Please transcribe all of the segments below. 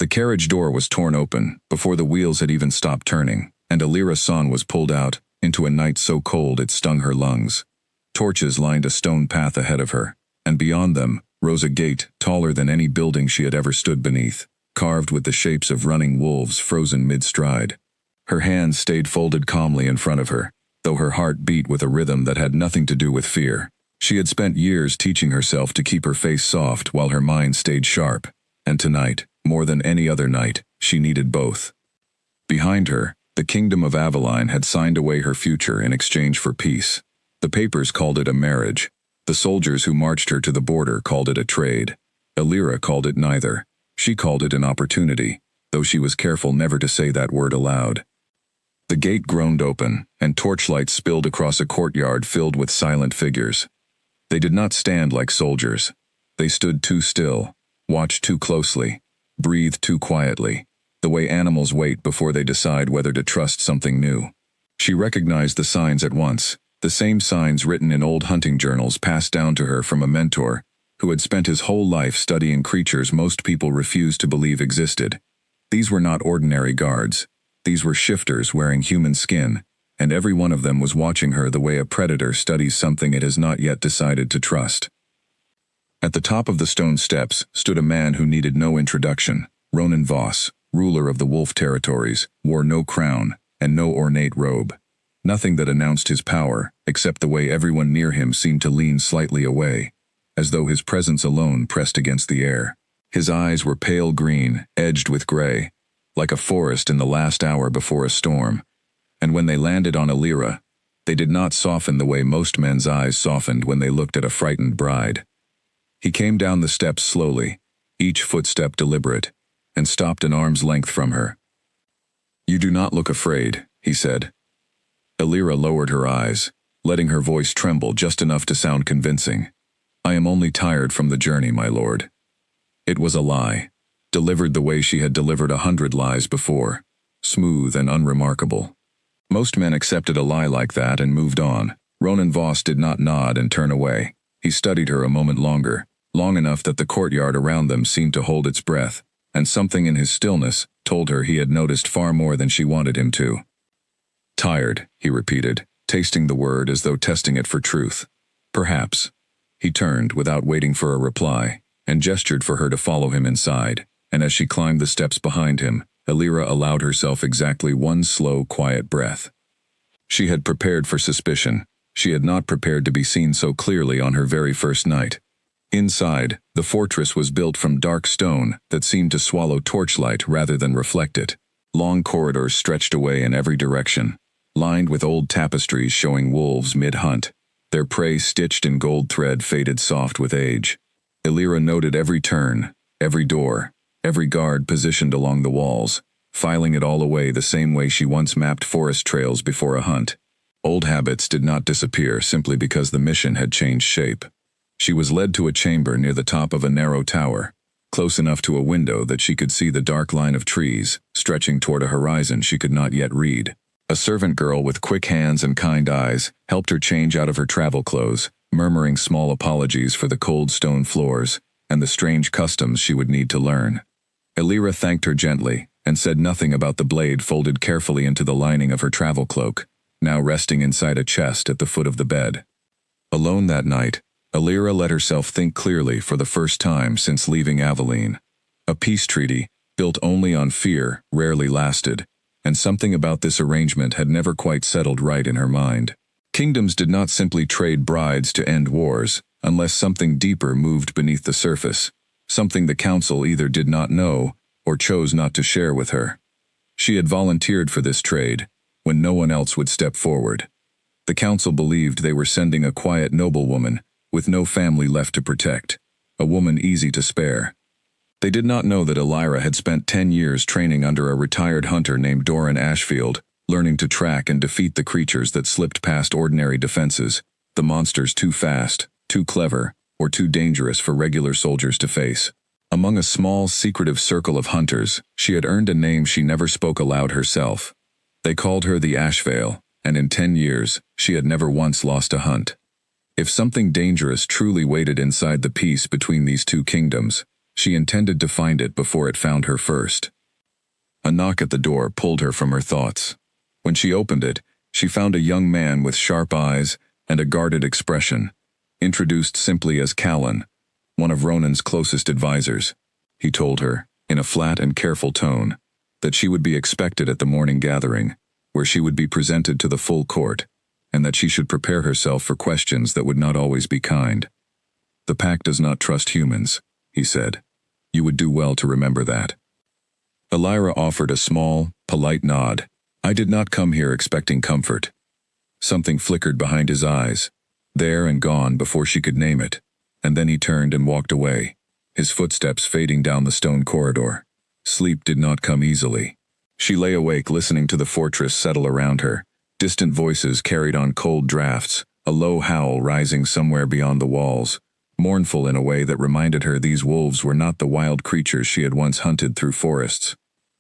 The carriage door was torn open, before the wheels had even stopped turning, and Alira San was pulled out, into a night so cold it stung her lungs. Torches lined a stone path ahead of her, and beyond them rose a gate taller than any building she had ever stood beneath, carved with the shapes of running wolves frozen mid-stride. Her hands stayed folded calmly in front of her, though her heart beat with a rhythm that had nothing to do with fear. She had spent years teaching herself to keep her face soft while her mind stayed sharp, and tonight, more than any other night, she needed both. Behind her, the kingdom of Aveline had signed away her future in exchange for peace. The papers called it a marriage. The soldiers who marched her to the border called it a trade. Alira called it neither. She called it an opportunity, though she was careful never to say that word aloud. The gate groaned open, and torchlights spilled across a courtyard filled with silent figures. They did not stand like soldiers. They stood too still, watched too closely, breathed too quietly, the way animals wait before they decide whether to trust something new. She recognized the signs at once, the same signs written in old hunting journals passed down to her from a mentor who had spent his whole life studying creatures most people refused to believe existed. These were not ordinary guards. These were shifters wearing human skin, and every one of them was watching her the way a predator studies something it has not yet decided to trust. At the top of the stone steps stood a man who needed no introduction. Ronan Voss, ruler of the wolf territories, wore no crown and no ornate robe. Nothing that announced his power, except the way everyone near him seemed to lean slightly away, as though his presence alone pressed against the air. His eyes were pale green, edged with gray, like a forest in the last hour before a storm, and when they landed on Alira, they did not soften the way most men's eyes softened when they looked at a frightened bride. He came down the steps slowly, each footstep deliberate, and stopped an arm's length from her. "You do not look afraid," he said. Alira lowered her eyes, letting her voice tremble just enough to sound convincing. "I am only tired from the journey, my lord." It was a lie, delivered the way she had delivered 100 lies before, smooth and unremarkable. Most men accepted a lie like that and moved on. Ronan Voss did not nod and turn away. He studied her a moment longer, long enough that the courtyard around them seemed to hold its breath, and something in his stillness told her he had noticed far more than she wanted him to. "Tired," he repeated, tasting the word as though testing it for truth. "Perhaps." He turned without waiting for a reply, and gestured for her to follow him inside, and as she climbed the steps behind him, Alira allowed herself exactly one slow, quiet breath. She had prepared for suspicion. She had not prepared to be seen so clearly on her very first night. Inside, the fortress was built from dark stone that seemed to swallow torchlight rather than reflect it. Long corridors stretched away in every direction, lined with old tapestries showing wolves mid-hunt, their prey stitched in gold thread faded soft with age. Alira noted every turn, every door, every guard positioned along the walls, filing it all away the same way she once mapped forest trails before a hunt. Old habits did not disappear simply because the mission had changed shape. She was led to a chamber near the top of a narrow tower, close enough to a window that she could see the dark line of trees, stretching toward a horizon she could not yet read. A servant girl with quick hands and kind eyes helped her change out of her travel clothes, murmuring small apologies for the cold stone floors and the strange customs she would need to learn. Alira thanked her gently and said nothing about the blade folded carefully into the lining of her travel cloak, now resting inside a chest at the foot of the bed. Alone that night, Alira let herself think clearly for the first time since leaving Aveline. A peace treaty, built only on fear, rarely lasted, and something about this arrangement had never quite settled right in her mind. Kingdoms did not simply trade brides to end wars, unless something deeper moved beneath the surface, something the council either did not know or chose not to share with her. She had volunteered for this trade, when no one else would step forward. The council believed they were sending a quiet noblewoman, with no family left to protect, a woman easy to spare. They did not know that Alira had spent 10 years training under a retired hunter named Doran Ashfield, learning to track and defeat the creatures that slipped past ordinary defenses, the monsters too fast, too clever, or too dangerous for regular soldiers to face. Among a small, secretive circle of hunters, she had earned a name she never spoke aloud herself. They called her the Ashvale, and in 10 years, she had never once lost a hunt. If something dangerous truly waited inside the peace between these two kingdoms, She intended to find it before it found her first. A knock at the door pulled her from her thoughts. When she opened it, she found a young man with sharp eyes and a guarded expression, introduced simply as Callan, one of Ronan's closest advisors. He told her, in a flat and careful tone, that she would be expected at the morning gathering, where she would be presented to the full court, and that she should prepare herself for questions that would not always be kind. "The pack does not trust humans," he said. "You would do well to remember that." Elira offered a small, polite nod. "I did not come here expecting comfort." Something flickered behind his eyes, there and gone before she could name it, and then he turned and walked away, his footsteps fading down the stone corridor. Sleep did not come easily. She lay awake listening to the fortress settle around her. Distant voices carried on cold drafts, a low howl rising somewhere beyond the walls, mournful in a way that reminded her these wolves were not the wild creatures she had once hunted through forests.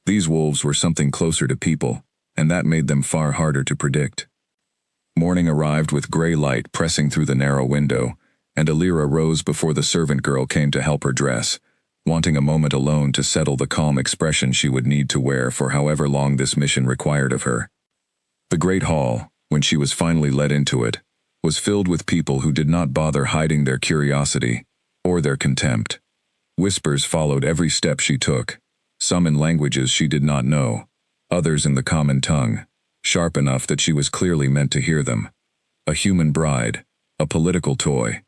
These wolves were something closer to people, and that made them far harder to predict. Morning arrived with gray light pressing through the narrow window, and Elira rose before the servant girl came to help her dress, wanting a moment alone to settle the calm expression she would need to wear for however long this mission required of her. The great hall, when she was finally led into it, was filled with people who did not bother hiding their curiosity or their contempt. Whispers followed every step she took, some in languages she did not know, others in the common tongue, sharp enough that she was clearly meant to hear them. A human bride, a political toy.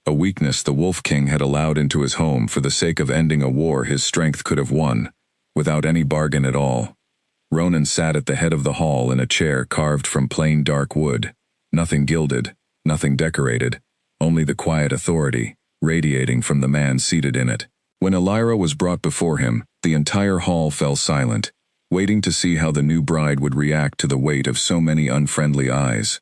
A weakness the Wolf King had allowed into his home for the sake of ending a war his strength could have won, without any bargain at all. Ronan sat at the head of the hall in a chair carved from plain dark wood, nothing gilded, nothing decorated, only the quiet authority, radiating from the man seated in it. When Elira was brought before him, the entire hall fell silent, waiting to see how the new bride would react to the weight of so many unfriendly eyes.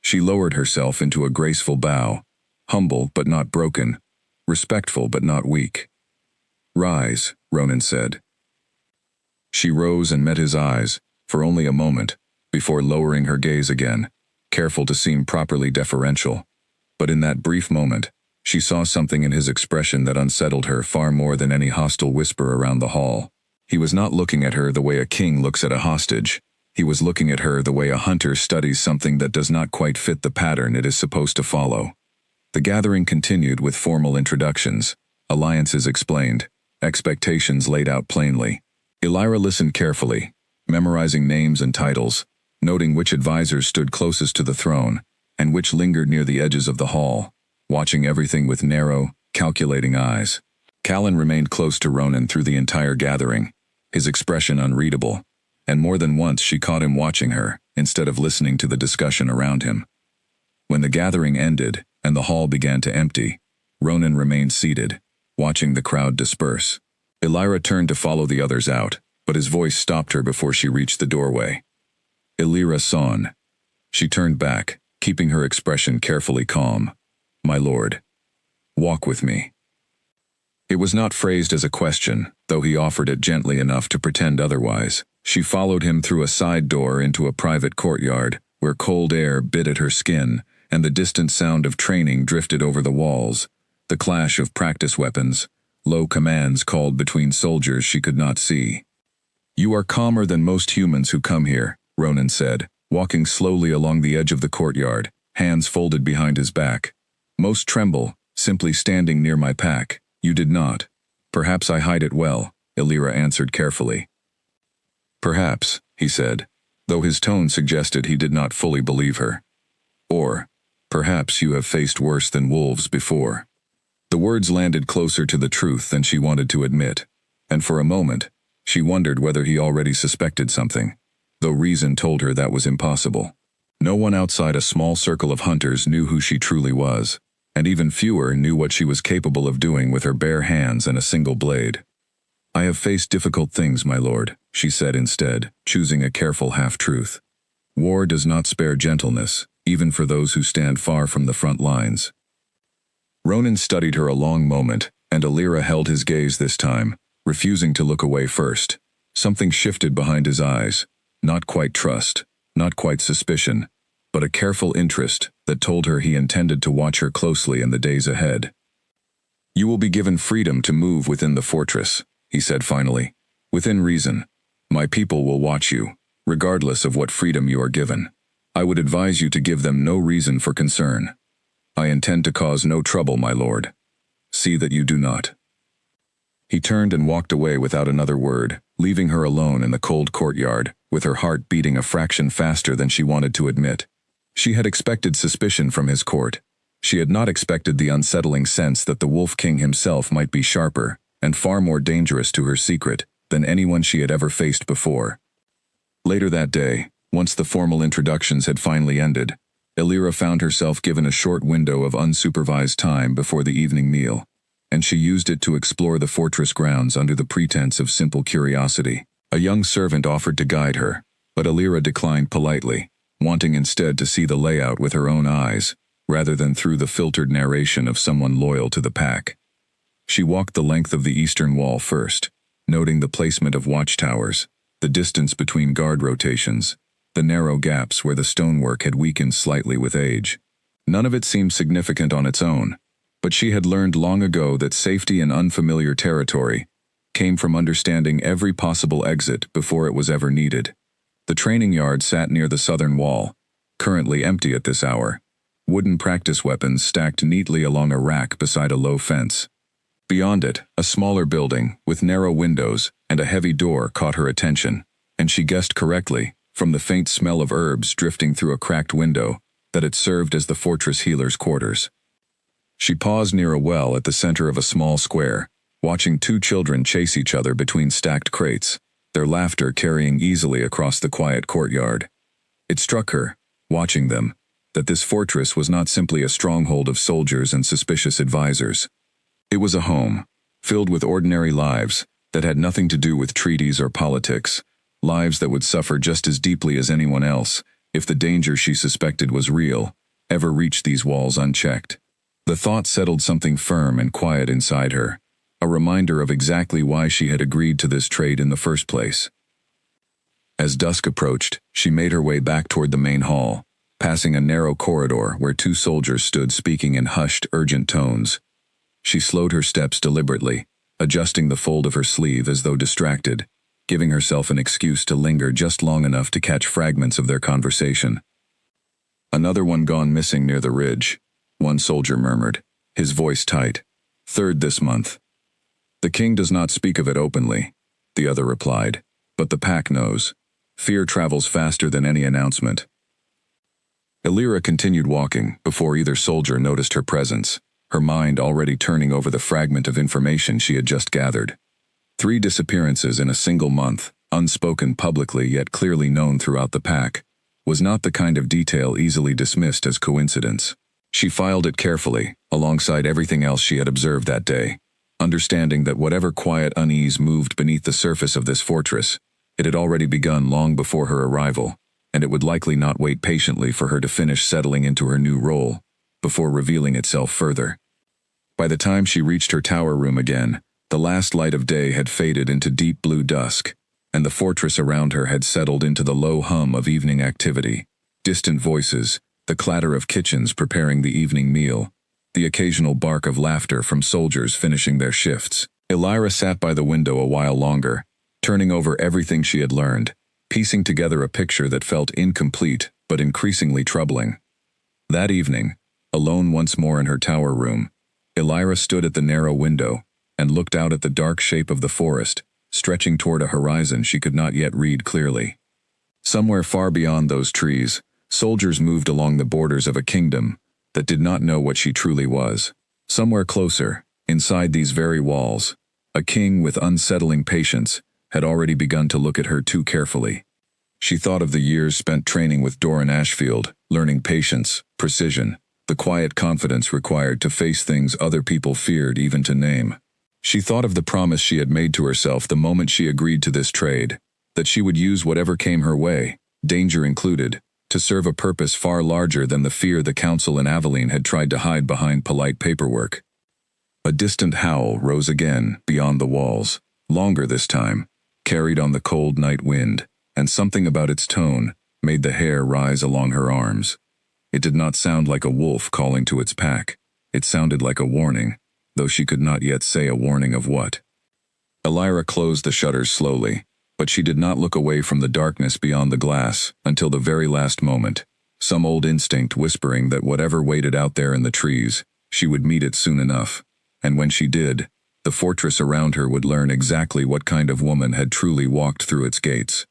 She lowered herself into a graceful bow, humble but not broken, respectful but not weak. "Rise," Ronan said. She rose and met his eyes, for only a moment, before lowering her gaze again, careful to seem properly deferential. But in that brief moment, she saw something in his expression that unsettled her far more than any hostile whisper around the hall. He was not looking at her the way a king looks at a hostage. He was looking at her the way a hunter studies something that does not quite fit the pattern it is supposed to follow. The gathering continued with formal introductions, alliances explained, expectations laid out plainly. Elira listened carefully, memorizing names and titles, noting which advisors stood closest to the throne, and which lingered near the edges of the hall, watching everything with narrow, calculating eyes. Callan remained close to Ronan through the entire gathering, his expression unreadable, and more than once she caught him watching her, instead of listening to the discussion around him. When the gathering ended, and the hall began to empty, Ronan remained seated, watching the crowd disperse. Elira turned to follow the others out, but his voice stopped her before she reached the doorway. "Elira Son." She turned back, keeping her expression carefully calm. "My lord, walk with me." It was not phrased as a question, though he offered it gently enough to pretend otherwise. She followed him through a side door into a private courtyard, where cold air bit at her skin, and the distant sound of training drifted over the walls, the clash of practice weapons, low commands called between soldiers she could not see. "You are calmer than most humans who come here," Ronan said, walking slowly along the edge of the courtyard, hands folded behind his back. "Most tremble, simply standing near my pack. You did not." "Perhaps I hide it well," Elira answered carefully. "Perhaps," he said, though his tone suggested he did not fully believe her. "Or, perhaps you have faced worse than wolves before." The words landed closer to the truth than she wanted to admit, and for a moment, she wondered whether he already suspected something, though reason told her that was impossible. No one outside a small circle of hunters knew who she truly was, and even fewer knew what she was capable of doing with her bare hands and a single blade. "I have faced difficult things, my lord," she said instead, choosing a careful half-truth. "War does not spare gentleness, even for those who stand far from the front lines." Ronan studied her a long moment, and Elira held his gaze this time, refusing to look away first. Something shifted behind his eyes, not quite trust, not quite suspicion, but a careful interest that told her he intended to watch her closely in the days ahead. "You will be given freedom to move within the fortress," he said finally. "Within reason. My people will watch you, regardless of what freedom you are given. I would advise you to give them no reason for concern. I intend to cause no trouble, my lord. See that you do not." He turned and walked away without another word, leaving her alone in the cold courtyard, with her heart beating a fraction faster than she wanted to admit. She had expected suspicion from his court. She had not expected the unsettling sense that the Wolf King himself might be sharper and far more dangerous to her secret than anyone she had ever faced before. Later that day, once the formal introductions had finally ended, Elira found herself given a short window of unsupervised time before the evening meal, and she used it to explore the fortress grounds under the pretense of simple curiosity. A young servant offered to guide her, but Elira declined politely, wanting instead to see the layout with her own eyes, rather than through the filtered narration of someone loyal to the pack. She walked the length of the eastern wall first, noting the placement of watchtowers, the distance between guard rotations, the narrow gaps where the stonework had weakened slightly with age. None of it seemed significant on its own, but she had learned long ago that safety in unfamiliar territory came from understanding every possible exit before it was ever needed. The training yard sat near the southern wall, currently empty at this hour, wooden practice weapons stacked neatly along a rack beside a low fence. Beyond it, a smaller building, with narrow windows and a heavy door caught her attention, and she guessed correctly, from the faint smell of herbs drifting through a cracked window, that it served as the fortress healer's quarters. She paused near a well at the center of a small square, watching two children chase each other between stacked crates, their laughter carrying easily across the quiet courtyard. It struck her, watching them, that this fortress was not simply a stronghold of soldiers and suspicious advisors. It was a home, filled with ordinary lives that had nothing to do with treaties or politics, lives that would suffer just as deeply as anyone else if the danger she suspected was real ever reached these walls unchecked. The thought settled something firm and quiet inside her, a reminder of exactly why she had agreed to this trade in the first place. As dusk approached, she made her way back toward the main hall, passing a narrow corridor where two soldiers stood speaking in hushed, urgent tones. She slowed her steps deliberately, adjusting the fold of her sleeve as though distracted, giving herself an excuse to linger just long enough to catch fragments of their conversation. "Another one gone missing near the ridge," one soldier murmured, his voice tight. "Third this month." "The king does not speak of it openly," the other replied, "but the pack knows. Fear travels faster than any announcement." Elira continued walking before either soldier noticed her presence, her mind already turning over the fragment of information she had just gathered. 3 disappearances in a single month, unspoken publicly yet clearly known throughout the pack, was not the kind of detail easily dismissed as coincidence. She filed it carefully, alongside everything else she had observed that day, understanding that whatever quiet unease moved beneath the surface of this fortress, it had already begun long before her arrival, and it would likely not wait patiently for her to finish settling into her new role, before revealing itself further. By the time she reached her tower room again, the last light of day had faded into deep blue dusk, and the fortress around her had settled into the low hum of evening activity. Distant voices, the clatter of kitchens preparing the evening meal, the occasional bark of laughter from soldiers finishing their shifts. Elira sat by the window a while longer, turning over everything she had learned, piecing together a picture that felt incomplete but increasingly troubling. That evening, alone once more in her tower room, Elira stood at the narrow window and looked out at the dark shape of the forest, stretching toward a horizon she could not yet read clearly. Somewhere far beyond those trees, soldiers moved along the borders of a kingdom that did not know what she truly was. Somewhere closer, inside these very walls, a king with unsettling patience had already begun to look at her too carefully. She thought of the years spent training with Doran Ashfield, learning patience, precision, the quiet confidence required to face things other people feared even to name. She thought of the promise she had made to herself the moment she agreed to this trade, that she would use whatever came her way, danger included, to serve a purpose far larger than the fear the council in Aveline had tried to hide behind polite paperwork. A distant howl rose again beyond the walls, longer this time, carried on the cold night wind, and something about its tone made the hair rise along her arms. It did not sound like a wolf calling to its pack. It sounded like a warning, though she could not yet say a warning of what. Elira closed the shutters slowly, but she did not look away from the darkness beyond the glass until the very last moment, some old instinct whispering that whatever waited out there in the trees, she would meet it soon enough, and when she did, the fortress around her would learn exactly what kind of woman had truly walked through its gates.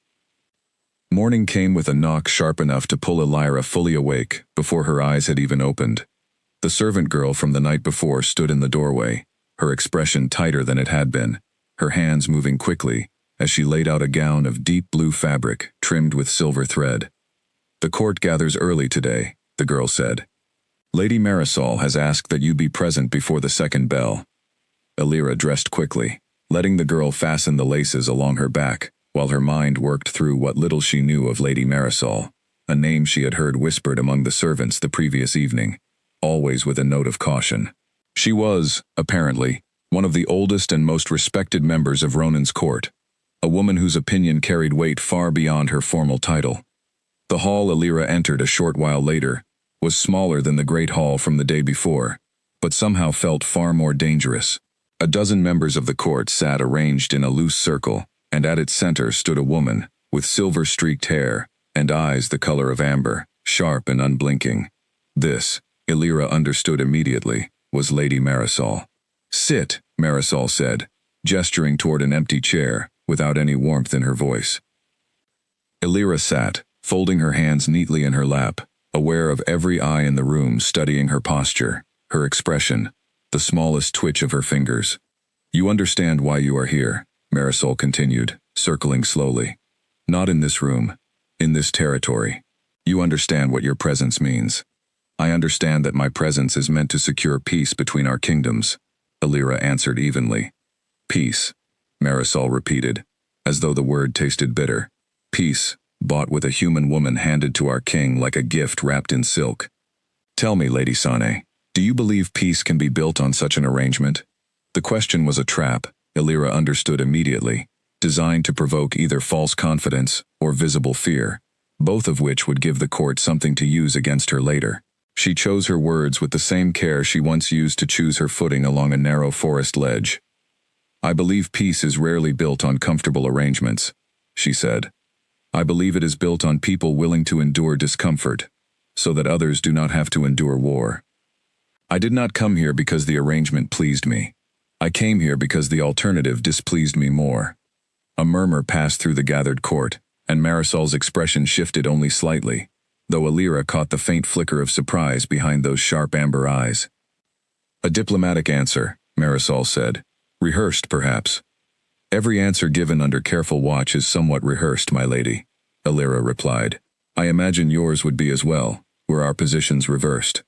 Morning came with a knock sharp enough to pull Elira fully awake before her eyes had even opened. The servant girl from the night before stood in the doorway, her expression tighter than it had been, her hands moving quickly as she laid out a gown of deep blue fabric trimmed with silver thread. "The court gathers early today," the girl said. "Lady Marisol has asked that you be present before the second bell." Elira dressed quickly, letting the girl fasten the laces along her back, while her mind worked through what little she knew of Lady Marisol, a name she had heard whispered among the servants the previous evening, always with a note of caution. She was, apparently, one of the oldest and most respected members of Ronan's court, a woman whose opinion carried weight far beyond her formal title. The hall Elira entered a short while later was smaller than the great hall from the day before, but somehow felt far more dangerous. A dozen members of the court sat arranged in a loose circle, and at its center stood a woman, with silver-streaked hair, and eyes the color of amber, sharp and unblinking. This, Elira understood immediately, was Lady Marisol. "Sit," Marisol said, gesturing toward an empty chair, without any warmth in her voice. Elira sat, folding her hands neatly in her lap, aware of every eye in the room studying her posture, her expression, the smallest twitch of her fingers. "You understand why you are here," Marisol continued, circling slowly. "Not in this room, in this territory. You understand what your presence means." "I understand that my presence is meant to secure peace between our kingdoms," Elira answered evenly. "Peace," Marisol repeated, as though the word tasted bitter. "Peace, bought with a human woman handed to our king like a gift wrapped in silk. Tell me, Lady Sane, do you believe peace can be built on such an arrangement?" The question was a trap, Elira understood immediately, designed to provoke either false confidence or visible fear, both of which would give the court something to use against her later. She chose her words with the same care she once used to choose her footing along a narrow forest ledge. "I believe peace is rarely built on comfortable arrangements," she said. "I believe it is built on people willing to endure discomfort, so that others do not have to endure war. I did not come here because the arrangement pleased me. I came here because the alternative displeased me more." A murmur passed through the gathered court, and Marisol's expression shifted only slightly, though Elira caught the faint flicker of surprise behind those sharp amber eyes. "A diplomatic answer," Marisol said. "Rehearsed, perhaps." "Every answer given under careful watch is somewhat rehearsed, my lady," Elira replied. "I imagine yours would be as well, were our positions reversed."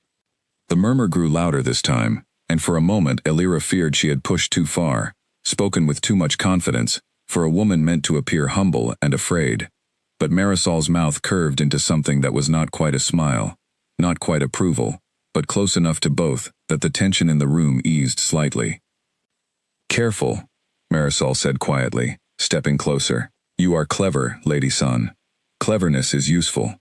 The murmur grew louder this time, and for a moment Elira feared she had pushed too far, spoken with too much confidence, for a woman meant to appear humble and afraid. But Marisol's mouth curved into something that was not quite a smile, not quite approval, but close enough to both that the tension in the room eased slightly. "Careful," Marisol said quietly, stepping closer. "You are clever, Lady Sun. Cleverness is useful.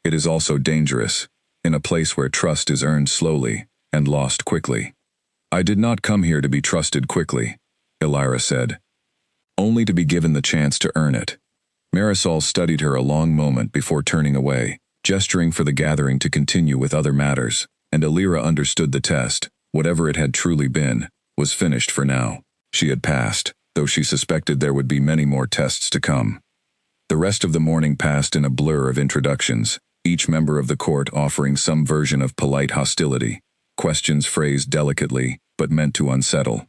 It is also dangerous, in a place where trust is earned slowly and lost quickly." "I did not come here to be trusted quickly," Elira said. "Only to be given the chance to earn it." Marisol studied her a long moment before turning away, gesturing for the gathering to continue with other matters, and Elira understood the test, whatever it had truly been, was finished for now. She had passed, though she suspected there would be many more tests to come. The rest of the morning passed in a blur of introductions, each member of the court offering some version of polite hostility, questions phrased delicately, but meant to unsettle.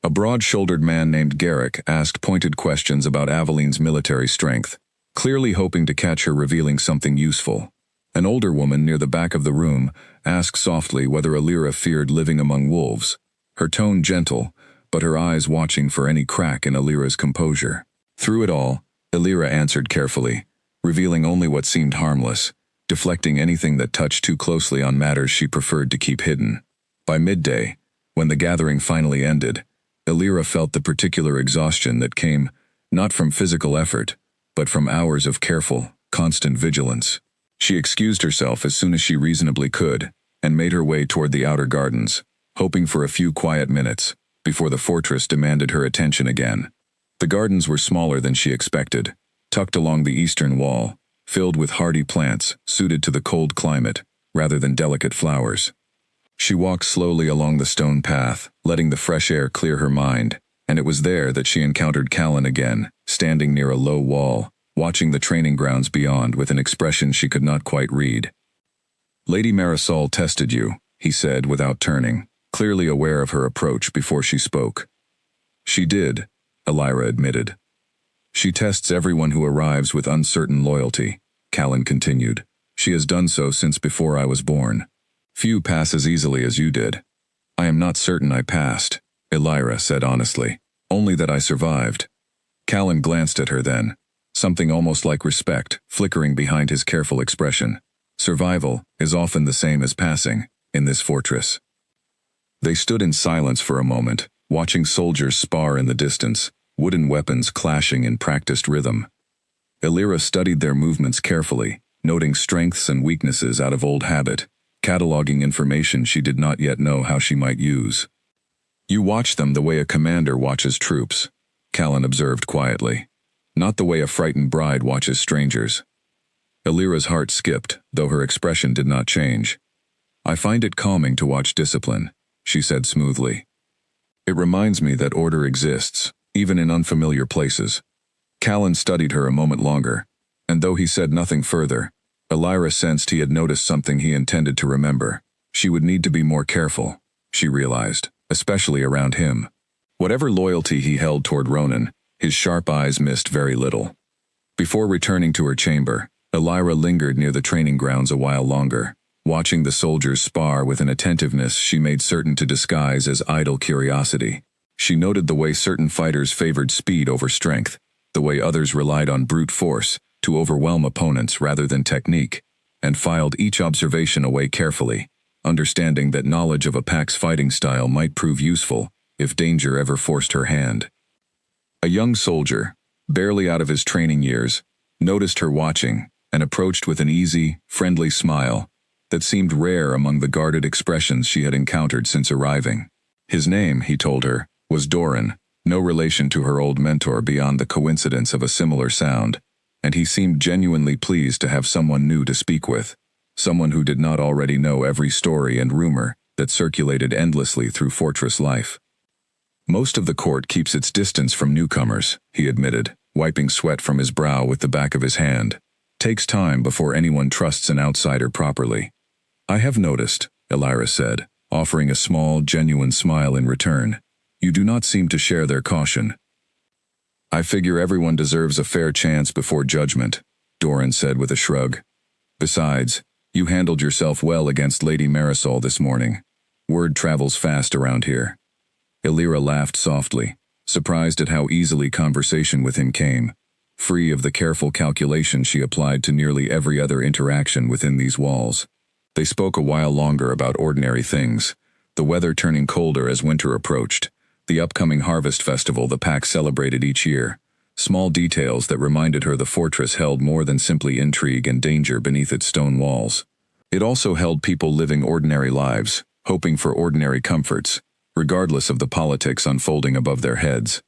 A broad-shouldered man named Garrick asked pointed questions about Aveline's military strength, clearly hoping to catch her revealing something useful. An older woman near the back of the room asked softly whether Elira feared living among wolves, her tone gentle, but her eyes watching for any crack in Elira's composure. Through it all, Elira answered carefully, revealing only what seemed harmless, deflecting anything that touched too closely on matters she preferred to keep hidden. By midday, when the gathering finally ended, Elira felt the particular exhaustion that came, not from physical effort, but from hours of careful, constant vigilance. She excused herself as soon as she reasonably could, and made her way toward the outer gardens, hoping for a few quiet minutes, before the fortress demanded her attention again. The gardens were smaller than she expected, tucked along the eastern wall, filled with hardy plants suited to the cold climate, rather than delicate flowers. She walked slowly along the stone path, letting the fresh air clear her mind, and it was there that she encountered Callan again, standing near a low wall, watching the training grounds beyond with an expression she could not quite read. "Lady Marisol tested you," he said without turning, clearly aware of her approach before she spoke. "She did," Elira admitted. "She tests everyone who arrives with uncertain loyalty," Callan continued. "She has done so since before I was born. Few pass as easily as you did." "I am not certain I passed," Elira said honestly. "Only that I survived." Callan glanced at her then, something almost like respect flickering behind his careful expression. Survival is often the same as passing, in this fortress. They stood in silence for a moment, watching soldiers spar in the distance, wooden weapons clashing in practiced rhythm. Elira studied their movements carefully, noting strengths and weaknesses out of old habit, cataloging information she did not yet know how she might use. "You watch them the way a commander watches troops," Callan observed quietly. "Not the way a frightened bride watches strangers." Elira's heart skipped, though her expression did not change. "I find it calming to watch discipline," she said smoothly. "It reminds me that order exists, even in unfamiliar places." Callan studied her a moment longer, and though he said nothing further, Elira sensed he had noticed something he intended to remember. She would need to be more careful, she realized, especially around him. Whatever loyalty he held toward Ronan, his sharp eyes missed very little. Before returning to her chamber, Elira lingered near the training grounds a while longer, watching the soldiers spar with an attentiveness she made certain to disguise as idle curiosity. She noted the way certain fighters favored speed over strength, the way others relied on brute force to overwhelm opponents rather than technique, and filed each observation away carefully, understanding that knowledge of a pack's fighting style might prove useful if danger ever forced her hand. A young soldier, barely out of his training years, noticed her watching and approached with an easy, friendly smile that seemed rare among the guarded expressions she had encountered since arriving. His name, he told her, was Doran, no relation to her old mentor beyond the coincidence of a similar sound, and he seemed genuinely pleased to have someone new to speak with, someone who did not already know every story and rumor that circulated endlessly through fortress life. "Most of the court keeps its distance from newcomers," he admitted, wiping sweat from his brow with the back of his hand. "Takes time before anyone trusts an outsider properly." "I have noticed," Elira said, offering a small, genuine smile in return. "You do not seem to share their caution." "I figure everyone deserves a fair chance before judgment," Doran said with a shrug. "Besides, you handled yourself well against Lady Marisol this morning. Word travels fast around here." Elira laughed softly, surprised at how easily conversation with him came, free of the careful calculation she applied to nearly every other interaction within these walls. They spoke a while longer about ordinary things, the weather turning colder as winter approached, the upcoming harvest festival the pack celebrated each year, small details that reminded her the fortress held more than simply intrigue and danger beneath its stone walls. It also held people living ordinary lives, hoping for ordinary comforts, regardless of the politics unfolding above their heads.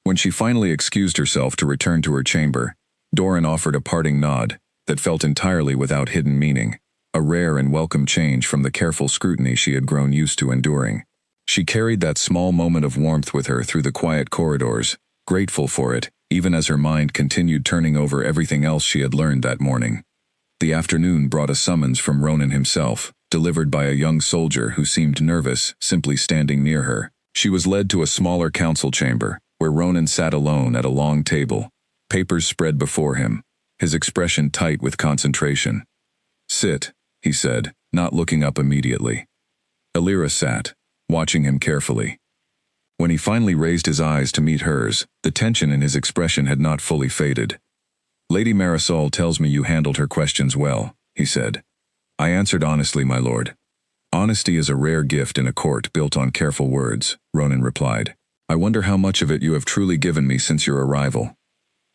When she finally excused herself to return to her chamber, Doran offered a parting nod that felt entirely without hidden meaning, a rare and welcome change from the careful scrutiny she had grown used to enduring. She carried that small moment of warmth with her through the quiet corridors, grateful for it, even as her mind continued turning over everything else she had learned that morning. The afternoon brought a summons from Ronan himself, delivered by a young soldier who seemed nervous simply standing near her. She was led to a smaller council chamber, where Ronan sat alone at a long table, papers spread before him, his expression tight with concentration. "Sit," he said, not looking up immediately. Elira sat, watching him carefully. When he finally raised his eyes to meet hers, the tension in his expression had not fully faded. "Lady Marisol tells me you handled her questions well," he said. "I answered honestly, my lord." "Honesty is a rare gift in a court built on careful words," Ronan replied. "I wonder how much of it you have truly given me since your arrival."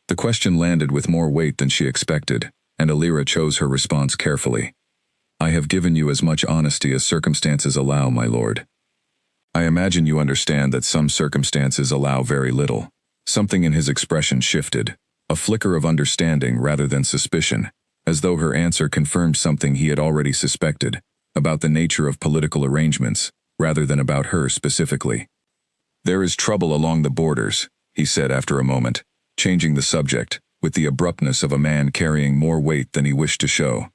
The question landed with more weight than she expected, and Elira chose her response carefully. "I have given you as much honesty as circumstances allow, my lord." I imagine you understand that some circumstances allow very little. Something in his expression shifted, a flicker of understanding rather than suspicion, as though her answer confirmed something he had already suspected, about the nature of political arrangements, rather than about her specifically. There is trouble along the borders, he said after a moment, changing the subject, with the abruptness of a man carrying more weight than he wished to show.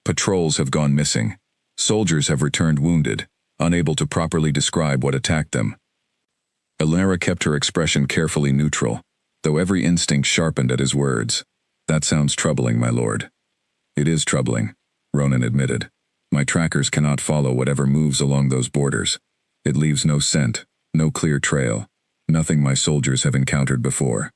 Patrols have gone missing. Soldiers have returned wounded, unable to properly describe what attacked them. Elnera kept her expression carefully neutral, though every instinct sharpened at his words. That sounds troubling, my lord. It is troubling, Ronan admitted. My trackers cannot follow whatever moves along those borders. It leaves no scent, no clear trail, nothing my soldiers have encountered before.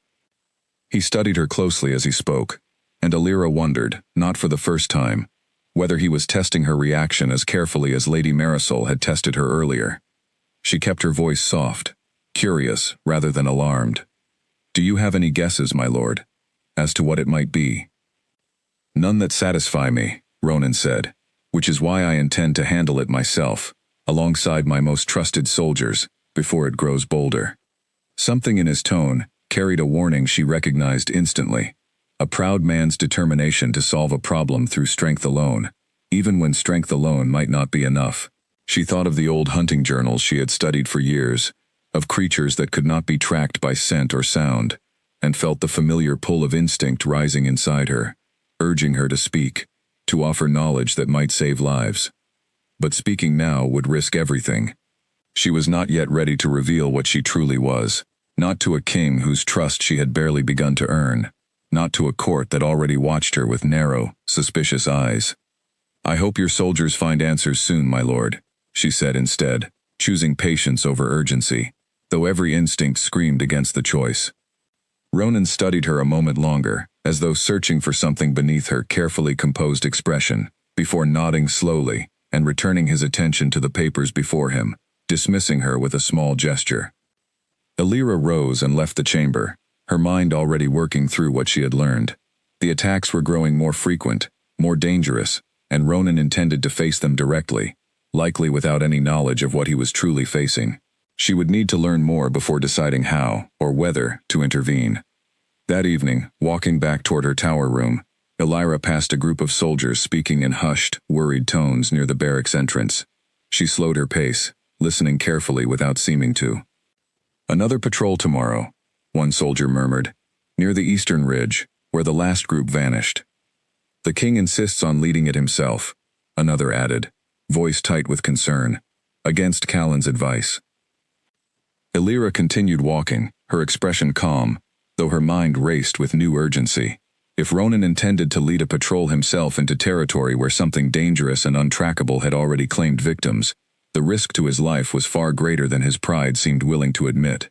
He studied her closely as he spoke, and Elnera wondered, not for the first time, whether he was testing her reaction as carefully as Lady Marisol had tested her earlier. She kept her voice soft, curious rather than alarmed. Do you have any guesses, my lord, as to what it might be? None that satisfy me, Ronan said, which is why I intend to handle it myself, alongside my most trusted soldiers, before it grows bolder. Something in his tone carried a warning she recognized instantly, a proud man's determination to solve a problem through strength alone, even when strength alone might not be enough. She thought of the old hunting journals she had studied for years, of creatures that could not be tracked by scent or sound, and felt the familiar pull of instinct rising inside her, urging her to speak, to offer knowledge that might save lives. But speaking now would risk everything. She was not yet ready to reveal what she truly was, not to a king whose trust she had barely begun to earn, not to a court that already watched her with narrow, suspicious eyes. I hope your soldiers find answers soon, my lord, she said instead, choosing patience over urgency, though every instinct screamed against the choice. Ronan studied her a moment longer, as though searching for something beneath her carefully composed expression, before nodding slowly and returning his attention to the papers before him, dismissing her with a small gesture. Elnera rose and left the chamber, her mind already working through what she had learned. The attacks were growing more frequent, more dangerous, and Ronan intended to face them directly, likely without any knowledge of what he was truly facing. She would need to learn more before deciding how, or whether, to intervene. That evening, walking back toward her tower room, Elnera passed a group of soldiers speaking in hushed, worried tones near the barracks entrance. She slowed her pace, listening carefully without seeming to. Another patrol tomorrow, one soldier murmured, near the eastern ridge, where the last group vanished. The king insists on leading it himself, another added, voice tight with concern, against Callan's advice. Elnera continued walking, her expression calm, though her mind raced with new urgency. If Ronan intended to lead a patrol himself into territory where something dangerous and untrackable had already claimed victims, the risk to his life was far greater than his pride seemed willing to admit.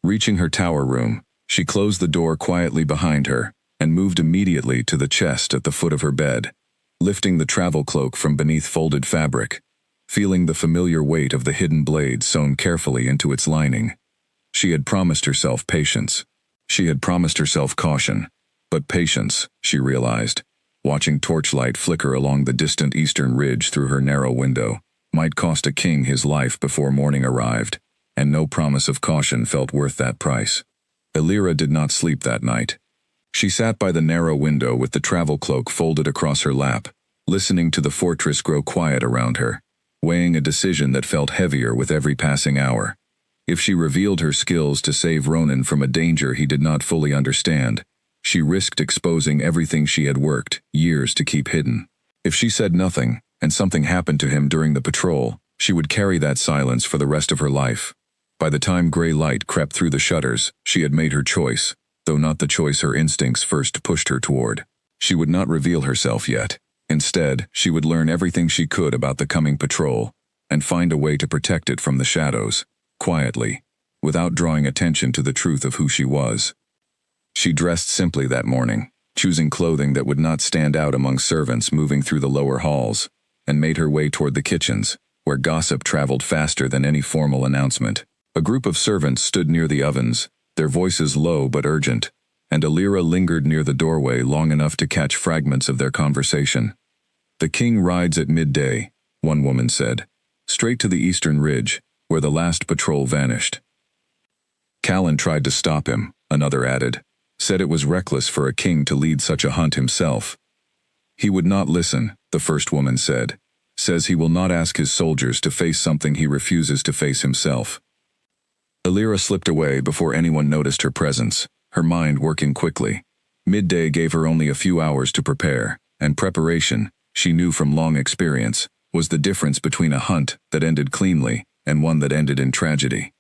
Reaching her tower room, she closed the door quietly behind her and moved immediately to the chest at the foot of her bed, lifting the travel cloak from beneath folded fabric, feeling the familiar weight of the hidden blade sewn carefully into its lining. She had promised herself patience. She had promised herself caution, but patience, she realized, watching torchlight flicker along the distant eastern ridge through her narrow window, might cost a king his life before morning arrived, and no promise of caution felt worth that price. Elnera did not sleep that night. She sat by the narrow window with the travel cloak folded across her lap, listening to the fortress grow quiet around her, weighing a decision that felt heavier with every passing hour. If she revealed her skills to save Ronan from a danger he did not fully understand, she risked exposing everything she had worked years to keep hidden. If she said nothing, and something happened to him during the patrol, she would carry that silence for the rest of her life. By the time gray light crept through the shutters, she had made her choice, though not the choice her instincts first pushed her toward. She would not reveal herself yet. Instead, she would learn everything she could about the coming patrol, and find a way to protect it from the shadows, quietly, without drawing attention to the truth of who she was. She dressed simply that morning, choosing clothing that would not stand out among servants moving through the lower halls, and made her way toward the kitchens, where gossip traveled faster than any formal announcement. A group of servants stood near the ovens, their voices low but urgent, and Elnera lingered near the doorway long enough to catch fragments of their conversation. "The king rides at midday," one woman said, "straight to the eastern ridge, where the last patrol vanished. Callan tried to stop him, another added. Said it was reckless for a king to lead such a hunt himself. He would not listen, the first woman said. Says he will not ask his soldiers to face something he refuses to face himself. Alira slipped away before anyone noticed her presence, her mind working quickly. Midday gave her only a few hours to prepare, and preparation, she knew from long experience, was the difference between a hunt that ended cleanly and one that ended in tragedy.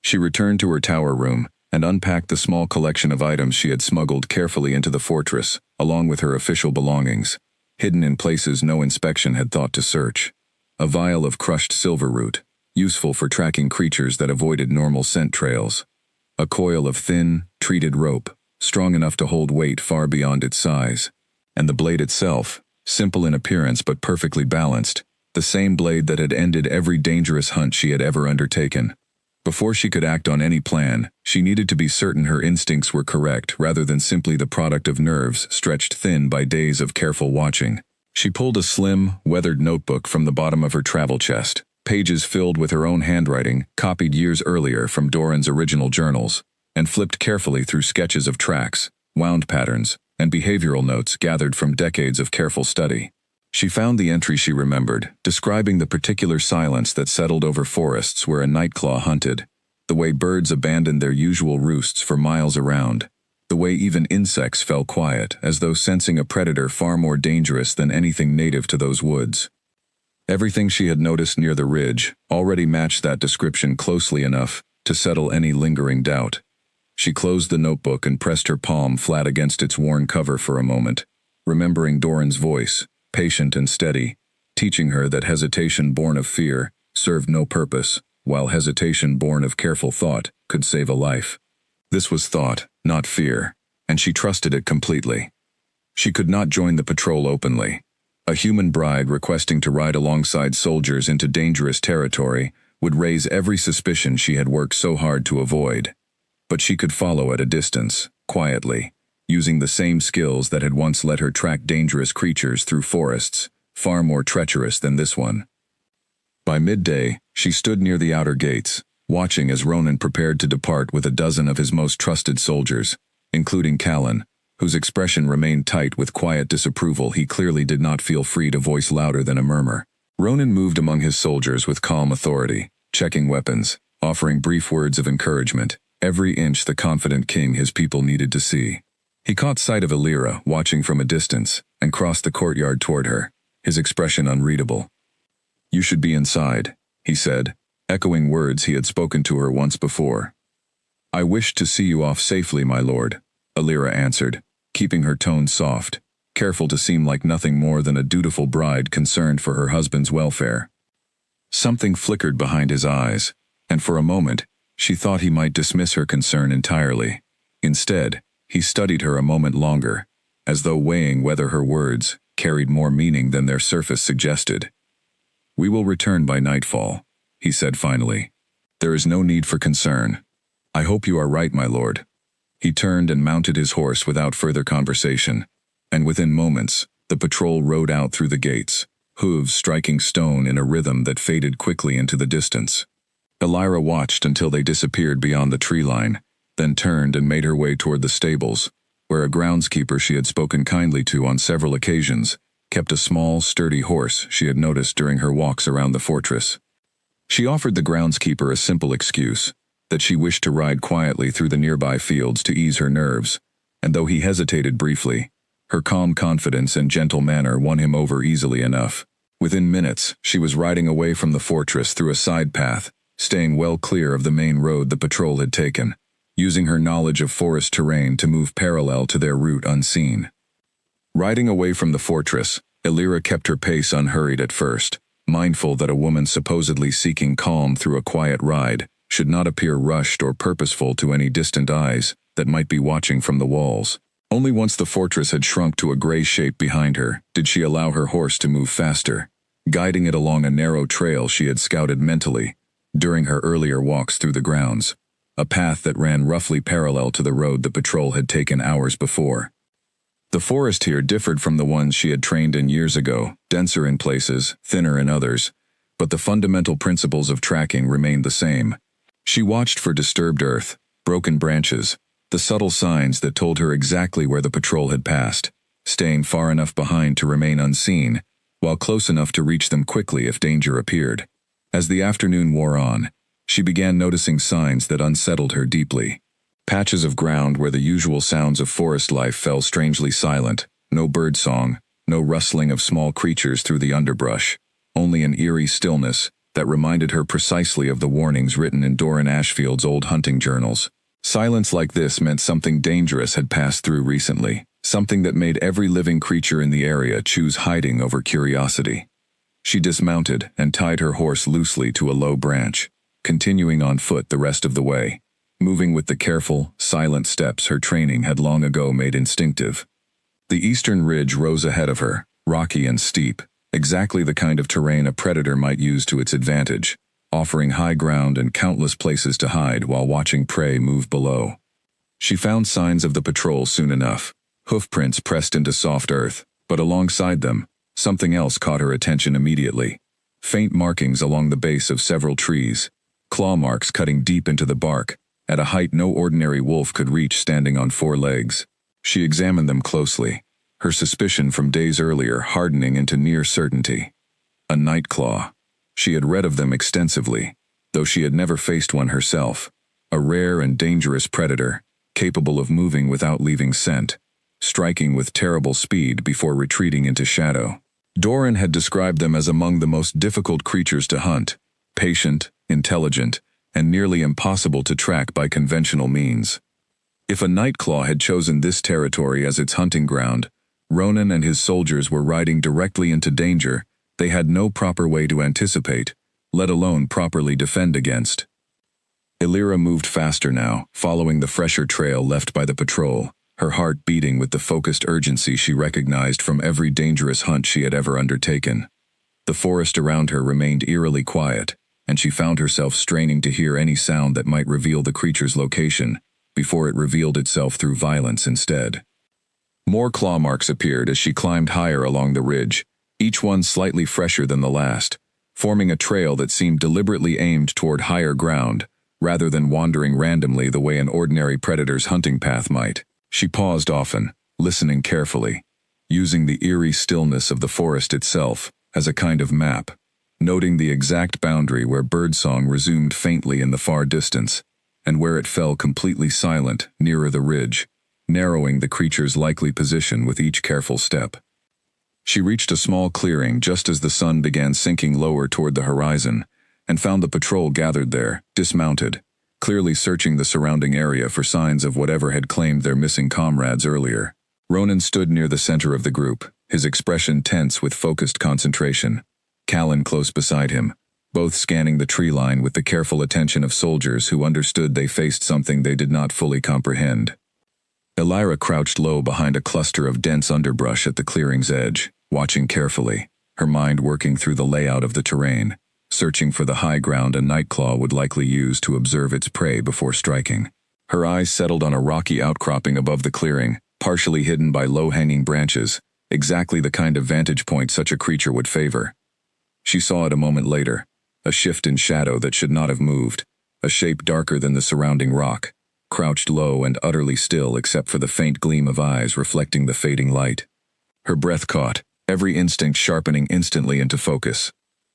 She returned to her tower room and unpacked the small collection of items she had smuggled carefully into the fortress, along with her official belongings, hidden in places no inspection had thought to search. A vial of crushed silver root, useful for tracking creatures that avoided normal scent trails. A coil of thin, treated rope, strong enough to hold weight far beyond its size. And the blade itself, simple in appearance but perfectly balanced, the same blade that had ended every dangerous hunt she had ever undertaken. Before she could act on any plan, she needed to be certain her instincts were correct rather than simply the product of nerves stretched thin by days of careful watching. She pulled a slim, weathered notebook from the bottom of her travel chest, pages filled with her own handwriting, copied years earlier from Doran's original journals, and flipped carefully through sketches of tracks, wound patterns, and behavioral notes gathered from decades of careful study. She found the entry she remembered, describing the particular silence that settled over forests where a nightclaw hunted, the way birds abandoned their usual roosts for miles around, the way even insects fell quiet, as though sensing a predator far more dangerous than anything native to those woods. Everything she had noticed near the ridge already matched that description closely enough to settle any lingering doubt. She closed the notebook and pressed her palm flat against its worn cover for a moment, remembering Doran's voice, patient and steady, teaching her that hesitation born of fear served no purpose, while hesitation born of careful thought could save a life. This was thought, not fear, and she trusted it completely. She could not join the patrol openly. A human bride requesting to ride alongside soldiers into dangerous territory would raise every suspicion she had worked so hard to avoid. But she could follow at a distance, quietly, using the same skills that had once let her track dangerous creatures through forests, far more treacherous than this one. By midday, she stood near the outer gates, watching as Ronan prepared to depart with a dozen of his most trusted soldiers, including Callan, whose expression remained tight with quiet disapproval he clearly did not feel free to voice louder than a murmur. Ronan moved among his soldiers with calm authority, checking weapons, offering brief words of encouragement, every inch the confident king his people needed to see. He caught sight of Alira watching from a distance and crossed the courtyard toward her, his expression unreadable. "You should be inside," he said, echoing words he had spoken to her once before. "I wish to see you off safely, my lord," Alira answered, keeping her tone soft, careful to seem like nothing more than a dutiful bride concerned for her husband's welfare. Something flickered behind his eyes, and for a moment, she thought he might dismiss her concern entirely. Instead, he studied her a moment longer, as though weighing whether her words carried more meaning than their surface suggested. "We will return by nightfall," he said finally. "There is no need for concern. I hope you are right, my lord." He turned and mounted his horse without further conversation, and within moments, the patrol rode out through the gates, hooves striking stone in a rhythm that faded quickly into the distance. Alira watched until they disappeared beyond the tree line, then turned and made her way toward the stables, where a groundskeeper she had spoken kindly to on several occasions kept a small, sturdy horse she had noticed during her walks around the fortress. She offered the groundskeeper a simple excuse, that she wished to ride quietly through the nearby fields to ease her nerves, and though he hesitated briefly, her calm confidence and gentle manner won him over easily enough. Within minutes, she was riding away from the fortress through a side path, staying well clear of the main road the patrol had taken, using her knowledge of forest terrain to move parallel to their route unseen. Riding away from the fortress, Alira kept her pace unhurried at first, mindful that a woman supposedly seeking calm through a quiet ride should not appear rushed or purposeful to any distant eyes that might be watching from the walls. Only once the fortress had shrunk to a gray shape behind her did she allow her horse to move faster, guiding it along a narrow trail she had scouted mentally during her earlier walks through the grounds, a path that ran roughly parallel to the road the patrol had taken hours before. The forest here differed from the ones she had trained in years ago, denser in places, thinner in others, but the fundamental principles of tracking remained the same. She watched for disturbed earth, broken branches, the subtle signs that told her exactly where the patrol had passed, staying far enough behind to remain unseen, while close enough to reach them quickly if danger appeared. As the afternoon wore on, she began noticing signs that unsettled her deeply. Patches of ground where the usual sounds of forest life fell strangely silent, no birdsong, no rustling of small creatures through the underbrush, only an eerie stillness that reminded her precisely of the warnings written in Doran Ashfield's old hunting journals. Silence like this meant something dangerous had passed through recently, something that made every living creature in the area choose hiding over curiosity. She dismounted and tied her horse loosely to a low branch, continuing on foot the rest of the way, moving with the careful, silent steps her training had long ago made instinctive. The eastern ridge rose ahead of her, rocky and steep, exactly the kind of terrain a predator might use to its advantage, offering high ground and countless places to hide while watching prey move below. She found signs of the patrol soon enough, hoofprints pressed into soft earth, but alongside them, something else caught her attention immediately. Faint markings along the base of several trees, claw marks cutting deep into the bark, at a height no ordinary wolf could reach standing on four legs. She examined them closely, her suspicion from days earlier hardening into near certainty. A night claw. She had read of them extensively, though she had never faced one herself. A rare and dangerous predator, capable of moving without leaving scent, striking with terrible speed before retreating into shadow. Doran had described them as among the most difficult creatures to hunt, patient, intelligent, and nearly impossible to track by conventional means. If a Nightclaw had chosen this territory as its hunting ground, Ronan and his soldiers were riding directly into danger they had no proper way to anticipate, let alone properly defend against. Illyra moved faster now, following the fresher trail left by the patrol, her heart beating with the focused urgency she recognized from every dangerous hunt she had ever undertaken. The forest around her remained eerily quiet, and she found herself straining to hear any sound that might reveal the creature's location, before it revealed itself through violence instead. More claw marks appeared as she climbed higher along the ridge, each one slightly fresher than the last, forming a trail that seemed deliberately aimed toward higher ground, rather than wandering randomly the way an ordinary predator's hunting path might. She paused often, listening carefully, using the eerie stillness of the forest itself as a kind of map, noting the exact boundary where birdsong resumed faintly in the far distance, and where it fell completely silent nearer the ridge, narrowing the creature's likely position with each careful step. She reached a small clearing just as the sun began sinking lower toward the horizon, and found the patrol gathered there, dismounted, clearly searching the surrounding area for signs of whatever had claimed their missing comrades earlier. Ronan stood near the center of the group, his expression tense with focused concentration, Callan close beside him, both scanning the tree line with the careful attention of soldiers who understood they faced something they did not fully comprehend. Illyra crouched low behind a cluster of dense underbrush at the clearing's edge, watching carefully, her mind working through the layout of the terrain, searching for the high ground a Nightclaw would likely use to observe its prey before striking. Her eyes settled on a rocky outcropping above the clearing, partially hidden by low-hanging branches, exactly the kind of vantage point such a creature would favor. She saw it a moment later, a shift in shadow that should not have moved, a shape darker than the surrounding rock, crouched low and utterly still except for the faint gleam of eyes reflecting the fading light. Her breath caught, every instinct sharpening instantly into focus.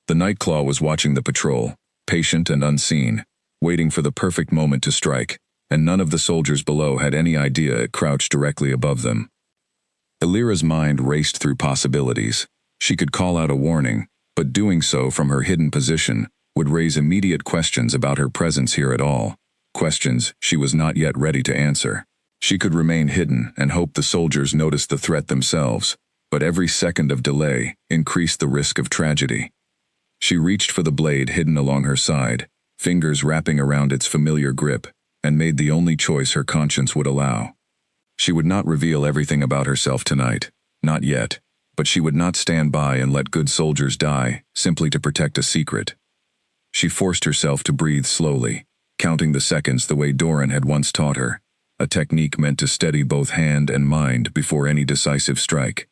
The Nightclaw was watching the patrol, patient and unseen, waiting for the perfect moment to strike, and none of the soldiers below had any idea it crouched directly above them. Illyra's mind raced through possibilities. She could call out a warning, but doing so from her hidden position would raise immediate questions about her presence here at all, questions she was not yet ready to answer. She could remain hidden and hope the soldiers noticed the threat themselves, but every second of delay increased the risk of tragedy. She reached for the blade hidden along her side, fingers wrapping around its familiar grip, and made the only choice her conscience would allow. She would not reveal everything about herself tonight, not yet, but she would not stand by and let good soldiers die simply to protect a secret. She forced herself to breathe slowly, counting the seconds the way Doran had once taught her, a technique meant to steady both hand and mind before any decisive strike.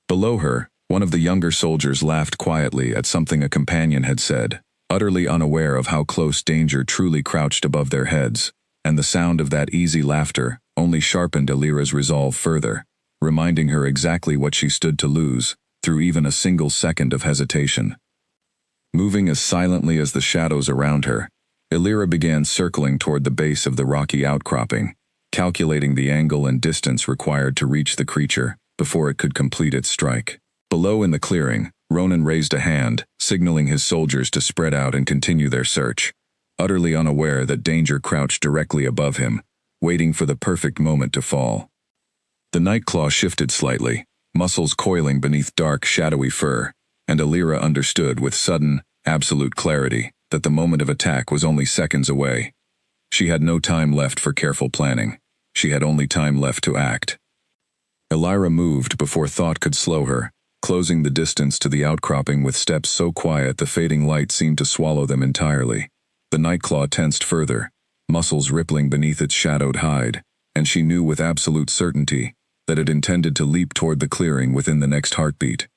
Below her, One of the younger soldiers laughed quietly at something a companion had said, utterly unaware of how close danger truly crouched above their heads, and the sound of that easy laughter only sharpened Elira's resolve further, reminding her exactly what she stood to lose, through even a single second of hesitation. Moving as silently as the shadows around her, Elira began circling toward the base of the rocky outcropping, calculating the angle and distance required to reach the creature before it could complete its strike. Below in the clearing, Ronan raised a hand, signaling his soldiers to spread out and continue their search, utterly unaware that danger crouched directly above him, waiting for the perfect moment to fall. The Nightclaw shifted slightly, muscles coiling beneath dark, shadowy fur, and Elira understood with sudden, absolute clarity that the moment of attack was only seconds away. She had no time left for careful planning. She had only time left to act. Elira moved before thought could slow her, closing the distance to the outcropping with steps so quiet the fading light seemed to swallow them entirely. The Nightclaw tensed further, muscles rippling beneath its shadowed hide, and she knew with absolute certainty that it intended to leap toward the clearing within the next heartbeat.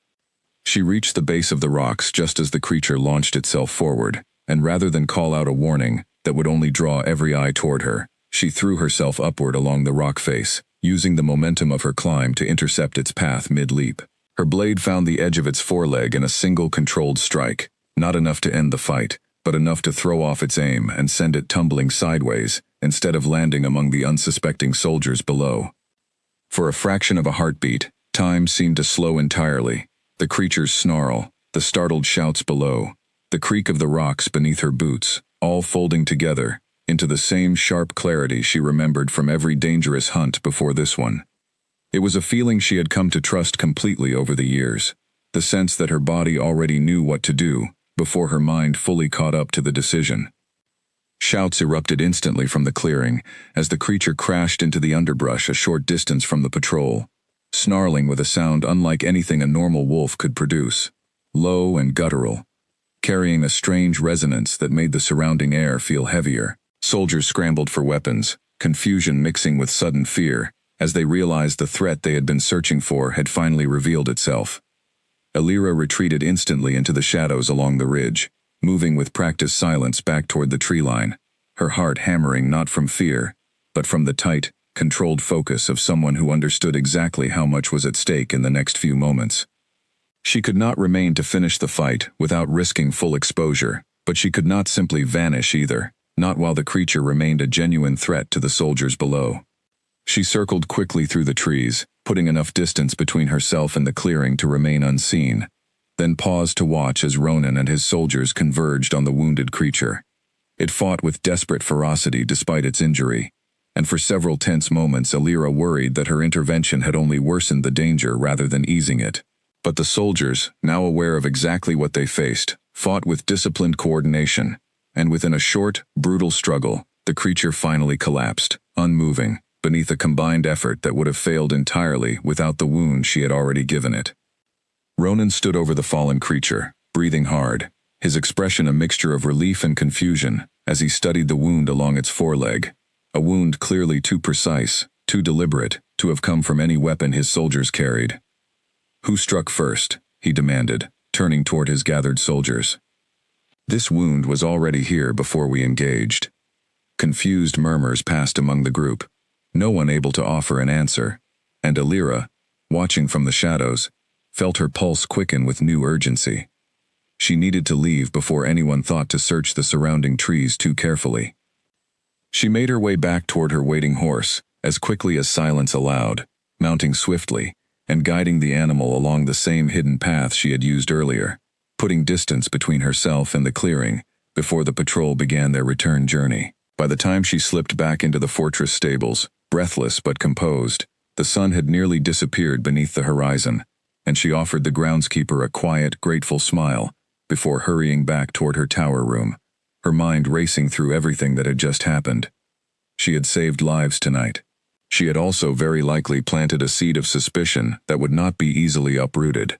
She reached the base of the rocks just as the creature launched itself forward, and rather than call out a warning that would only draw every eye toward her, she threw herself upward along the rock face, using the momentum of her climb to intercept its path mid-leap. Her blade found the edge of its foreleg in a single controlled strike, not enough to end the fight, but enough to throw off its aim and send it tumbling sideways, instead of landing among the unsuspecting soldiers below. For a fraction of a heartbeat, time seemed to slow entirely. The creature's snarl, the startled shouts below, the creak of the rocks beneath her boots, all folding together into the same sharp clarity she remembered from every dangerous hunt before this one. It was a feeling she had come to trust completely over the years, the sense that her body already knew what to do before her mind fully caught up to the decision. Shouts erupted instantly from the clearing as the creature crashed into the underbrush a short distance from the patrol, snarling with a sound unlike anything a normal wolf could produce, low and guttural, carrying a strange resonance that made the surrounding air feel heavier. Soldiers scrambled for weapons, confusion mixing with sudden fear, as they realized the threat they had been searching for had finally revealed itself. Elira retreated instantly into the shadows along the ridge, moving with practiced silence back toward the tree line, her heart hammering not from fear, but from the tight, controlled focus of someone who understood exactly how much was at stake in the next few moments. She could not remain to finish the fight without risking full exposure, but she could not simply vanish either, not while the creature remained a genuine threat to the soldiers below. She circled quickly through the trees, putting enough distance between herself and the clearing to remain unseen, then paused to watch as Ronan and his soldiers converged on the wounded creature. It fought with desperate ferocity despite its injury, and for several tense moments Elira worried that her intervention had only worsened the danger rather than easing it. But the soldiers, now aware of exactly what they faced, fought with disciplined coordination, and within a short, brutal struggle, the creature finally collapsed, unmoving, beneath a combined effort that would have failed entirely without the wound she had already given it. Ronan stood over the fallen creature, breathing hard, his expression a mixture of relief and confusion as he studied the wound along its foreleg, a wound clearly too precise, too deliberate, to have come from any weapon his soldiers carried. "Who struck first?" he demanded, turning toward his gathered soldiers. "This wound was already here before we engaged." Confused murmurs passed among the group, no one able to offer an answer, and Elira, watching from the shadows, felt her pulse quicken with new urgency. She needed to leave before anyone thought to search the surrounding trees too carefully. She made her way back toward her waiting horse, as quickly as silence allowed, mounting swiftly, and guiding the animal along the same hidden path she had used earlier, putting distance between herself and the clearing before the patrol began their return journey. By the time she slipped back into the fortress stables, breathless but composed, the sun had nearly disappeared beneath the horizon, and she offered the groundskeeper a quiet, grateful smile before hurrying back toward her tower room, her mind racing through everything that had just happened. She had saved lives tonight. She had also very likely planted a seed of suspicion that would not be easily uprooted.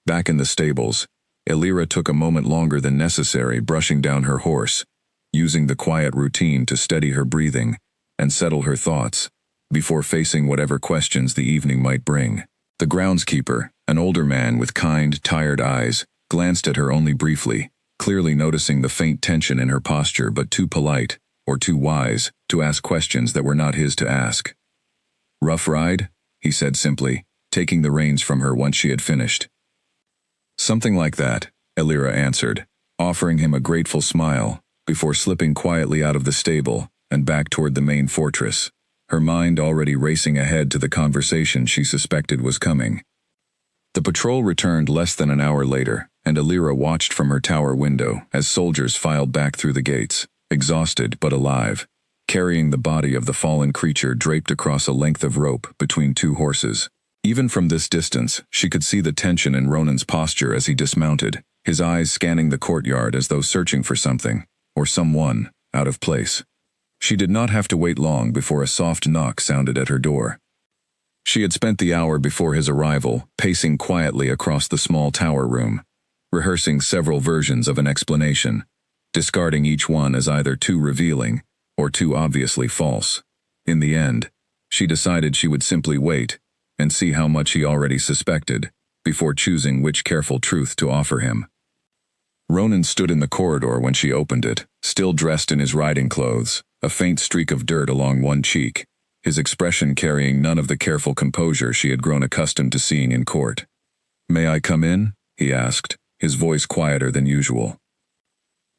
Back in the stables, Elira took a moment longer than necessary brushing down her horse, using the quiet routine to steady her breathing and settle her thoughts before facing whatever questions the evening might bring. The groundskeeper, An older man with kind, tired eyes glanced at her only briefly, clearly noticing the faint tension in her posture, but too polite, or too wise, to ask questions that were not his to ask. "Rough ride?" he said simply, taking the reins from her once she had finished. "Something like that," Elira answered, offering him a grateful smile, before slipping quietly out of the stable and back toward the main fortress, her mind already racing ahead to the conversation she suspected was coming. The patrol returned less than an hour later, and Elira watched from her tower window as soldiers filed back through the gates, exhausted but alive, carrying the body of the fallen creature draped across a length of rope between two horses. Even from this distance, she could see the tension in Ronan's posture as he dismounted, his eyes scanning the courtyard as though searching for something, or someone, out of place. She did not have to wait long before a soft knock sounded at her door. She had spent the hour before his arrival pacing quietly across the small tower room, rehearsing several versions of an explanation, discarding each one as either too revealing or too obviously false. In the end, she decided she would simply wait and see how much he already suspected before choosing which careful truth to offer him. Ronan stood in the corridor when she opened it, still dressed in his riding clothes, a faint streak of dirt along one cheek, his expression carrying none of the careful composure she had grown accustomed to seeing in court. "May I come in?" he asked, his voice quieter than usual.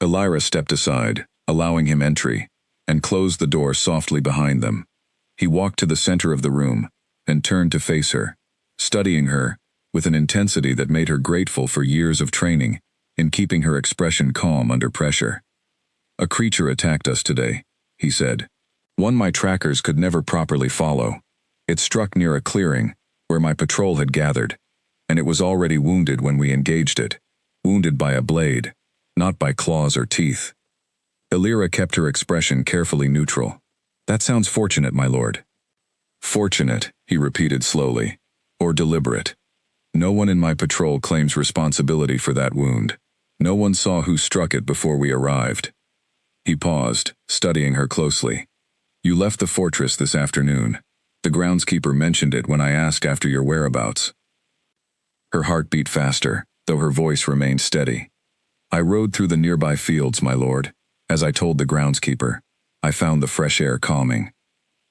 Elira stepped aside, allowing him entry, and closed the door softly behind them. He walked to the center of the room and turned to face her, studying her with an intensity that made her grateful for years of training in keeping her expression calm under pressure. "A creature attacked us today," he said. "One my trackers could never properly follow. It struck near a clearing where my patrol had gathered, and it was already wounded when we engaged it, wounded by a blade, not by claws or teeth." Elira kept her expression carefully neutral. "That sounds fortunate, my lord." "Fortunate," he repeated slowly, "or deliberate. No one in my patrol claims responsibility for that wound. No one saw who struck it before we arrived." He paused, studying her closely. "You left the fortress this afternoon. The groundskeeper mentioned it when I asked after your whereabouts." Her heart beat faster, though her voice remained steady. "I rode through the nearby fields, my lord. As I told the groundskeeper, I found the fresh air calming."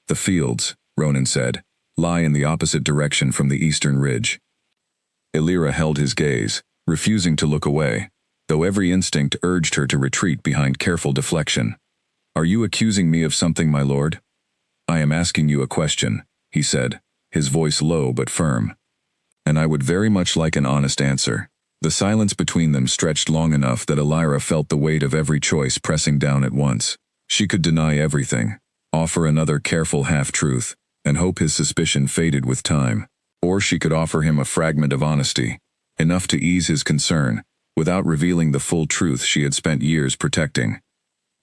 "The fields," Ronan said, "lie in the opposite direction from the eastern ridge." Elira held his gaze, refusing to look away, though every instinct urged her to retreat behind careful deflection. "Are you accusing me of something, my lord?" "I am asking you a question," he said, his voice low but firm. "And I would very much like an honest answer." The silence between them stretched long enough that Elira felt the weight of every choice pressing down at once. She could deny everything, offer another careful half-truth, and hope his suspicion faded with time. Or she could offer him a fragment of honesty, enough to ease his concern, without revealing the full truth she had spent years protecting.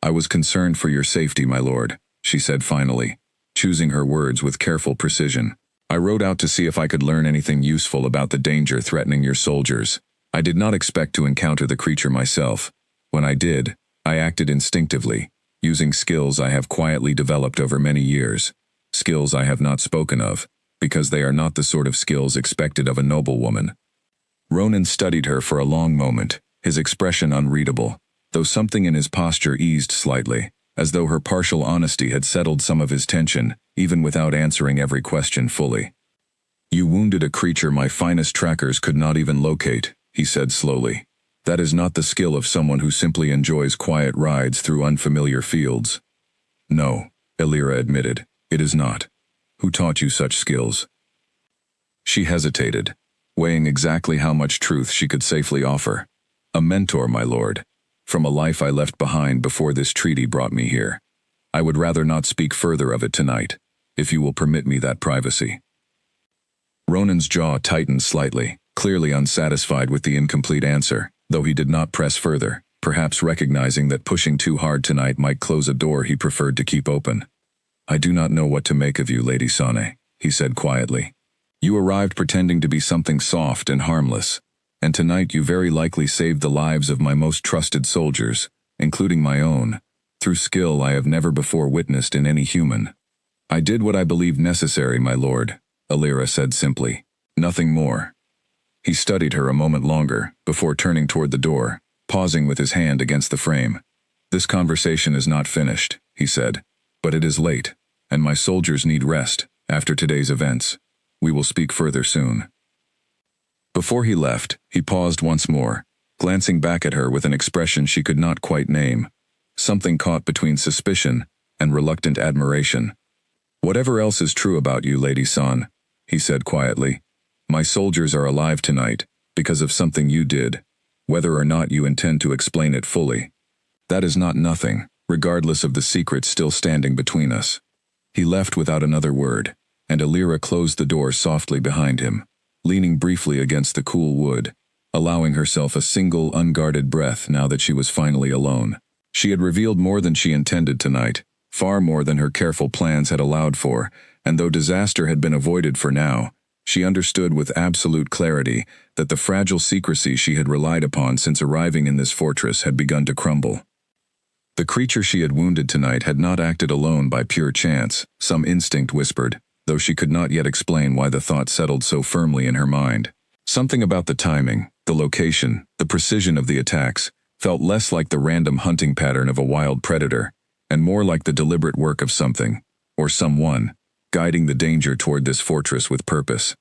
"I was concerned for your safety, my lord," she said finally, choosing her words with careful precision. "I rode out to see if I could learn anything useful about the danger threatening your soldiers. I did not expect to encounter the creature myself. When I did, I acted instinctively, using skills I have quietly developed over many years, skills I have not spoken of, because they are not the sort of skills expected of a noblewoman." Ronan studied her for a long moment, his expression unreadable, though something in his posture eased slightly, as though her partial honesty had settled some of his tension, even without answering every question fully. "You wounded a creature my finest trackers could not even locate," he said slowly. "That is not the skill of someone who simply enjoys quiet rides through unfamiliar fields." "No," Elira admitted, "it is not. Who taught you such skills?" She hesitated, weighing exactly how much truth she could safely offer. "A mentor, my lord, from a life I left behind before this treaty brought me here. I would rather not speak further of it tonight, if you will permit me that privacy." Ronan's jaw tightened slightly, clearly unsatisfied with the incomplete answer, though he did not press further, perhaps recognizing that pushing too hard tonight might close a door he preferred to keep open. "I do not know what to make of you, Lady Sane," he said quietly. "You arrived pretending to be something soft and harmless, and tonight you very likely saved the lives of my most trusted soldiers, including my own, through skill I have never before witnessed in any human." "I did what I believed necessary, my lord," Elira said simply. "Nothing more." He studied her a moment longer, before turning toward the door, pausing with his hand against the frame. "This conversation is not finished," he said. "But it is late, and my soldiers need rest, after today's events. We will speak further soon." Before he left, he paused once more, glancing back at her with an expression she could not quite name, something caught between suspicion and reluctant admiration. "Whatever else is true about you, Lady San," he said quietly, "my soldiers are alive tonight because of something you did, whether or not you intend to explain it fully. That is not nothing, regardless of the secret still standing between us." He left without another word, and Alira closed the door softly behind him, leaning briefly against the cool wood, allowing herself a single unguarded breath now that she was finally alone. She had revealed more than she intended tonight, far more than her careful plans had allowed for, and though disaster had been avoided for now, she understood with absolute clarity that the fragile secrecy she had relied upon since arriving in this fortress had begun to crumble. The creature she had wounded tonight had not acted alone by pure chance, some instinct whispered, though she could not yet explain why the thought settled so firmly in her mind. Something about the timing, the location, the precision of the attacks, felt less like the random hunting pattern of a wild predator, and more like the deliberate work of something, or someone, guiding the danger toward this fortress with purpose.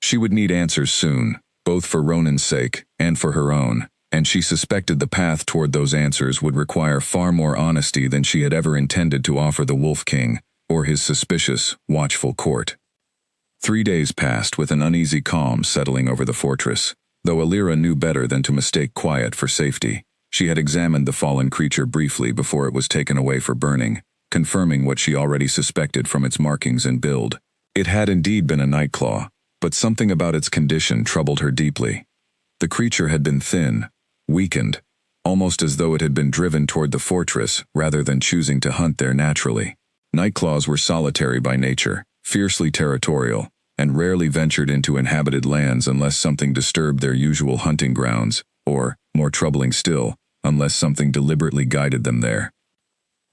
She would need answers soon, both for Ronan's sake and for her own, and she suspected the path toward those answers would require far more honesty than she had ever intended to offer the Wolf King, or his suspicious, watchful court. 3 days passed with an uneasy calm settling over the fortress. Though Alira knew better than to mistake quiet for safety, she had examined the fallen creature briefly before it was taken away for burning, confirming what she already suspected from its markings and build. It had indeed been a nightclaw, but something about its condition troubled her deeply. The creature had been thin, weakened, almost as though it had been driven toward the fortress rather than choosing to hunt there naturally. Nightclaws were solitary by nature, fiercely territorial, and rarely ventured into inhabited lands unless something disturbed their usual hunting grounds, or, more troubling still, unless something deliberately guided them there.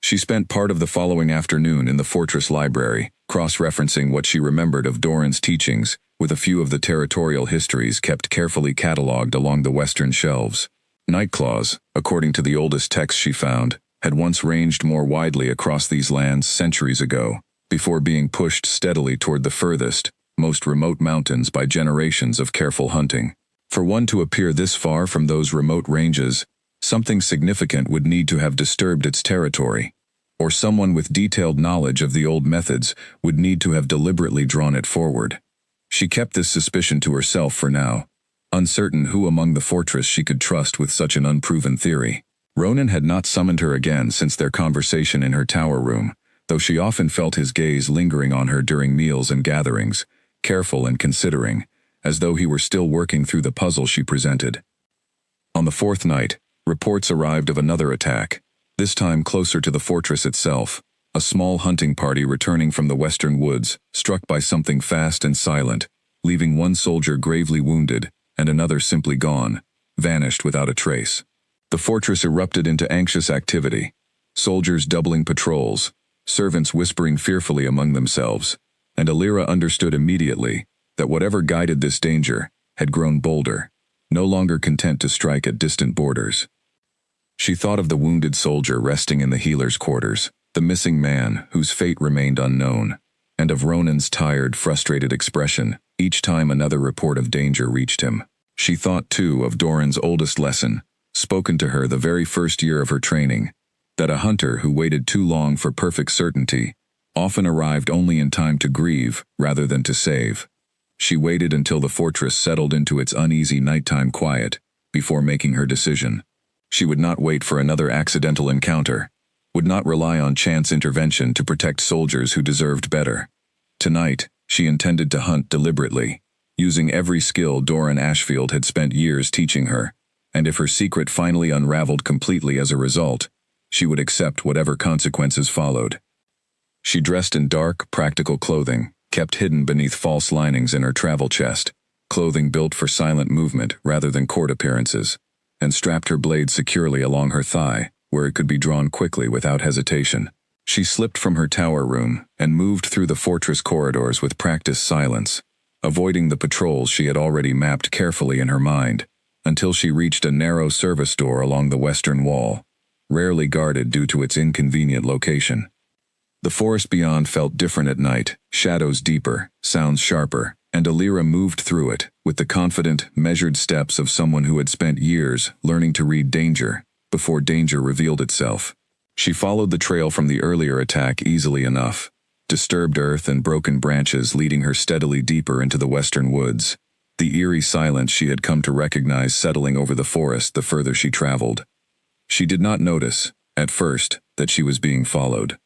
She spent part of the following afternoon in the fortress library, cross-referencing what she remembered of Doran's teachings, with a few of the territorial histories kept carefully catalogued along the western shelves. Nightclaws, according to the oldest texts she found, had once ranged more widely across these lands centuries ago, before being pushed steadily toward the furthest, most remote mountains by generations of careful hunting. For one to appear this far from those remote ranges, something significant would need to have disturbed its territory, or someone with detailed knowledge of the old methods would need to have deliberately drawn it forward. She kept this suspicion to herself for now, uncertain who among the fortress she could trust with such an unproven theory. Ronan had not summoned her again since their conversation in her tower room, though she often felt his gaze lingering on her during meals and gatherings, careful and considering, as though he were still working through the puzzle she presented. On the fourth night, reports arrived of another attack, this time closer to the fortress itself. A small hunting party returning from the western woods, struck by something fast and silent, leaving one soldier gravely wounded and another simply gone, vanished without a trace. The fortress erupted into anxious activity, soldiers doubling patrols, servants whispering fearfully among themselves, and Alira understood immediately that whatever guided this danger had grown bolder, no longer content to strike at distant borders. She thought of the wounded soldier resting in the healer's quarters, the missing man whose fate remained unknown, and of Ronan's tired, frustrated expression each time another report of danger reached him. She thought, too, of Doran's oldest lesson, spoken to her the very first year of her training, that a hunter who waited too long for perfect certainty often arrived only in time to grieve rather than to save. She waited until the fortress settled into its uneasy nighttime quiet before making her decision. She would not wait for another accidental encounter, would not rely on chance intervention to protect soldiers who deserved better. Tonight, she intended to hunt deliberately, using every skill Doran Ashfield had spent years teaching her, and if her secret finally unraveled completely as a result, she would accept whatever consequences followed. She dressed in dark, practical clothing, kept hidden beneath false linings in her travel chest, clothing built for silent movement rather than court appearances, and strapped her blade securely along her thigh, where it could be drawn quickly without hesitation. She slipped from her tower room and moved through the fortress corridors with practiced silence, avoiding the patrols she had already mapped carefully in her mind, until she reached a narrow service door along the western wall, rarely guarded due to its inconvenient location. The forest beyond felt different at night, shadows deeper, sounds sharper, and Alira moved through it with the confident, measured steps of someone who had spent years learning to read danger before danger revealed itself. She followed the trail from the earlier attack easily enough, disturbed earth and broken branches leading her steadily deeper into the western woods, the eerie silence she had come to recognize settling over the forest the further she traveled. She did not notice, at first, that she was being followed.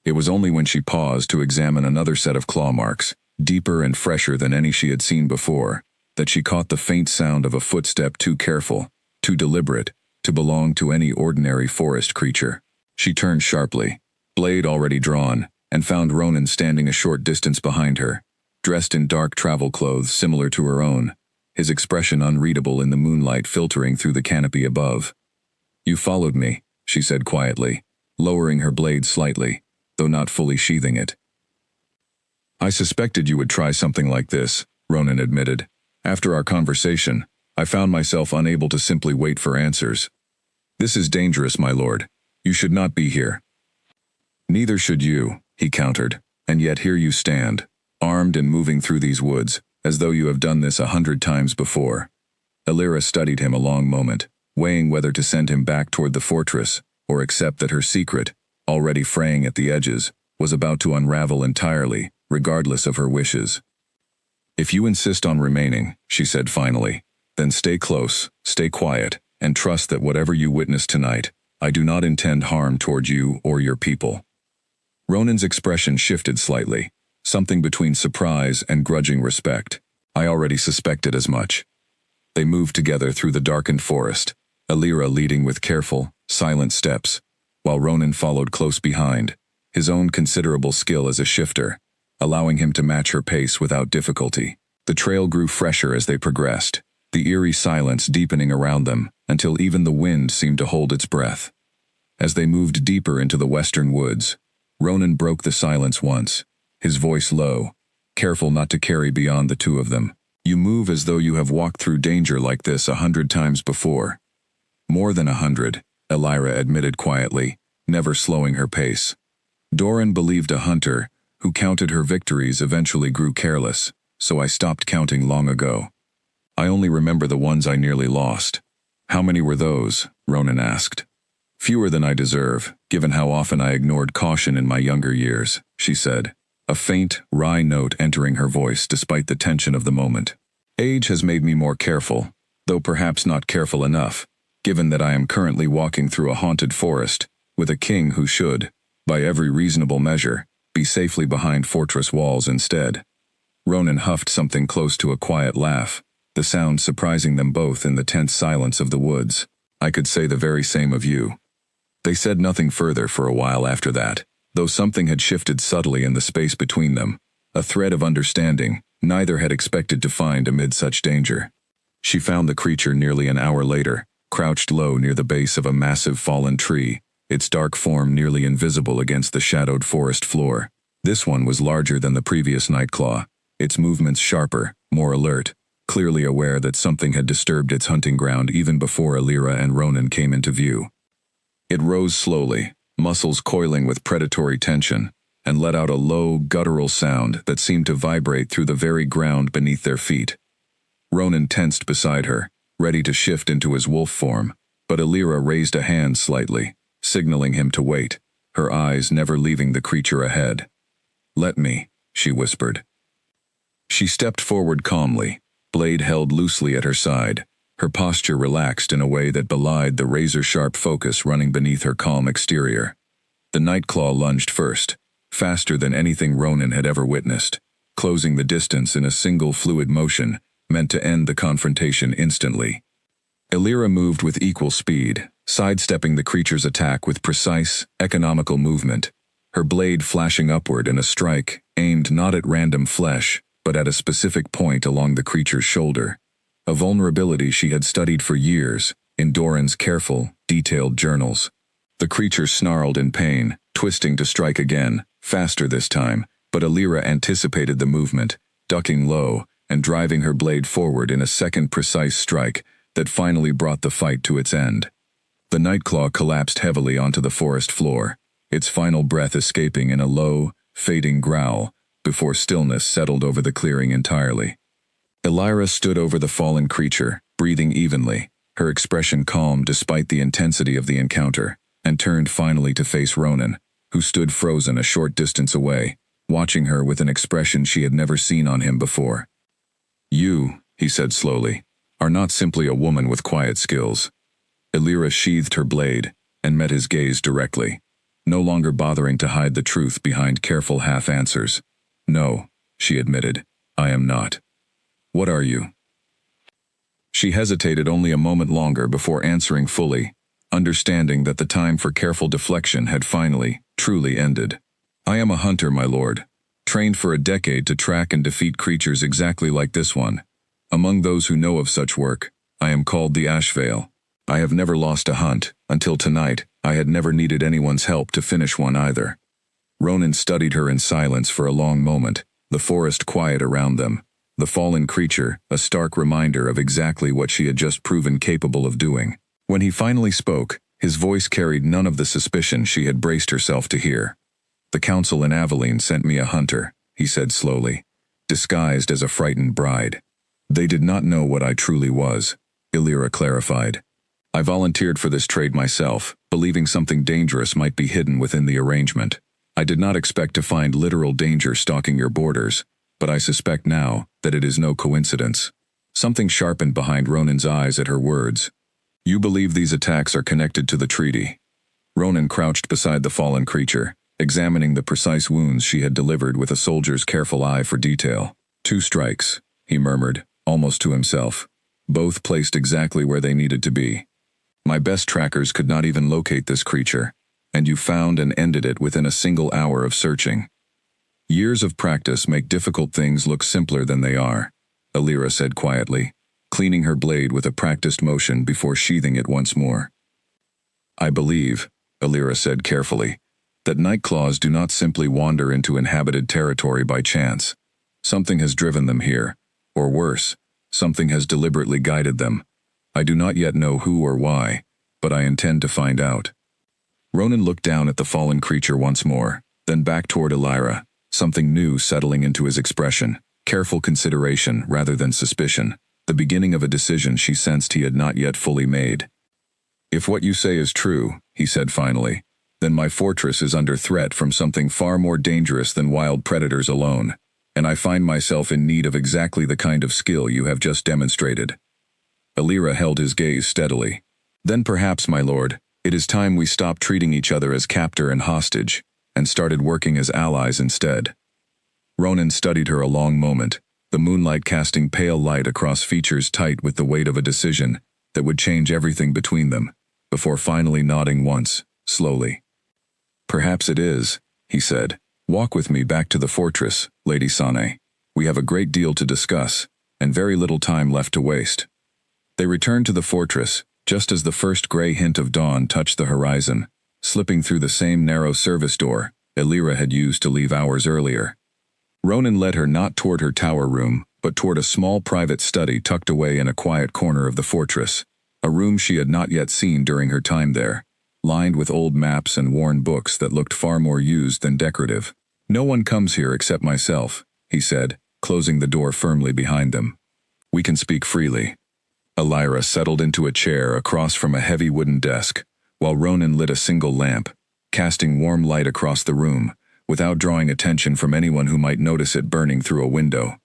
It was only when she paused to examine another set of claw marks, deeper and fresher than any she had seen before, that she caught the faint sound of a footstep too careful, too deliberate, to belong to any ordinary forest creature. She turned sharply, blade already drawn, and found Ronan standing a short distance behind her, dressed in dark travel clothes similar to her own, his expression unreadable in the moonlight filtering through the canopy above. "You followed me," she said quietly, lowering her blade slightly, though not fully sheathing it. "I suspected you would try something like this," Ronan admitted. "After our conversation, I found myself unable to simply wait for answers. This is dangerous, my lord. You should not be here." "Neither should you," he countered, "and yet here you stand, armed and moving through these woods, as though you have done this 100 times before." Alira studied him a long moment, weighing whether to send him back toward the fortress, or accept that her secret, already fraying at the edges, was about to unravel entirely, regardless of her wishes. "If you insist on remaining," she said finally, "then stay close, stay quiet, and trust that whatever you witness tonight, I do not intend harm toward you or your people." Ronan's expression shifted slightly, something between surprise and grudging respect. "I already suspected as much." They moved together through the darkened forest, Alira leading with careful, silent steps, while Ronan followed close behind, his own considerable skill as a shifter, allowing him to match her pace without difficulty. The trail grew fresher as they progressed, the eerie silence deepening around them until even the wind seemed to hold its breath. As they moved deeper into the western woods, Ronan broke the silence once, his voice low, careful not to carry beyond the two of them. "You move as though you have walked through danger like this 100 times before." "More than 100, Alira admitted quietly, never slowing her pace. "Doran believed a hunter who counted her victories eventually grew careless, so I stopped counting long ago. I only remember the ones I nearly lost." "How many were those?" Ronan asked. "Fewer than I deserve, given how often I ignored caution in my younger years," she said, a faint, wry note entering her voice despite the tension of the moment. "Age has made me more careful, though perhaps not careful enough, given that I am currently walking through a haunted forest, with a king who should, by every reasonable measure, be safely behind fortress walls instead." Ronan huffed something close to a quiet laugh, the sound surprising them both in the tense silence of the woods. "I could say the very same of you." They said nothing further for a while after that, though something had shifted subtly in the space between them, a thread of understanding neither had expected to find amid such danger. She found the creature nearly an hour later, crouched low near the base of a massive fallen tree, its dark form nearly invisible against the shadowed forest floor. This one was larger than the previous Nightclaw, its movements sharper, more alert, clearly aware that something had disturbed its hunting ground even before Alira and Ronan came into view. It rose slowly, muscles coiling with predatory tension, and let out a low, guttural sound that seemed to vibrate through the very ground beneath their feet. Ronan tensed beside her, ready to shift into his wolf form, but Alira raised a hand slightly, signaling him to wait, her eyes never leaving the creature ahead. "Let me," she whispered. She stepped forward calmly, blade held loosely at her side, her posture relaxed in a way that belied the razor-sharp focus running beneath her calm exterior. The Nightclaw lunged first, faster than anything Ronan had ever witnessed, closing the distance in a single fluid motion meant to end the confrontation instantly. Alira moved with equal speed, sidestepping the creature's attack with precise, economical movement, her blade flashing upward in a strike aimed not at random flesh, but at a specific point along the creature's shoulder, a vulnerability she had studied for years in Doran's careful, detailed journals. The creature snarled in pain, twisting to strike again, faster this time, but Alira anticipated the movement, ducking low, and driving her blade forward in a second precise strike that finally brought the fight to its end. The Nightclaw collapsed heavily onto the forest floor, its final breath escaping in a low, fading growl before stillness settled over the clearing entirely. Elira stood over the fallen creature, breathing evenly, her expression calm despite the intensity of the encounter, and turned finally to face Ronan, who stood frozen a short distance away, watching her with an expression she had never seen on him before. "You," he said slowly, "are not simply a woman with quiet skills." Elira sheathed her blade and met his gaze directly, no longer bothering to hide the truth behind careful half-answers. "No," she admitted, "I am not." "What are you?" She hesitated only a moment longer before answering fully, understanding that the time for careful deflection had finally, truly ended. "I am a hunter, my lord, trained for a decade to track and defeat creatures exactly like this one. Among those who know of such work, I am called the Ashvale. I have never lost a hunt. Until tonight, I had never needed anyone's help to finish one either." Ronan studied her in silence for a long moment, the forest quiet around them, the fallen creature a stark reminder of exactly what she had just proven capable of doing. When he finally spoke, his voice carried none of the suspicion she had braced herself to hear. "The council in Aveline sent me a hunter," he said slowly, "disguised as a frightened bride. They did not know what I truly was," Elira clarified. "I volunteered for this trade myself, believing something dangerous might be hidden within the arrangement. I did not expect to find literal danger stalking your borders, but I suspect now that it is no coincidence." Something sharpened behind Ronan's eyes at her words. "You believe these attacks are connected to the treaty?" Ronan crouched beside the fallen creature, examining the precise wounds she had delivered with a soldier's careful eye for detail. "2 strikes," he murmured, almost to himself, "both placed exactly where they needed to be. My best trackers could not even locate this creature, and you found and ended it within a single hour of searching. Years of practice make difficult things look simpler than they are," Elira said quietly, cleaning her blade with a practiced motion before sheathing it once more. "I believe," Elira said carefully, "that Nightclaws do not simply wander into inhabited territory by chance. Something has driven them here, or worse, something has deliberately guided them. I do not yet know who or why, but I intend to find out." Ronan looked down at the fallen creature once more, then back toward Elira, something new settling into his expression, careful consideration rather than suspicion, the beginning of a decision she sensed he had not yet fully made. "If what you say is true," he said finally, "then my fortress is under threat from something far more dangerous than wild predators alone, and I find myself in need of exactly the kind of skill you have just demonstrated." Elira held his gaze steadily. "Then perhaps, my lord, it is time we stopped treating each other as captor and hostage, and started working as allies instead." Ronan studied her a long moment, the moonlight casting pale light across features tight with the weight of a decision that would change everything between them, before finally nodding once, slowly. "Perhaps it is," he said. "Walk with me back to the fortress, Lady Sane. We have a great deal to discuss, and very little time left to waste." They returned to the fortress, just as the first gray hint of dawn touched the horizon, slipping through the same narrow service door Elira had used to leave hours earlier. Ronan led her not toward her tower room, but toward a small private study tucked away in a quiet corner of the fortress, a room she had not yet seen during her time there, lined with old maps and worn books that looked far more used than decorative. "No one comes here except myself," he said, closing the door firmly behind them. "We can speak freely." Elira settled into a chair across from a heavy wooden desk, while Ronan lit a single lamp, casting warm light across the room, without drawing attention from anyone who might notice it burning through a window.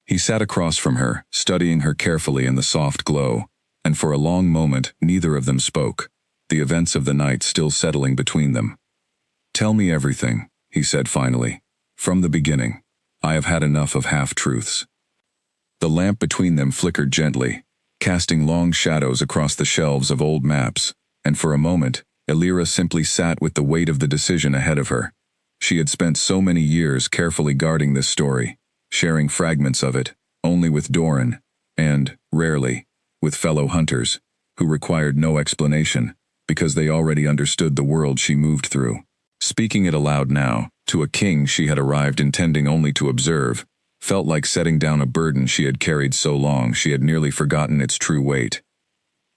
He sat across from her, studying her carefully in the soft glow, and for a long moment neither of them spoke, the events of the night still settling between them. "Tell me everything," he said finally. "From the beginning. I have had enough of half-truths." The lamp between them flickered gently, casting long shadows across the shelves of old maps, and for a moment, Elira simply sat with the weight of the decision ahead of her. She had spent so many years carefully guarding this story, sharing fragments of it, only with Doran, and, rarely, with fellow hunters, who required no explanation, because they already understood the world she moved through. Speaking it aloud now, to a king she had arrived intending only to observe, felt like setting down a burden she had carried so long she had nearly forgotten its true weight.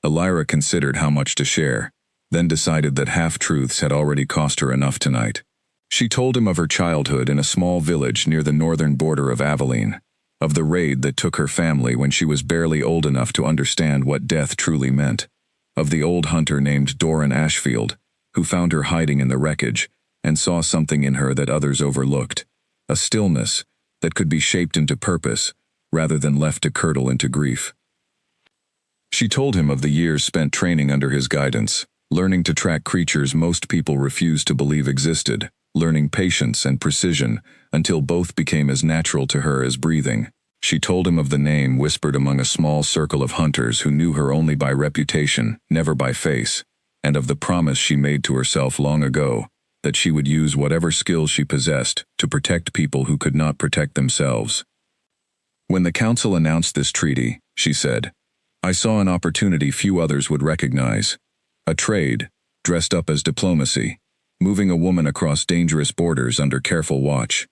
Elira considered how much to share, then decided that half-truths had already cost her enough tonight. She told him of her childhood in a small village near the northern border of Aveline, of the raid that took her family when she was barely old enough to understand what death truly meant, of the old hunter named Doran Ashfield, who found her hiding in the wreckage and saw something in her that others overlooked, a stillness that could be shaped into purpose rather than left to curdle into grief. She told him of the years spent training under his guidance, learning to track creatures most people refused to believe existed, learning patience and precision until both became as natural to her as breathing. She told him of the name whispered among a small circle of hunters who knew her only by reputation, never by face, and of the promise she made to herself long ago, that she would use whatever skills she possessed to protect people who could not protect themselves. When the council announced this treaty, she said, I saw an opportunity few others would recognize. A trade, dressed up as diplomacy, moving a woman across dangerous borders under careful watch.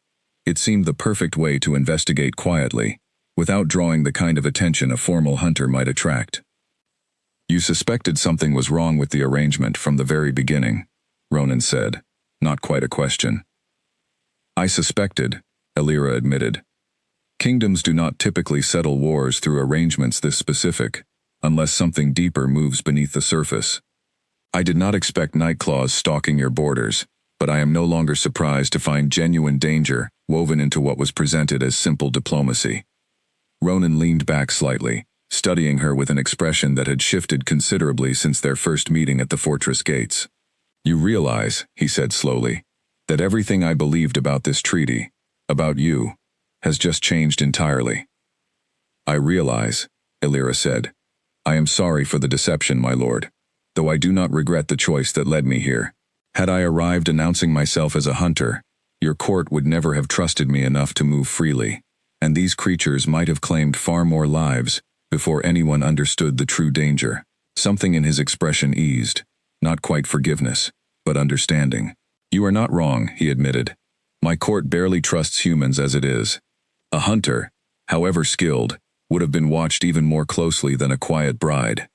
It seemed the perfect way to investigate quietly, without drawing the kind of attention a formal hunter might attract. You suspected something was wrong with the arrangement from the very beginning, Ronan said, not quite a question. I suspected, Elira admitted. Kingdoms do not typically settle wars through arrangements this specific, unless something deeper moves beneath the surface. I did not expect Nightclaws stalking your borders, but I am no longer surprised to find genuine danger woven into what was presented as simple diplomacy. Ronan leaned back slightly, studying her with an expression that had shifted considerably since their first meeting at the fortress gates. You realize, he said slowly, that everything I believed about this treaty, about you, has just changed entirely. I realize, Elira said. I am sorry for the deception, my lord, though I do not regret the choice that led me here. Had I arrived announcing myself as a hunter, your court would never have trusted me enough to move freely, and these creatures might have claimed far more lives before anyone understood the true danger. Something in his expression eased, not quite forgiveness, but understanding. You are not wrong, he admitted. My court barely trusts humans as it is. A hunter, however skilled, would have been watched even more closely than a quiet bride.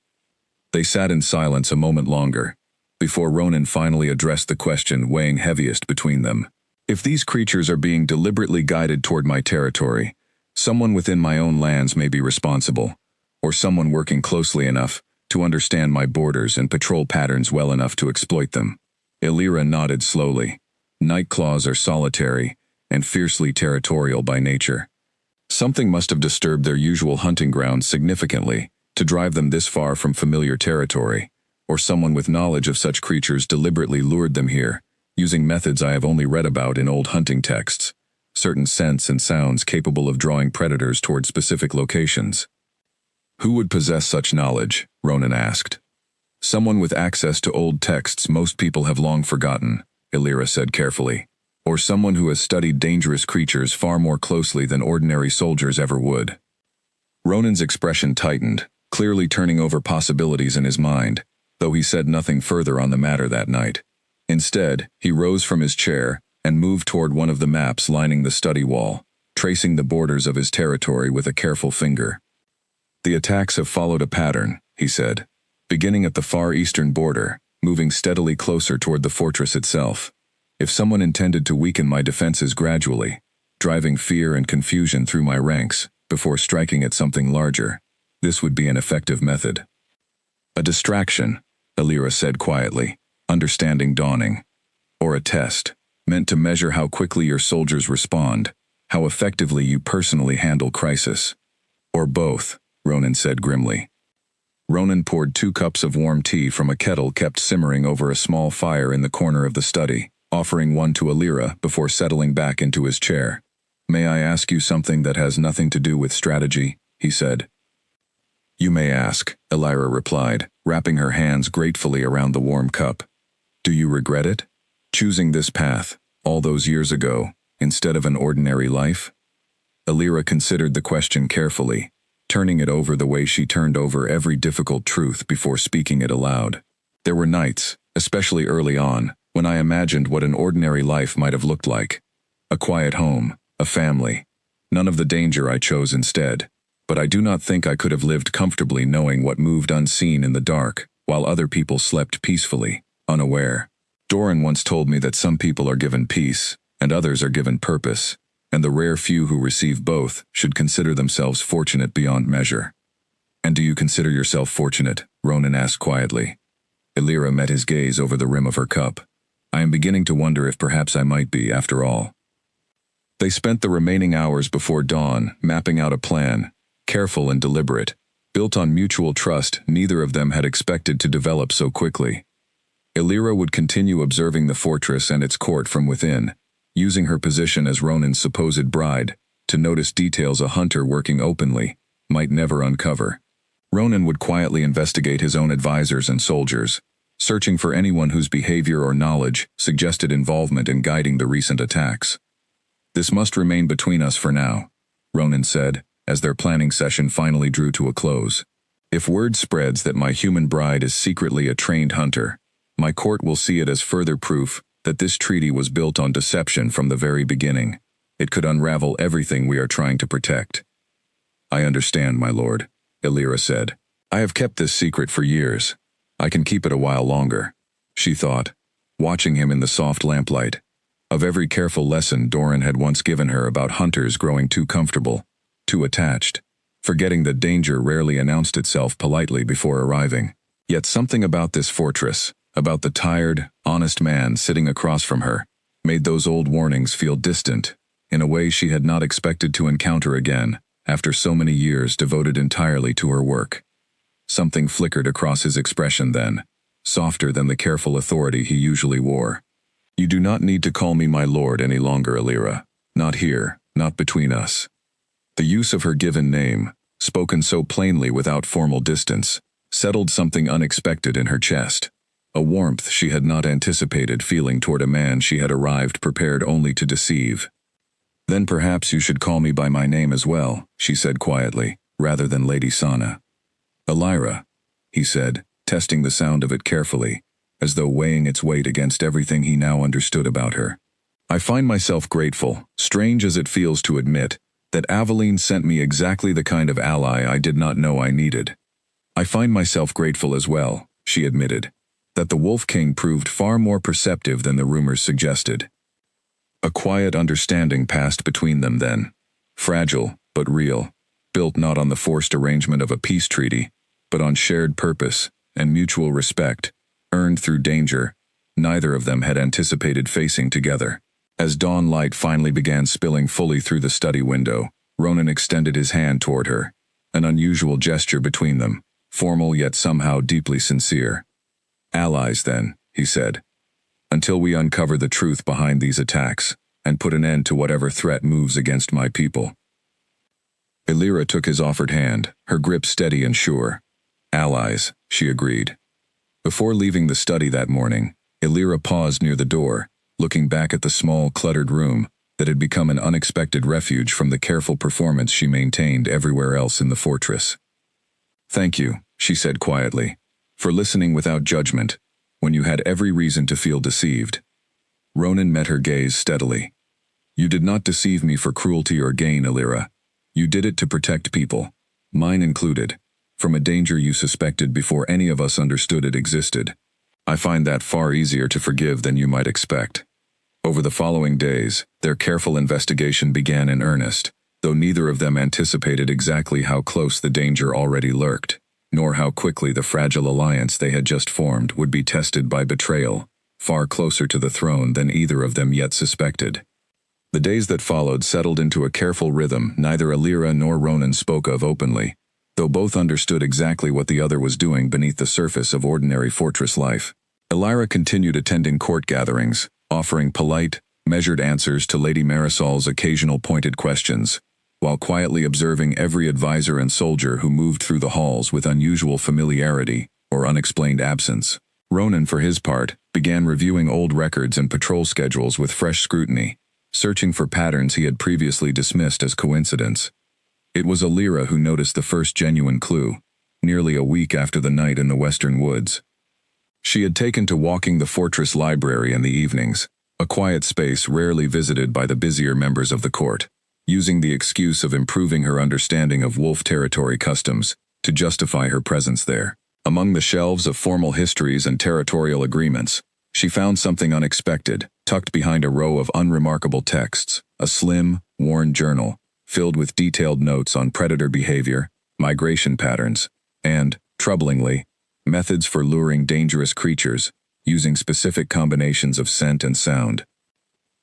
They sat in silence a moment longer, before Ronan finally addressed the question weighing heaviest between them. If these creatures are being deliberately guided toward my territory, someone within my own lands may be responsible, or someone working closely enough to understand my borders and patrol patterns well enough to exploit them. Elira nodded slowly. Nightclaws are solitary and fiercely territorial by nature. Something must have disturbed their usual hunting grounds significantly to drive them this far from familiar territory, or someone with knowledge of such creatures deliberately lured them here, using methods I have only read about in old hunting texts, certain scents and sounds capable of drawing predators toward specific locations. Who would possess such knowledge? Ronan asked. Someone with access to old texts most people have long forgotten, Elira said carefully, or someone who has studied dangerous creatures far more closely than ordinary soldiers ever would. Ronan's expression tightened, clearly turning over possibilities in his mind, though he said nothing further on the matter that night. Instead, he rose from his chair and moved toward one of the maps lining the study wall, tracing the borders of his territory with a careful finger. The attacks have followed a pattern, he said, beginning at the far eastern border, moving steadily closer toward the fortress itself. If someone intended to weaken my defenses gradually, driving fear and confusion through my ranks before striking at something larger, this would be an effective method. A distraction, Elira said quietly, understanding dawning. Or a test, meant to measure how quickly your soldiers respond, how effectively you personally handle crisis. Or both, Ronan said grimly. Ronan poured 2 cups of warm tea from a kettle kept simmering over a small fire in the corner of the study, offering one to Elira before settling back into his chair. May I ask you something that has nothing to do with strategy? He said. You may ask, Elira replied, wrapping her hands gratefully around the warm cup. Do you regret it? Choosing this path, all those years ago, instead of an ordinary life? Elira considered the question carefully, turning it over the way she turned over every difficult truth before speaking it aloud. There were nights, especially early on, when I imagined what an ordinary life might have looked like. A quiet home, a family, None of the danger I chose instead. But I do not think I could have lived comfortably knowing what moved unseen in the dark, while other people slept peacefully, unaware. Doran once told me that some people are given peace, and others are given purpose, and the rare few who receive both should consider themselves fortunate beyond measure. And do you consider yourself fortunate? Ronan asked quietly. Elira met his gaze over the rim of her cup. I am beginning to wonder if perhaps I might be, after all. They spent the remaining hours before dawn, mapping out a plan, careful and deliberate, built on mutual trust neither of them had expected to develop so quickly. Elira would continue observing the fortress and its court from within, using her position as Ronan's supposed bride to notice details a hunter working openly might never uncover. Ronan would quietly investigate his own advisors and soldiers, searching for anyone whose behavior or knowledge suggested involvement in guiding the recent attacks. This must remain between us for now, Ronan said, as their planning session finally drew to a close. If word spreads that my human bride is secretly a trained hunter, my court will see it as further proof that this treaty was built on deception from the very beginning. It could unravel everything we are trying to protect. I understand, my lord, Elira said. I have kept this secret for years. I can keep it a while longer, she thought, watching him in the soft lamplight. Of every careful lesson Doran had once given her about hunters growing too comfortable, too attached, forgetting that danger rarely announced itself politely before arriving. Yet something about this fortress, about the tired, honest man sitting across from her, made those old warnings feel distant, in a way she had not expected to encounter again, after so many years devoted entirely to her work. Something flickered across his expression then, softer than the careful authority he usually wore. You do not need to call me my lord any longer, Elira. Not here, not between us. The use of her given name, spoken so plainly without formal distance, settled something unexpected in her chest. A warmth she had not anticipated feeling toward a man she had arrived prepared only to deceive. Then perhaps you should call me by my name as well, she said quietly, rather than Lady Sana. Elira, he said, testing the sound of it carefully, as though weighing its weight against everything he now understood about her. I find myself grateful, strange as it feels to admit, that Aveline sent me exactly the kind of ally I did not know I needed. I find myself grateful as well, she admitted, that the Wolf King proved far more perceptive than the rumors suggested. A quiet understanding passed between them then, fragile but real, built not on the forced arrangement of a peace treaty, but on shared purpose and mutual respect, earned through danger neither of them had anticipated facing together. As dawn light finally began spilling fully through the study window, Ronan extended his hand toward her, an unusual gesture between them, formal yet somehow deeply sincere. Allies, then, he said, until we uncover the truth behind these attacks, and put an end to whatever threat moves against my people. Elira took his offered hand, her grip steady and sure. Allies, she agreed. Before leaving the study that morning, Elira paused near the door, looking back at the small, cluttered room that had become an unexpected refuge from the careful performance she maintained everywhere else in the fortress. Thank you, she said quietly, for listening without judgment, when you had every reason to feel deceived. Ronan met her gaze steadily. You did not deceive me for cruelty or gain, Elira. You did it to protect people, mine included, from a danger you suspected before any of us understood it existed. I find that far easier to forgive than you might expect. Over the following days, their careful investigation began in earnest, though neither of them anticipated exactly how close the danger already lurked, nor how quickly the fragile alliance they had just formed would be tested by betrayal, far closer to the throne than either of them yet suspected. The days that followed settled into a careful rhythm neither Elira nor Ronan spoke of openly, though both understood exactly what the other was doing beneath the surface of ordinary fortress life. Elira continued attending court gatherings, offering polite, measured answers to Lady Marisol's occasional pointed questions, while quietly observing every advisor and soldier who moved through the halls with unusual familiarity or unexplained absence. Ronan, for his part, began reviewing old records and patrol schedules with fresh scrutiny, searching for patterns he had previously dismissed as coincidence. It was Elira who noticed the first genuine clue, nearly a week after the night in the western woods. She had taken to walking the fortress library in the evenings, a quiet space rarely visited by the busier members of the court. using the excuse of improving her understanding of Wolf Territory customs to justify her presence there. Among the shelves of formal histories and territorial agreements, she found something unexpected, tucked behind a row of unremarkable texts, a slim, worn journal, filled with detailed notes on predator behavior, migration patterns, and, troublingly, methods for luring dangerous creatures, using specific combinations of scent and sound.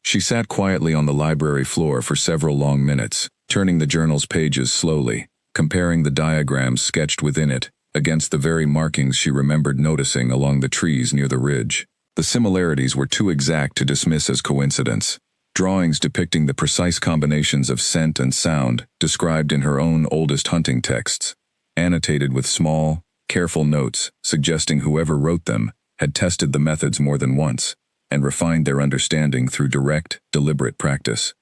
She sat quietly on the library floor for several long minutes, turning the journal's pages slowly, comparing the diagrams sketched within it against the very markings she remembered noticing along the trees near the ridge. The similarities were too exact to dismiss as coincidence. Drawings depicting the precise combinations of scent and sound described in her own oldest hunting texts, annotated with small, careful notes suggesting whoever wrote them had tested the methods more than once and refined their understanding through direct, deliberate practice.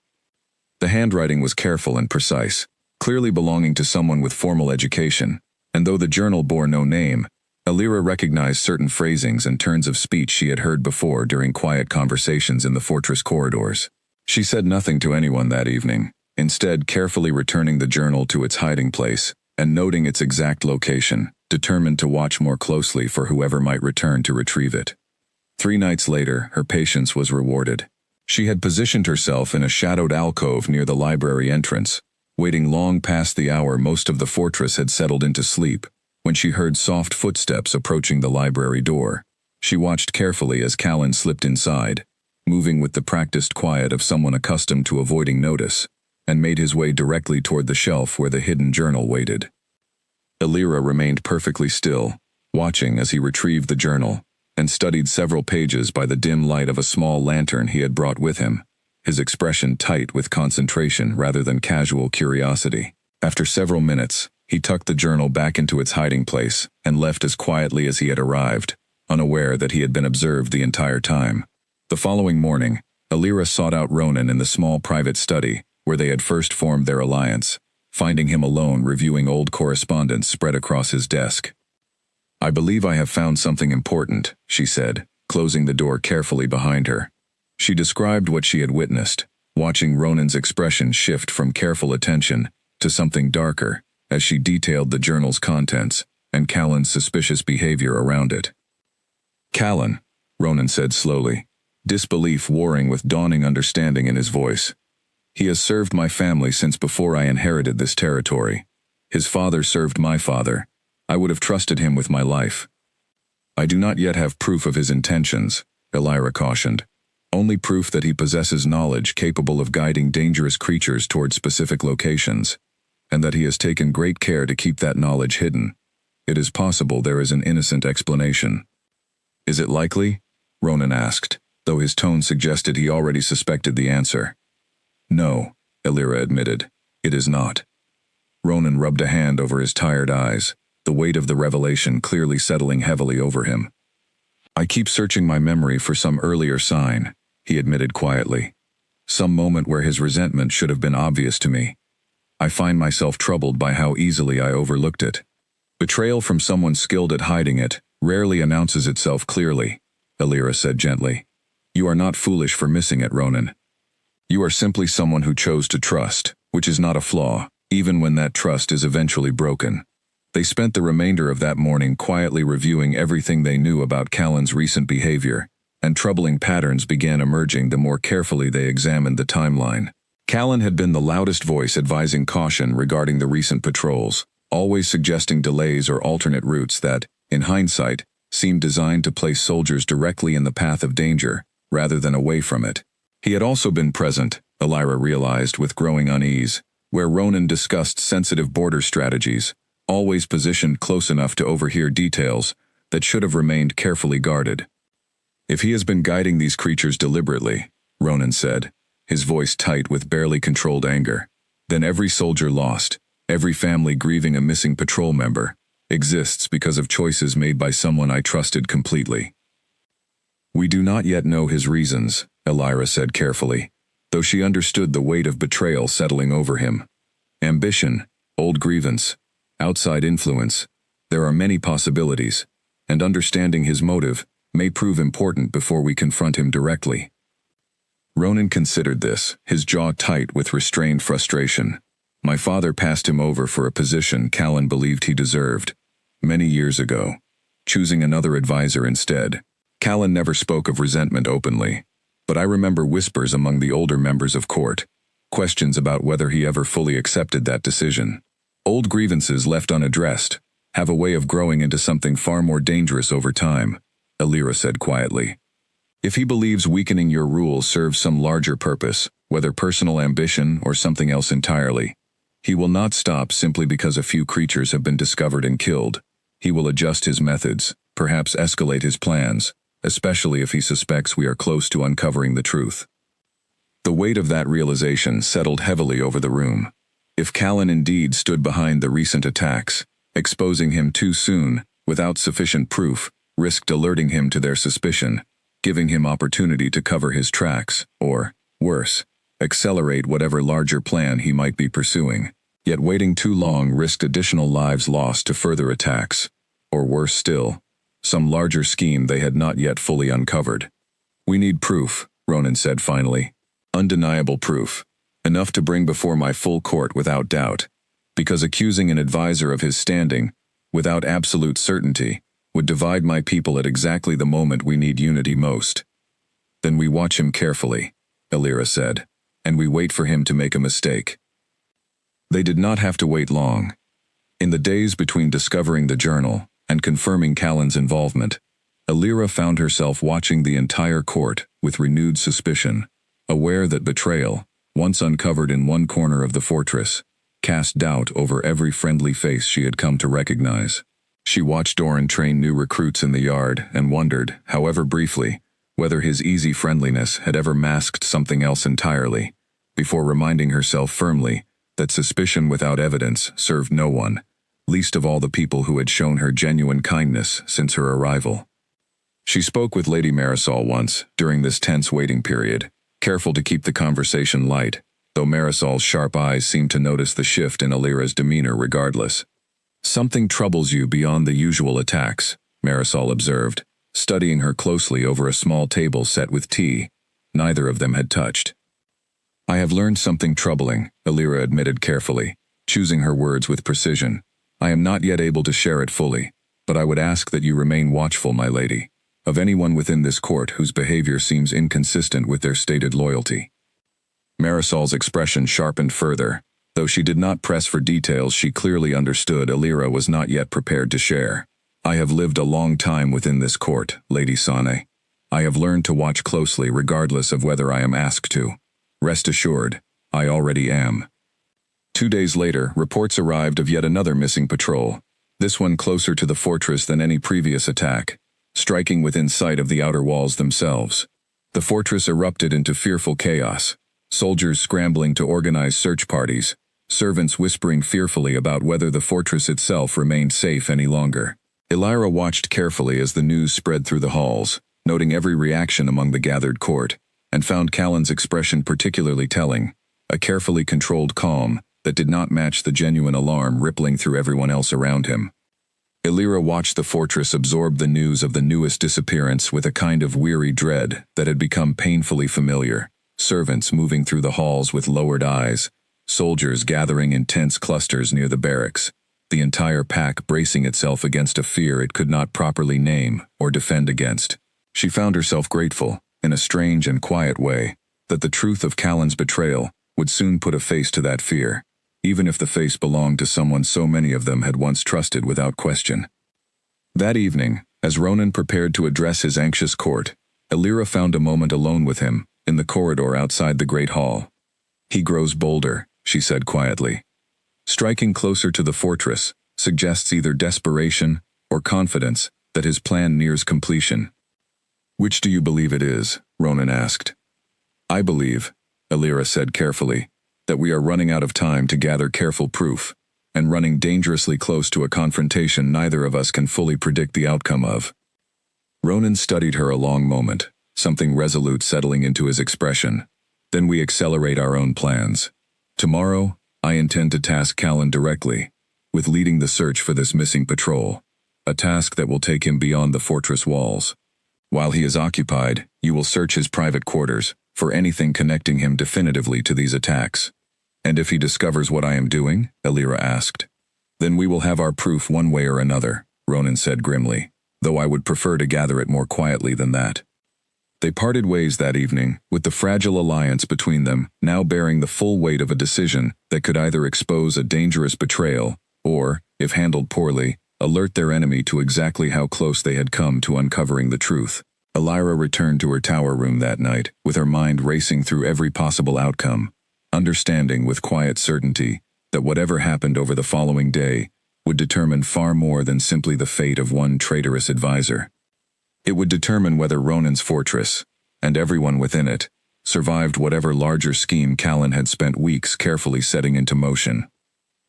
The handwriting was careful and precise, clearly belonging to someone with formal education, and though the journal bore no name, Alira recognized certain phrasings and turns of speech she had heard before during quiet conversations in the fortress corridors. She said nothing to anyone that evening, instead carefully returning the journal to its hiding place and noting its exact location, determined to watch more closely for whoever might return to retrieve it. 3 nights later, her patience was rewarded. She had positioned herself in a shadowed alcove near the library entrance, waiting long past the hour most of the fortress had settled into sleep, when she heard soft footsteps approaching the library door. She watched carefully as Callan slipped inside, moving with the practiced quiet of someone accustomed to avoiding notice, and made his way directly toward the shelf where the hidden journal waited. Alira remained perfectly still, watching as he retrieved the journal, and studied several pages by the dim light of a small lantern he had brought with him, his expression tight with concentration rather than casual curiosity. After several minutes, he tucked the journal back into its hiding place and left as quietly as he had arrived, unaware that he had been observed the entire time. The following morning, Alira sought out Ronan in the small private study where they had first formed their alliance, finding him alone reviewing old correspondence spread across his desk. "I believe I have found something important," she said, closing the door carefully behind her. She described what she had witnessed, watching Ronan's expression shift from careful attention to something darker as she detailed the journal's contents and Callan's suspicious behavior around it. "Callan," Ronan said slowly, disbelief warring with dawning understanding in his voice. "He has served my family since before I inherited this territory. His father served my father. I would have trusted him with my life." "I do not yet have proof of his intentions," Alira cautioned. "Only proof that he possesses knowledge capable of guiding dangerous creatures toward specific locations, and that he has taken great care to keep that knowledge hidden. It is possible there is an innocent explanation." "Is it likely?" Ronan asked, though his tone suggested he already suspected the answer. "No," Alira admitted. "It is not." Ronan rubbed a hand over his tired eyes, the weight of the revelation clearly settling heavily over him. "I keep searching my memory for some earlier sign," he admitted quietly. "Some moment where his resentment should have been obvious to me. I find myself troubled by how easily I overlooked it. Betrayal from someone skilled at hiding it rarely announces itself clearly," Alira said gently. "You are not foolish for missing it, Ronan. You are simply someone who chose to trust, which is not a flaw, even when that trust is eventually broken." They spent the remainder of that morning quietly reviewing everything they knew about Callan's recent behavior, and troubling patterns began emerging the more carefully they examined the timeline. Callan had been the loudest voice advising caution regarding the recent patrols, always suggesting delays or alternate routes that, in hindsight, seemed designed to place soldiers directly in the path of danger, rather than away from it. He had also been present, Alira realized with growing unease, where Ronan discussed sensitive border strategies, always positioned close enough to overhear details that should have remained carefully guarded. "If he has been guiding these creatures deliberately," Ronan said, his voice tight with barely controlled anger, "then every soldier lost, every family grieving a missing patrol member, exists because of choices made by someone I trusted completely." "We do not yet know his reasons," Alira said carefully, though she understood the weight of betrayal settling over him. "Ambition, old grievance, outside influence, there are many possibilities, and understanding his motive may prove important before we confront him directly." Ronan considered this, his jaw tight with restrained frustration. My father passed him over for a position Callan believed he deserved, many years ago, choosing another advisor instead. Callan never spoke of resentment openly, but I remember whispers among the older members of court, questions about whether he ever fully accepted that decision. Old grievances left unaddressed have a way of growing into something far more dangerous over time, Alira said quietly. If he believes weakening your rule serves some larger purpose, whether personal ambition or something else entirely, he will not stop simply because a few creatures have been discovered and killed. He will adjust his methods, perhaps escalate his plans, especially if he suspects we are close to uncovering the truth. The weight of that realization settled heavily over the room. If Callan indeed stood behind the recent attacks, exposing him too soon, without sufficient proof, risked alerting him to their suspicion, giving him opportunity to cover his tracks, or, worse, accelerate whatever larger plan he might be pursuing. Yet waiting too long risked additional lives lost to further attacks, or worse still, some larger scheme they had not yet fully uncovered. We need proof, Ronan said finally. Undeniable proof. Enough to bring before my full court without doubt, because accusing an advisor of his standing, without absolute certainty, would divide my people at exactly the moment we need unity most. Then we watch him carefully, Alira said, and we wait for him to make a mistake. They did not have to wait long. In the days between discovering the journal and confirming Callan's involvement, Alira found herself watching the entire court with renewed suspicion, aware that betrayal, once uncovered in one corner of the fortress, cast doubt over every friendly face she had come to recognize. She watched Doran train new recruits in the yard and wondered, however briefly, whether his easy friendliness had ever masked something else entirely, before reminding herself firmly that suspicion without evidence served no one, least of all the people who had shown her genuine kindness since her arrival. She spoke with Lady Marisol once, during this tense waiting period, careful to keep the conversation light, though Marisol's sharp eyes seemed to notice the shift in Alira's demeanor regardless. Something troubles you beyond the usual attacks, Marisol observed, studying her closely over a small table set with tea. Neither of them had touched. I have learned something troubling, Alira admitted carefully, choosing her words with precision. I am not yet able to share it fully, but I would ask that you remain watchful, my lady, of anyone within this court whose behavior seems inconsistent with their stated loyalty. Marisol's expression sharpened further. Though she did not press for details she clearly understood Alira was not yet prepared to share. I have lived a long time within this court, Lady Sane. I have learned to watch closely regardless of whether I am asked to. Rest assured, I already am. 2 days later, reports arrived of yet another missing patrol, this one closer to the fortress than any previous attack, striking within sight of the outer walls themselves. The fortress erupted into fearful chaos, soldiers scrambling to organize search parties, servants whispering fearfully about whether the fortress itself remained safe any longer. Alira watched carefully as the news spread through the halls, noting every reaction among the gathered court, and found Callan's expression particularly telling, a carefully controlled calm that did not match the genuine alarm rippling through everyone else around him. Alira watched the fortress absorb the news of the newest disappearance with a kind of weary dread that had become painfully familiar, servants moving through the halls with lowered eyes, soldiers gathering in tense clusters near the barracks, the entire pack bracing itself against a fear it could not properly name or defend against. She found herself grateful, in a strange and quiet way, that the truth of Callan's betrayal would soon put a face to that fear, even if the face belonged to someone so many of them had once trusted without question. That evening, as Ronan prepared to address his anxious court, Alira found a moment alone with him, in the corridor outside the great hall. He grows bolder, she said quietly. Striking closer to the fortress suggests either desperation or confidence that his plan nears completion. Which do you believe it is? Ronan asked. I believe, Alira said carefully, that we are running out of time to gather careful proof, and running dangerously close to a confrontation neither of us can fully predict the outcome of. Ronan studied her a long moment, something resolute settling into his expression. Then we accelerate our own plans. Tomorrow, I intend to task Callan directly with leading the search for this missing patrol, a task that will take him beyond the fortress walls. While he is occupied, you will search his private quarters, for anything connecting him definitively to these attacks. And if he discovers what I am doing? Elira asked. Then we will have our proof one way or another, Ronan said grimly, though I would prefer to gather it more quietly than that. They parted ways that evening, with the fragile alliance between them now bearing the full weight of a decision that could either expose a dangerous betrayal or, if handled poorly, alert their enemy to exactly how close they had come to uncovering the truth. Elira returned to her tower room that night, with her mind racing through every possible outcome, understanding with quiet certainty that whatever happened over the following day would determine far more than simply the fate of one traitorous advisor. It would determine whether Ronan's fortress, and everyone within it, survived whatever larger scheme Callan had spent weeks carefully setting into motion.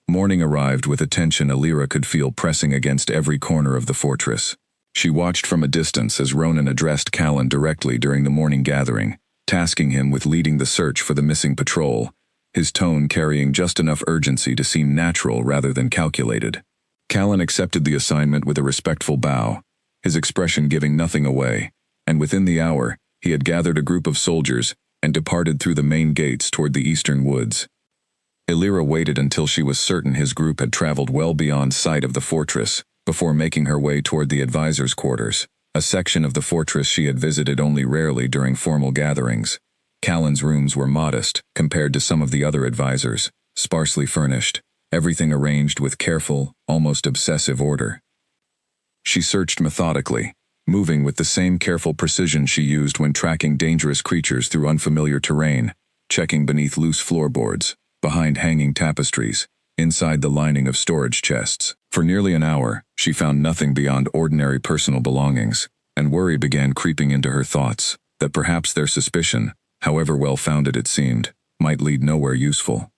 Morning arrived with a tension Elira could feel pressing against every corner of the fortress. She watched from a distance as Ronan addressed Callan directly during the morning gathering, tasking him with leading the search for the missing patrol, his tone carrying just enough urgency to seem natural rather than calculated. Callan accepted the assignment with a respectful bow, his expression giving nothing away, and within the hour, he had gathered a group of soldiers and departed through the main gates toward the eastern woods. Elira waited until she was certain his group had traveled well beyond sight of the fortress before making her way toward the advisor's quarters, a section of the fortress she had visited only rarely during formal gatherings. Callan's rooms were modest compared to some of the other advisors, sparsely furnished, everything arranged with careful, almost obsessive order. She searched methodically, moving with the same careful precision she used when tracking dangerous creatures through unfamiliar terrain, checking beneath loose floorboards, behind hanging tapestries, inside the lining of storage chests. For nearly an hour, she found nothing beyond ordinary personal belongings, and worry began creeping into her thoughts that perhaps their suspicion, however well-founded it seemed, might lead nowhere useful.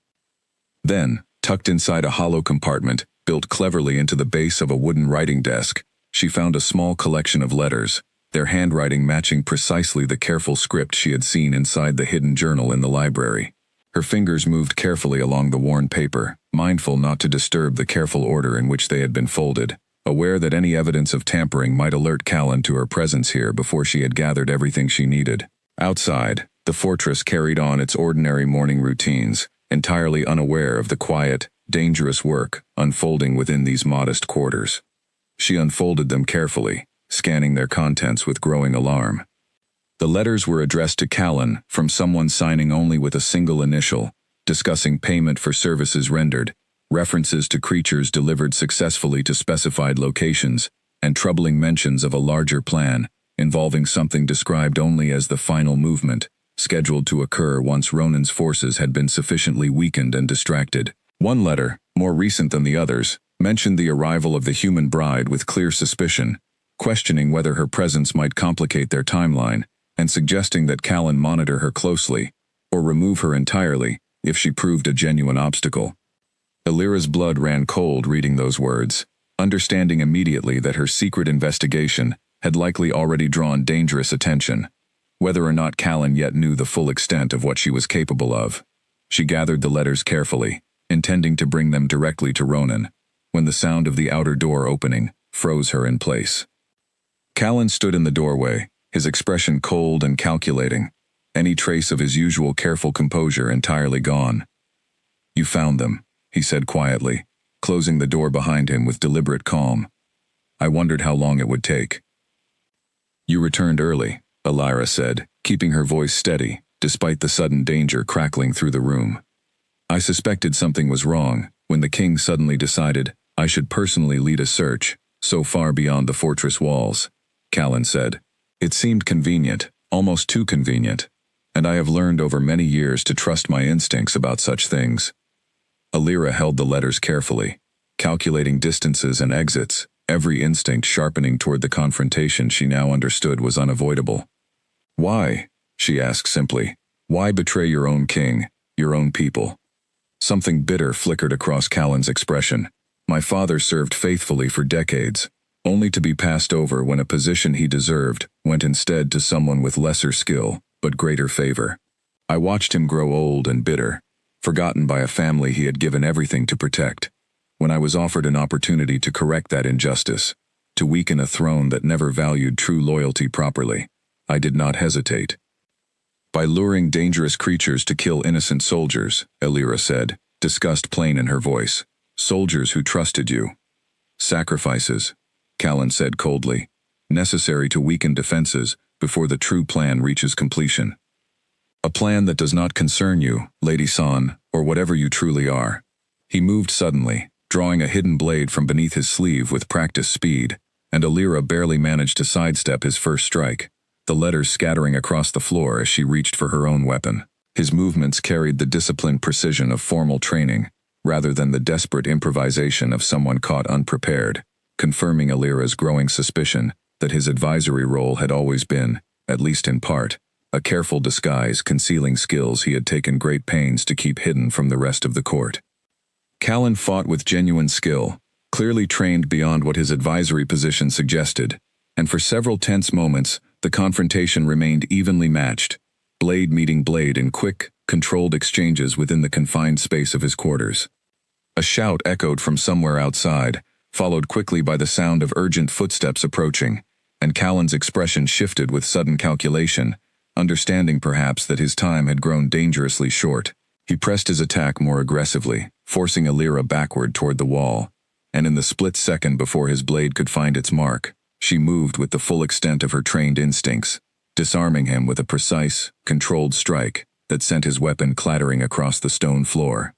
Then, tucked inside a hollow compartment, built cleverly into the base of a wooden writing desk, she found a small collection of letters, their handwriting matching precisely the careful script she had seen inside the hidden journal in the library. Her fingers moved carefully along the worn paper, mindful not to disturb the careful order in which they had been folded, aware that any evidence of tampering might alert Callan to her presence here before she had gathered everything she needed. Outside, the fortress carried on its ordinary morning routines, entirely unaware of the quiet, dangerous work unfolding within these modest quarters. She unfolded them carefully, scanning their contents with growing alarm. The letters were addressed to Callan from someone signing only with a single initial, discussing payment for services rendered, references to creatures delivered successfully to specified locations, and troubling mentions of a larger plan, involving something described only as the final movement, scheduled to occur once Ronan's forces had been sufficiently weakened and distracted. One letter, more recent than the others, mentioned the arrival of the human bride with clear suspicion, questioning whether her presence might complicate their timeline, and suggesting that Callan monitor her closely, or remove her entirely, if she proved a genuine obstacle. Elira's blood ran cold reading those words, understanding immediately that her secret investigation had likely already drawn dangerous attention. Whether or not Callan yet knew the full extent of what she was capable of, she gathered the letters carefully, intending to bring them directly to Ronan, when the sound of the outer door opening froze her in place. Callan stood in the doorway, his expression cold and calculating, any trace of his usual careful composure entirely gone. "You found them," he said quietly, closing the door behind him with deliberate calm. "I wondered how long it would take." "You returned early," Elira said, keeping her voice steady, despite the sudden danger crackling through the room. "I suspected something was wrong when the king suddenly decided I should personally lead a search, so far beyond the fortress walls," Callan said. "It seemed convenient, almost too convenient, and I have learned over many years to trust my instincts about such things." Elira held the letters carefully, calculating distances and exits, every instinct sharpening toward the confrontation she now understood was unavoidable. "Why?" she asked simply. "Why betray your own king, your own people?" Something bitter flickered across Callan's expression. "My father served faithfully for decades, only to be passed over when a position he deserved went instead to someone with lesser skill, but greater favor. I watched him grow old and bitter, forgotten by a family he had given everything to protect. When I was offered an opportunity to correct that injustice, to weaken a throne that never valued true loyalty properly, I did not hesitate." By luring dangerous creatures to kill innocent soldiers, Elira said, disgust plain in her voice. Soldiers who trusted you. Sacrifices, Callan said coldly, necessary to weaken defenses before the true plan reaches completion. A plan that does not concern you, Lady San, or whatever you truly are. He moved suddenly, drawing a hidden blade from beneath his sleeve with practiced speed, and Elira barely managed to sidestep his first strike, the letters scattering across the floor as she reached for her own weapon. His movements carried the disciplined precision of formal training, rather than the desperate improvisation of someone caught unprepared, confirming Elira's growing suspicion that his advisory role had always been, at least in part, a careful disguise concealing skills he had taken great pains to keep hidden from the rest of the court. Callan fought with genuine skill, clearly trained beyond what his advisory position suggested, and for several tense moments, the confrontation remained evenly matched, blade meeting blade in quick, controlled exchanges within the confined space of his quarters. A shout echoed from somewhere outside, followed quickly by the sound of urgent footsteps approaching, and Callan's expression shifted with sudden calculation, understanding perhaps that his time had grown dangerously short. He pressed his attack more aggressively, forcing Elira backward toward the wall, and in the split second before his blade could find its mark, she moved with the full extent of her trained instincts, disarming him with a precise, controlled strike that sent his weapon clattering across the stone floor.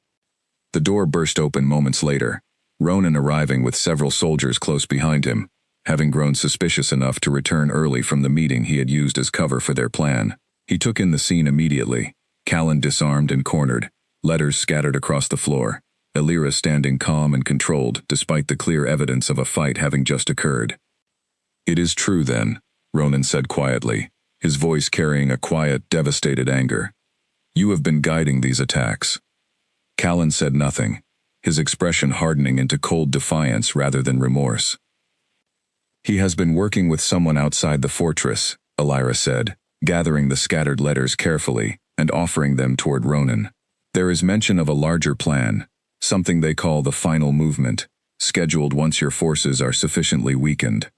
The door burst open moments later, Ronan arriving with several soldiers close behind him, having grown suspicious enough to return early from the meeting he had used as cover for their plan. He took in the scene immediately, Callan disarmed and cornered, letters scattered across the floor, Elira standing calm and controlled despite the clear evidence of a fight having just occurred. "It is true then," Ronan said quietly, his voice carrying a quiet, devastated anger. "You have been guiding these attacks." Callan said nothing, his expression hardening into cold defiance rather than remorse. "He has been working with someone outside the fortress," Elira said, gathering the scattered letters carefully and offering them toward Ronan. "There is mention of a larger plan, something they call the final movement, scheduled once your forces are sufficiently weakened."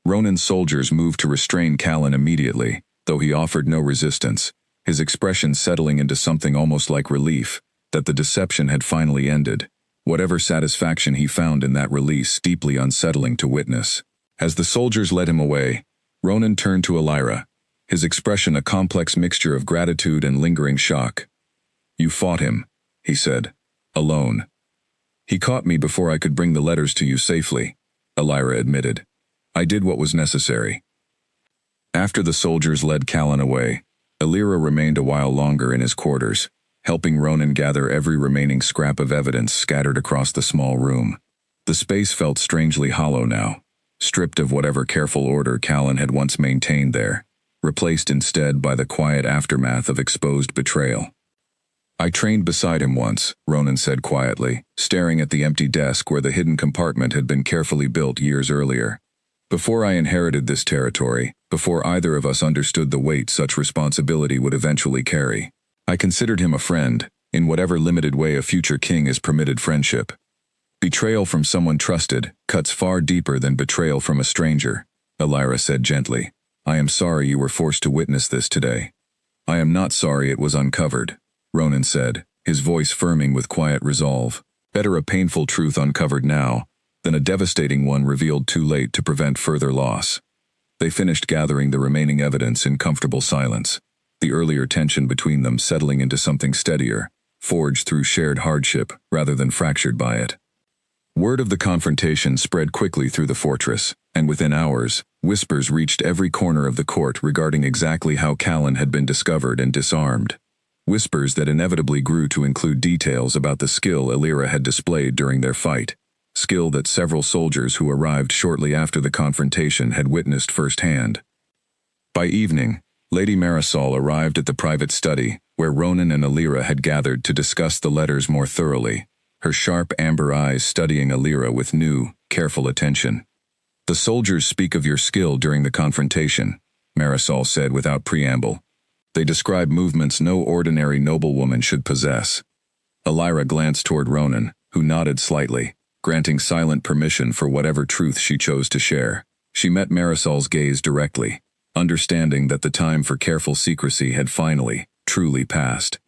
Ronan's soldiers moved to restrain Callan immediately, though he offered no resistance, his expression settling into something almost like relief, that the deception had finally ended, whatever satisfaction he found in that release deeply unsettling to witness. As the soldiers led him away, Ronan turned to Elira, his expression a complex mixture of gratitude and lingering shock. "You fought him," he said, "alone." "He caught me before I could bring the letters to you safely," Elira admitted. "I did what was necessary." After the soldiers led Callan away, Elira remained a while longer in his quarters, helping Ronan gather every remaining scrap of evidence scattered across the small room. The space felt strangely hollow now, stripped of whatever careful order Callan had once maintained there, replaced instead by the quiet aftermath of exposed betrayal. "I trained beside him once," Ronan said quietly, staring at the empty desk where the hidden compartment had been carefully built years earlier. "Before I inherited this territory, before either of us understood the weight such responsibility would eventually carry, I considered him a friend, in whatever limited way a future king is permitted friendship. Betrayal from someone trusted cuts far deeper than betrayal from a stranger," Elira said gently. "I am sorry you were forced to witness this today." "I am not sorry it was uncovered," Ronan said, his voice firming with quiet resolve. "Better a painful truth uncovered now than a devastating one revealed too late to prevent further loss." They finished gathering the remaining evidence in comfortable silence, the earlier tension between them settling into something steadier, forged through shared hardship rather than fractured by it. Word of the confrontation spread quickly through the fortress, and within hours, whispers reached every corner of the court regarding exactly how Callan had been discovered and disarmed. Whispers that inevitably grew to include details about the skill Elira had displayed during their fight, skill that several soldiers who arrived shortly after the confrontation had witnessed firsthand. By evening, Lady Marisol arrived at the private study, where Ronan and Elira had gathered to discuss the letters more thoroughly, her sharp amber eyes studying Elira with new, careful attention. "The soldiers speak of your skill during the confrontation," Marisol said without preamble. "They describe movements no ordinary noblewoman should possess." Elira glanced toward Ronan, who nodded slightly, granting silent permission for whatever truth she chose to share. She met Marisol's gaze directly. understanding that the time for careful secrecy had finally, truly passed.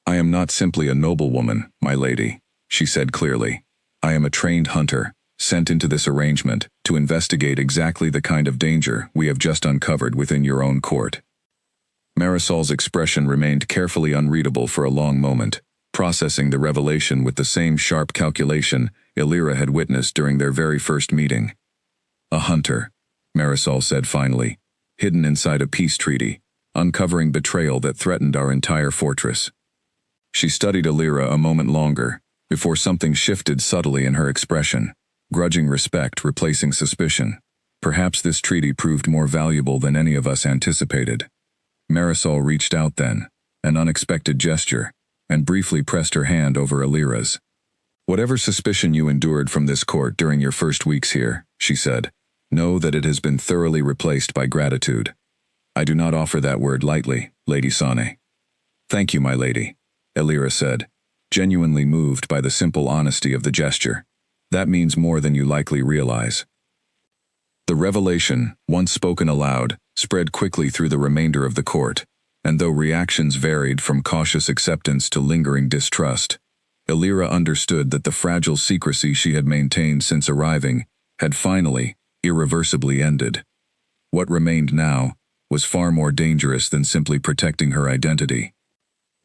"I am not simply a noblewoman, my lady," she said clearly. "I am a trained hunter, sent into this arrangement to investigate exactly the kind of danger we have just uncovered within your own court." Marisol's expression remained carefully unreadable for a long moment, processing the revelation with the same sharp calculation Illyra had witnessed during their very first meeting. "A hunter," Marisol said finally, "hidden inside a peace treaty, uncovering betrayal that threatened our entire fortress." She studied Illyra a moment longer, before something shifted subtly in her expression, grudging respect replacing suspicion. Perhaps this treaty proved more valuable than any of us anticipated. Marisol reached out then, an unexpected gesture, and briefly pressed her hand over Illyra's. "Whatever suspicion you endured from this court during your first weeks here," she said, "know that it has been thoroughly replaced by gratitude. I do not offer that word lightly, Lady Sane." "Thank you, my lady," Illyra said, genuinely moved by the simple honesty of the gesture. "That means more than you likely realize." The revelation, once spoken aloud, spread quickly through the remainder of the court, and though reactions varied from cautious acceptance to lingering distrust, Illyra understood that the fragile secrecy she had maintained since arriving had finally, irreversibly ended. What remained now was far more dangerous than simply protecting her identity.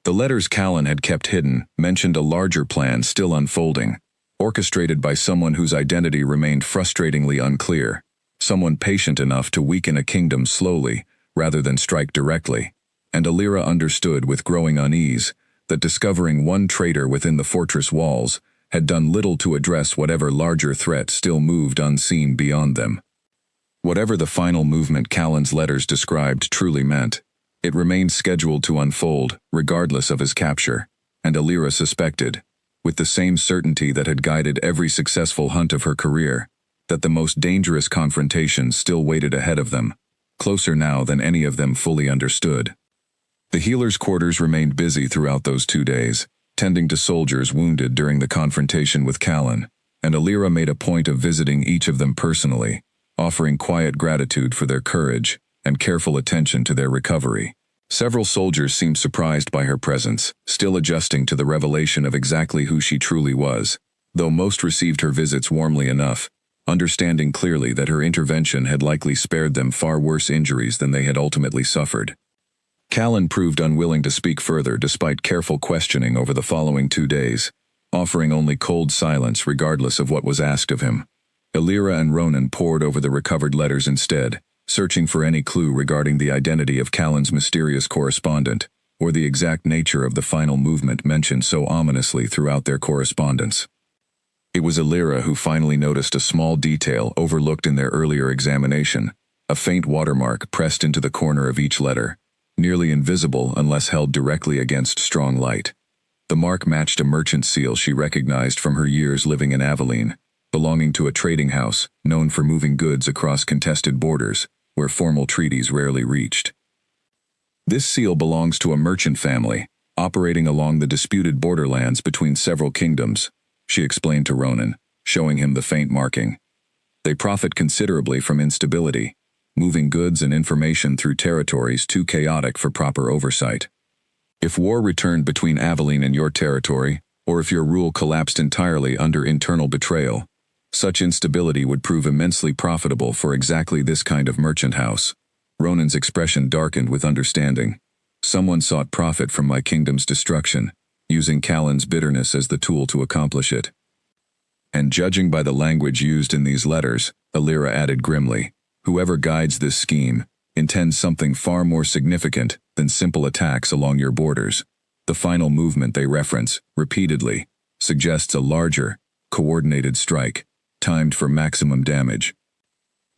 The letters Callan had kept hidden mentioned a larger plan still unfolding, orchestrated by someone whose identity remained frustratingly unclear, someone patient enough to weaken a kingdom slowly rather than strike directly, and Illyra understood with growing unease that discovering one traitor within the fortress walls had done little to address whatever larger threat still moved unseen beyond them. Whatever the final movement Callan's letters described truly meant, it remained scheduled to unfold regardless of his capture, and Illyra suspected, with the same certainty that had guided every successful hunt of her career, that the most dangerous confrontations still waited ahead of them, closer now than any of them fully understood. The healers' quarters remained busy throughout those 2 days, tending to soldiers wounded during the confrontation with Callan, and Illyra made a point of visiting each of them personally, offering quiet gratitude for their courage and careful attention to their recovery. Several soldiers seemed surprised by her presence, still adjusting to the revelation of exactly who she truly was, though most received her visits warmly enough, understanding clearly that her intervention had likely spared them far worse injuries than they had ultimately suffered. Callan proved unwilling to speak further despite careful questioning over the following 2 days, offering only cold silence regardless of what was asked of him. Illyra and Ronan pored over the recovered letters instead, searching for any clue regarding the identity of Callan's mysterious correspondent, or the exact nature of the final movement mentioned so ominously throughout their correspondence. It was Illyra who finally noticed a small detail overlooked in their earlier examination, a faint watermark pressed into the corner of each letter, nearly invisible unless held directly against strong light. The mark matched a merchant seal she recognized from her years living in Aveline, belonging to a trading house known for moving goods across contested borders, where formal treaties rarely reached. "This seal belongs to a merchant family, operating along the disputed borderlands between several kingdoms," she explained to Ronan, showing him the faint marking. "They profit considerably from instability, moving goods and information through territories too chaotic for proper oversight. If war returned between Aveline and your territory, or if your rule collapsed entirely under internal betrayal, such instability would prove immensely profitable for exactly this kind of merchant house." Ronan's expression darkened with understanding. "Someone sought profit from my kingdom's destruction, using Callan's bitterness as the tool to accomplish it." And judging by the language used in these letters, Illyra added grimly, "Whoever guides this scheme intends something far more significant than simple attacks along your borders. The final movement they reference, repeatedly, suggests a larger, coordinated strike, timed for maximum damage."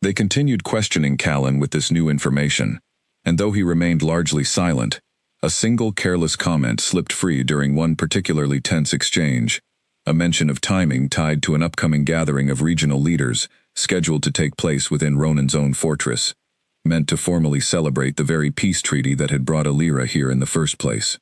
They continued questioning Callan with this new information, and though he remained largely silent, a single careless comment slipped free during one particularly tense exchange, a mention of timing tied to an upcoming gathering of regional leaders scheduled to take place within Ronan's own fortress, meant to formally celebrate the very peace treaty that had brought Illyra here in the first place.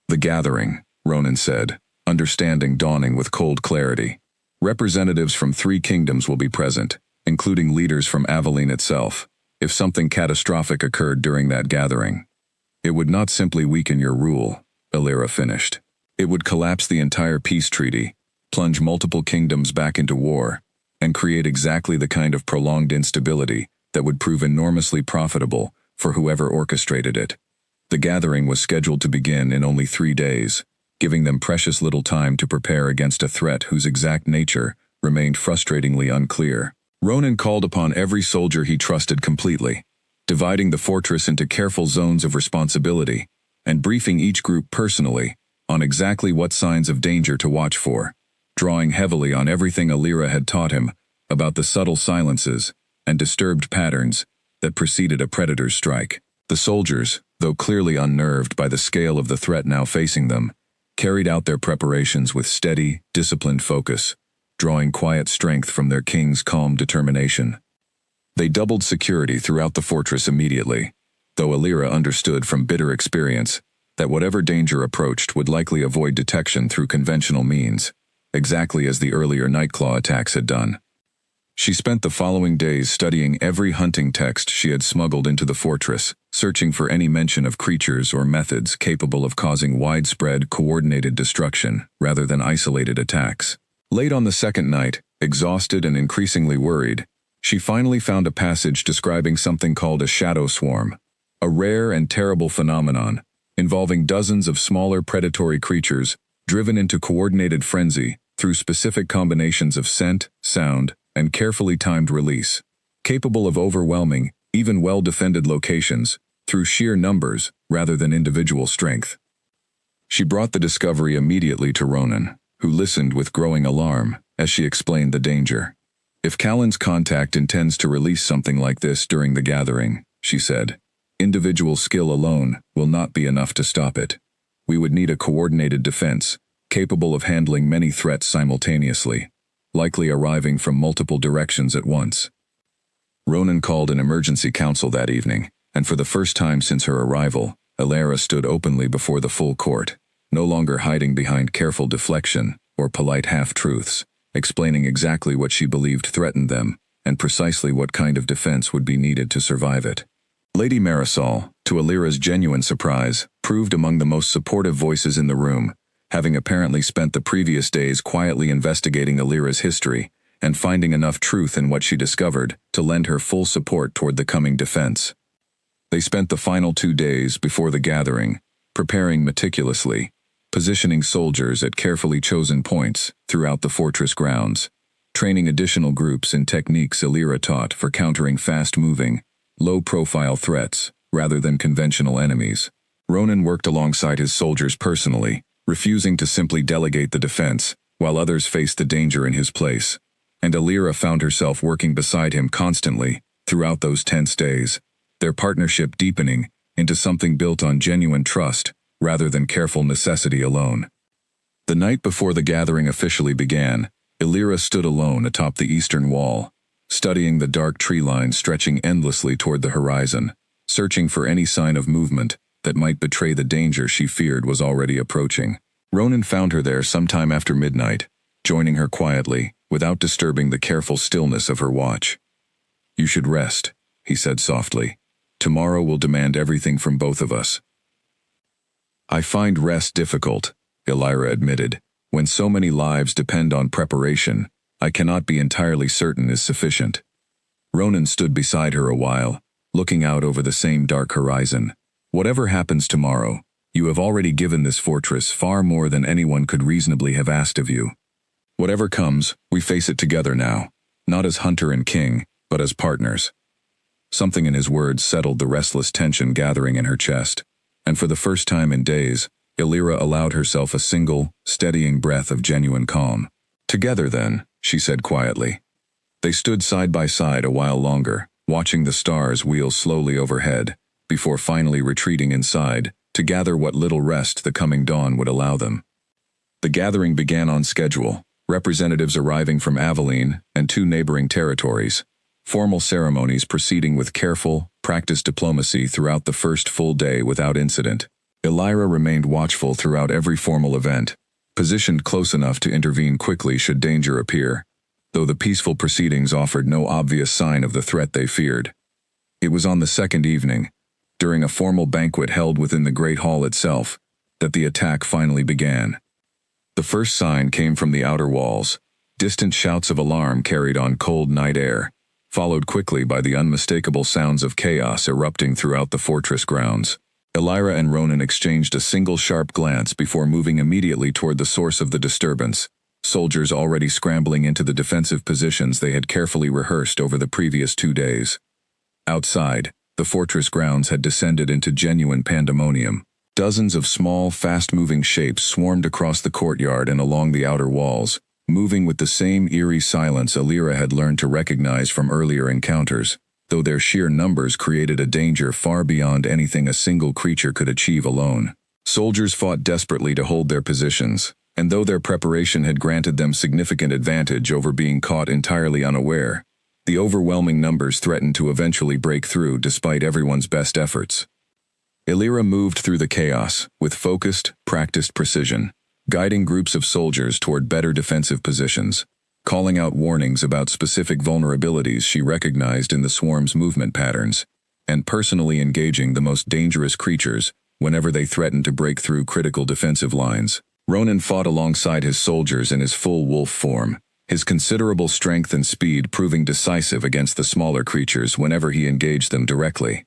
"The gathering," Ronan said, understanding dawning with cold clarity. "Representatives from 3 kingdoms will be present, including leaders from Aveline itself. if something catastrophic occurred during that gathering. It would not simply weaken your rule, Illyra finished. It would collapse the entire peace treaty, plunge multiple kingdoms back into war, and create exactly the kind of prolonged instability that would prove enormously profitable for whoever orchestrated it. The gathering was scheduled to begin in only 3 days, giving them precious little time to prepare against a threat whose exact nature remained frustratingly unclear. Ronan called upon every soldier he trusted completely, dividing the fortress into careful zones of responsibility, and briefing each group personally on exactly what signs of danger to watch for, drawing heavily on everything Illyra had taught him about the subtle silences and disturbed patterns that preceded a predator's strike. The soldiers, though clearly unnerved by the scale of the threat now facing them, carried out their preparations with steady, disciplined focus, drawing quiet strength from their king's calm determination. They doubled security throughout the fortress immediately, though Illyra understood from bitter experience that whatever danger approached would likely avoid detection through conventional means, exactly as the earlier Nightclaw attacks had done. She spent the following days studying every hunting text she had smuggled into the fortress, searching for any mention of creatures or methods capable of causing widespread, coordinated destruction rather than isolated attacks. Late on the second night, exhausted and increasingly worried, she finally found a passage describing something called a shadow swarm, a rare and terrible phenomenon involving dozens of smaller predatory creatures driven into coordinated frenzy through specific combinations of scent, sound, and carefully timed release, capable of overwhelming even well-defended locations through sheer numbers rather than individual strength. She brought the discovery immediately to Ronan, who listened with growing alarm as she explained the danger. If Callan's contact intends to release something like this during the gathering, she said, individual skill alone will not be enough to stop it. We would need a coordinated defense, capable of handling many threats simultaneously, likely arriving from multiple directions at once. Ronan called an emergency council that evening, and for the first time since her arrival, Illyra stood openly before the full court, no longer hiding behind careful deflection or polite half-truths, explaining exactly what she believed threatened them and precisely what kind of defense would be needed to survive it. Lady Marisol, to Illyra's genuine surprise, proved among the most supportive voices in the room, having apparently spent the previous days quietly investigating Illyra's history and finding enough truth in what she discovered to lend her full support toward the coming defense. They spent the final 2 days before the gathering, preparing meticulously, positioning soldiers at carefully chosen points throughout the fortress grounds, training additional groups in techniques Illyra taught for countering fast-moving, low-profile threats rather than conventional enemies. Ronan worked alongside his soldiers personally, refusing to simply delegate the defense, while others faced the danger in his place, and Illyra found herself working beside him constantly throughout those tense days, their partnership deepening into something built on genuine trust rather than careful necessity alone. The night before the gathering officially began, Illyra stood alone atop the eastern wall, studying the dark tree line stretching endlessly toward the horizon, searching for any sign of movement that might betray the danger she feared was already approaching. Ronan found her there sometime after midnight, joining her quietly, without disturbing the careful stillness of her watch. "You should rest," he said softly. "Tomorrow will demand everything from both of us." "I find rest difficult," Illyra admitted. "When so many lives depend on preparation, I cannot be entirely certain is sufficient." Ronan stood beside her a while, looking out over the same dark horizon. "Whatever happens tomorrow, you have already given this fortress far more than anyone could reasonably have asked of you. Whatever comes, we face it together now, not as hunter and king, but as partners." Something in his words settled the restless tension gathering in her chest, and for the first time in days, Illyra allowed herself a single, steadying breath of genuine calm. "Together then," she said quietly. They stood side by side a while longer, watching the stars wheel slowly overhead, before finally retreating inside to gather what little rest the coming dawn would allow them. The gathering began on schedule, representatives arriving from Aveline and 2 neighboring territories, formal ceremonies proceeding with careful, practiced diplomacy throughout the first full day without incident. Illyra remained watchful throughout every formal event, positioned close enough to intervene quickly should danger appear, though the peaceful proceedings offered no obvious sign of the threat they feared. It was on the second evening, during a formal banquet held within the great hall itself, that the attack finally began. The first sign came from the outer walls, distant shouts of alarm carried on cold night air, followed quickly by the unmistakable sounds of chaos erupting throughout the fortress grounds. Elira and Ronan exchanged a single sharp glance before moving immediately toward the source of the disturbance, soldiers already scrambling into the defensive positions they had carefully rehearsed over the previous 2 days. Outside, the fortress grounds had descended into genuine pandemonium. Dozens of small, fast-moving shapes swarmed across the courtyard and along the outer walls, moving with the same eerie silence Elira had learned to recognize from earlier encounters, though their sheer numbers created a danger far beyond anything a single creature could achieve alone. Soldiers fought desperately to hold their positions, and though their preparation had granted them significant advantage over being caught entirely unaware, the overwhelming numbers threatened to eventually break through despite everyone's best efforts. Elira moved through the chaos with focused, practiced precision, guiding groups of soldiers toward better defensive positions, calling out warnings about specific vulnerabilities she recognized in the swarm's movement patterns, and personally engaging the most dangerous creatures whenever they threatened to break through critical defensive lines. Ronan fought alongside his soldiers in his full wolf form, his considerable strength and speed proving decisive against the smaller creatures whenever he engaged them directly.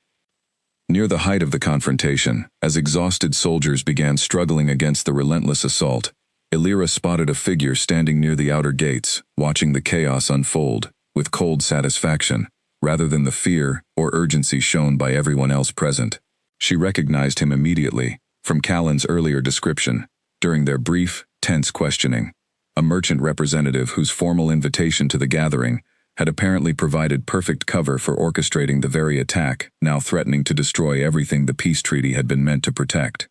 Near the height of the confrontation, as exhausted soldiers began struggling against the relentless assault, Elira spotted a figure standing near the outer gates, watching the chaos unfold, with cold satisfaction, rather than the fear or urgency shown by everyone else present. She recognized him immediately, from Callan's earlier description, during their brief, tense questioning, a merchant representative whose formal invitation to the gathering had apparently provided perfect cover for orchestrating the very attack now threatening to destroy everything the peace treaty had been meant to protect.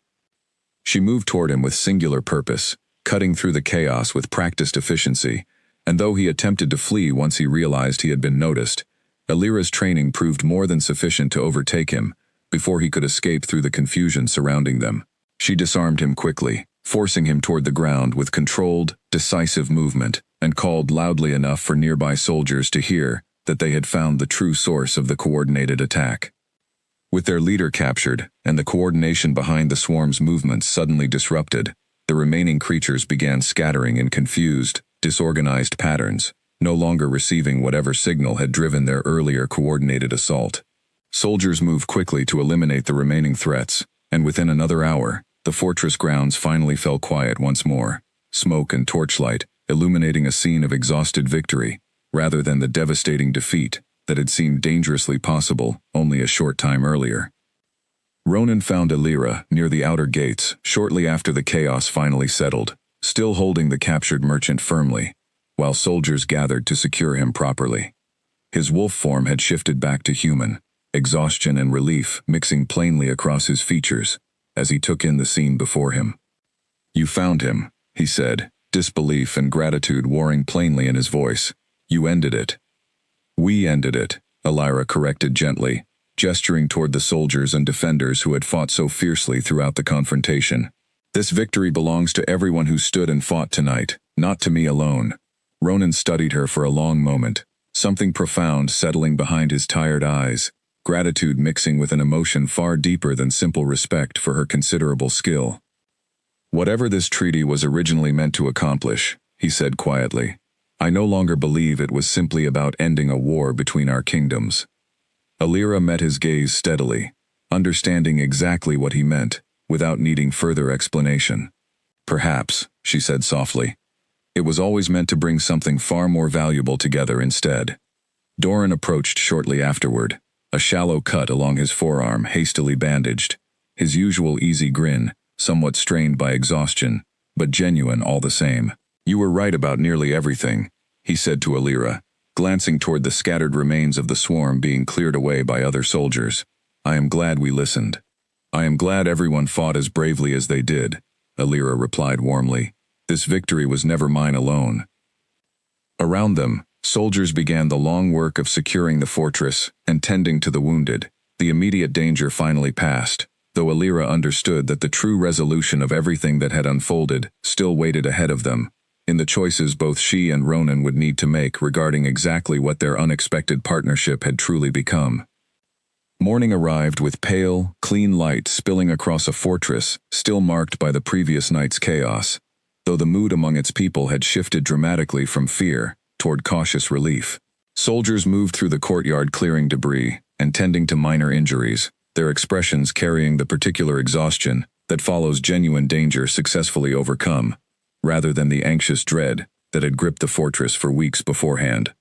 She moved toward him with singular purpose, cutting through the chaos with practiced efficiency, and though he attempted to flee once he realized he had been noticed, Elira's training proved more than sufficient to overtake him before he could escape through the confusion surrounding them. She disarmed him quickly, forcing him toward the ground with controlled, decisive movement, and called loudly enough for nearby soldiers to hear that they had found the true source of the coordinated attack. With their leader captured, and the coordination behind the swarm's movements suddenly disrupted, the remaining creatures began scattering in confused, disorganized patterns, no longer receiving whatever signal had driven their earlier coordinated assault. Soldiers moved quickly to eliminate the remaining threats, and within another hour, the fortress grounds finally fell quiet once more, smoke and torchlight illuminating a scene of exhausted victory, rather than the devastating defeat that had seemed dangerously possible only a short time earlier. Ronan found Elira near the outer gates shortly after the chaos finally settled, still holding the captured merchant firmly, while soldiers gathered to secure him properly. His wolf form had shifted back to human, exhaustion and relief mixing plainly across his features as he took in the scene before him. "You found him," he said, disbelief and gratitude warring plainly in his voice. "You ended it." "We ended it," Elira corrected gently, gesturing toward the soldiers and defenders who had fought so fiercely throughout the confrontation. "This victory belongs to everyone who stood and fought tonight, not to me alone." Ronan studied her for a long moment, something profound settling behind his tired eyes, gratitude mixing with an emotion far deeper than simple respect for her considerable skill. "Whatever this treaty was originally meant to accomplish," he said quietly, "I no longer believe it was simply about ending a war between our kingdoms." Elira met his gaze steadily, understanding exactly what he meant, without needing further explanation. "Perhaps," she said softly, "it was always meant to bring something far more valuable together instead." Doran approached shortly afterward, a shallow cut along his forearm hastily bandaged, his usual easy grin, somewhat strained by exhaustion, but genuine all the same. "You were right about nearly everything," he said to Elira, glancing toward the scattered remains of the swarm being cleared away by other soldiers. "I am glad we listened." "I am glad everyone fought as bravely as they did," Elira replied warmly. "This victory was never mine alone." Around them, soldiers began the long work of securing the fortress and tending to the wounded. The immediate danger finally passed, though Elira understood that the true resolution of everything that had unfolded still waited ahead of them, in the choices both she and Ronan would need to make regarding exactly what their unexpected partnership had truly become. Morning arrived with pale, clean light spilling across a fortress still marked by the previous night's chaos, though the mood among its people had shifted dramatically from fear toward cautious relief. Soldiers moved through the courtyard clearing debris and tending to minor injuries, their expressions carrying the particular exhaustion that follows genuine danger successfully overcome, rather than the anxious dread that had gripped the fortress for weeks beforehand.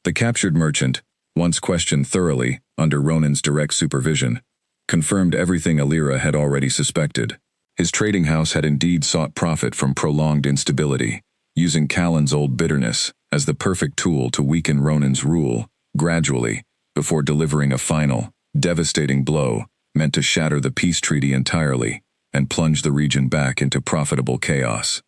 The captured merchant, once questioned thoroughly under Ronan's direct supervision, confirmed everything Alira had already suspected. His trading house had indeed sought profit from prolonged instability, using Callan's old bitterness as the perfect tool to weaken Ronan's rule, gradually, before delivering a final, devastating blow meant to shatter the peace treaty entirely and plunge the region back into profitable chaos.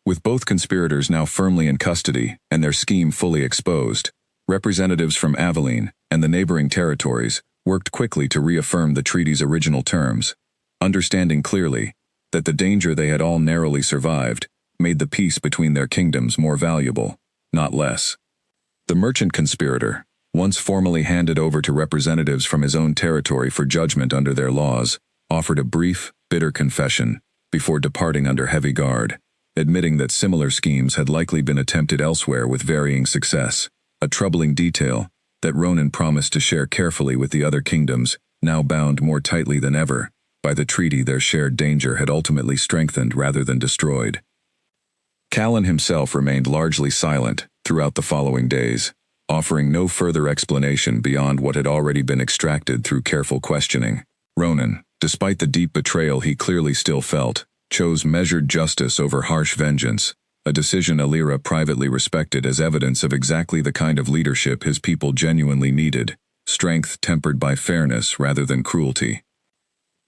With both conspirators now firmly in custody and their scheme fully exposed, representatives from Aveline and the neighboring territories worked quickly to reaffirm the treaty's original terms, understanding clearly that the danger they had all narrowly survived made the peace between their kingdoms more valuable, not less. The merchant conspirator, once formally handed over to representatives from his own territory for judgment under their laws, offered a brief, bitter confession before departing under heavy guard, admitting that similar schemes had likely been attempted elsewhere with varying success, a troubling detail that Ronan promised to share carefully with the other kingdoms, now bound more tightly than ever by the treaty their shared danger had ultimately strengthened rather than destroyed. Callan himself remained largely silent throughout the following days, offering no further explanation beyond what had already been extracted through careful questioning. Ronan, despite the deep betrayal he clearly still felt, chose measured justice over harsh vengeance, a decision Alira privately respected as evidence of exactly the kind of leadership his people genuinely needed, strength tempered by fairness rather than cruelty.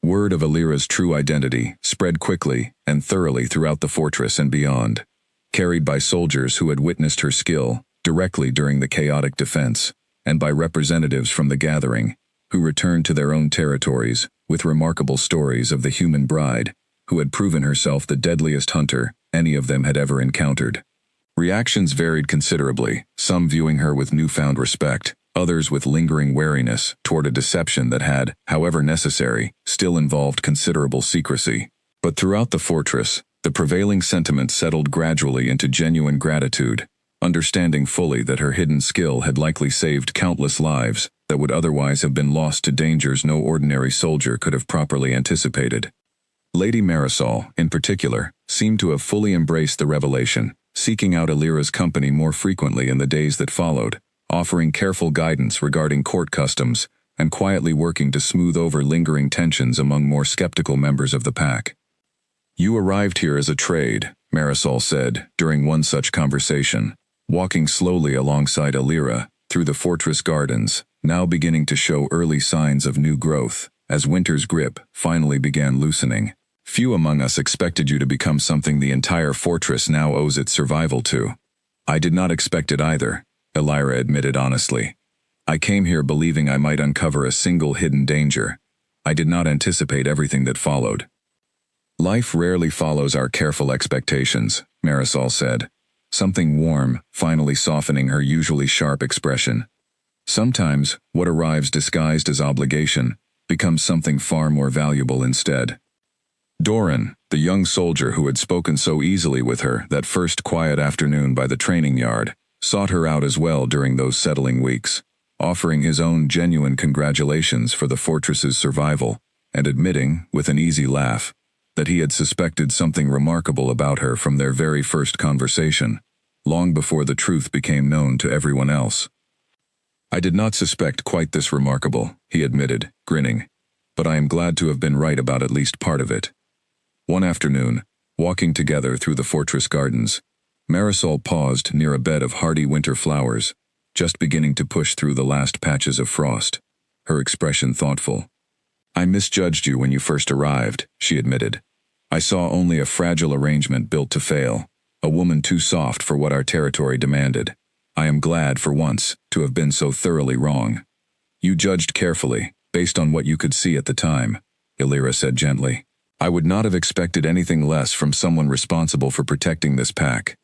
Word of Alira's true identity spread quickly and thoroughly throughout the fortress and beyond, carried by soldiers who had witnessed her skill directly during the chaotic defense, and by representatives from the gathering, who returned to their own territories with remarkable stories of the human bride, who had proven herself the deadliest hunter any of them had ever encountered. Reactions varied considerably, some viewing her with newfound respect, others with lingering wariness toward a deception that had, however necessary, still involved considerable secrecy. But throughout the fortress, the prevailing sentiment settled gradually into genuine gratitude, understanding fully that her hidden skill had likely saved countless lives that would otherwise have been lost to dangers no ordinary soldier could have properly anticipated. Lady Marisol, in particular, seemed to have fully embraced the revelation, seeking out Alira's company more frequently in the days that followed, offering careful guidance regarding court customs, and quietly working to smooth over lingering tensions among more skeptical members of the pack. "You arrived here as a trade," Marisol said during one such conversation, walking slowly alongside Alira through the fortress gardens, now beginning to show early signs of new growth, as winter's grip finally began loosening. "Few among us expected you to become something the entire fortress now owes its survival to." "I did not expect it either," Alira admitted honestly. "I came here believing I might uncover a single hidden danger. I did not anticipate everything that followed." "Life rarely follows our careful expectations," Marisol said, something warm finally softening her usually sharp expression. "Sometimes, what arrives disguised as obligation becomes something far more valuable instead." Doran, the young soldier who had spoken so easily with her that first quiet afternoon by the training yard, sought her out as well during those settling weeks, offering his own genuine congratulations for the fortress's survival, and admitting, with an easy laugh, that he had suspected something remarkable about her from their very first conversation, long before the truth became known to everyone else. "I did not suspect quite this remarkable," he admitted, grinning, "but I am glad to have been right about at least part of it." One afternoon, walking together through the fortress gardens, Marisol paused near a bed of hardy winter flowers, just beginning to push through the last patches of frost, her expression thoughtful. "I misjudged you when you first arrived," she admitted. "I saw only a fragile arrangement built to fail, a woman too soft for what our territory demanded. I am glad, for once, to have been so thoroughly wrong." "You judged carefully, based on what you could see at the time," Alira said gently. "I would not have expected anything less from someone responsible for protecting this pack."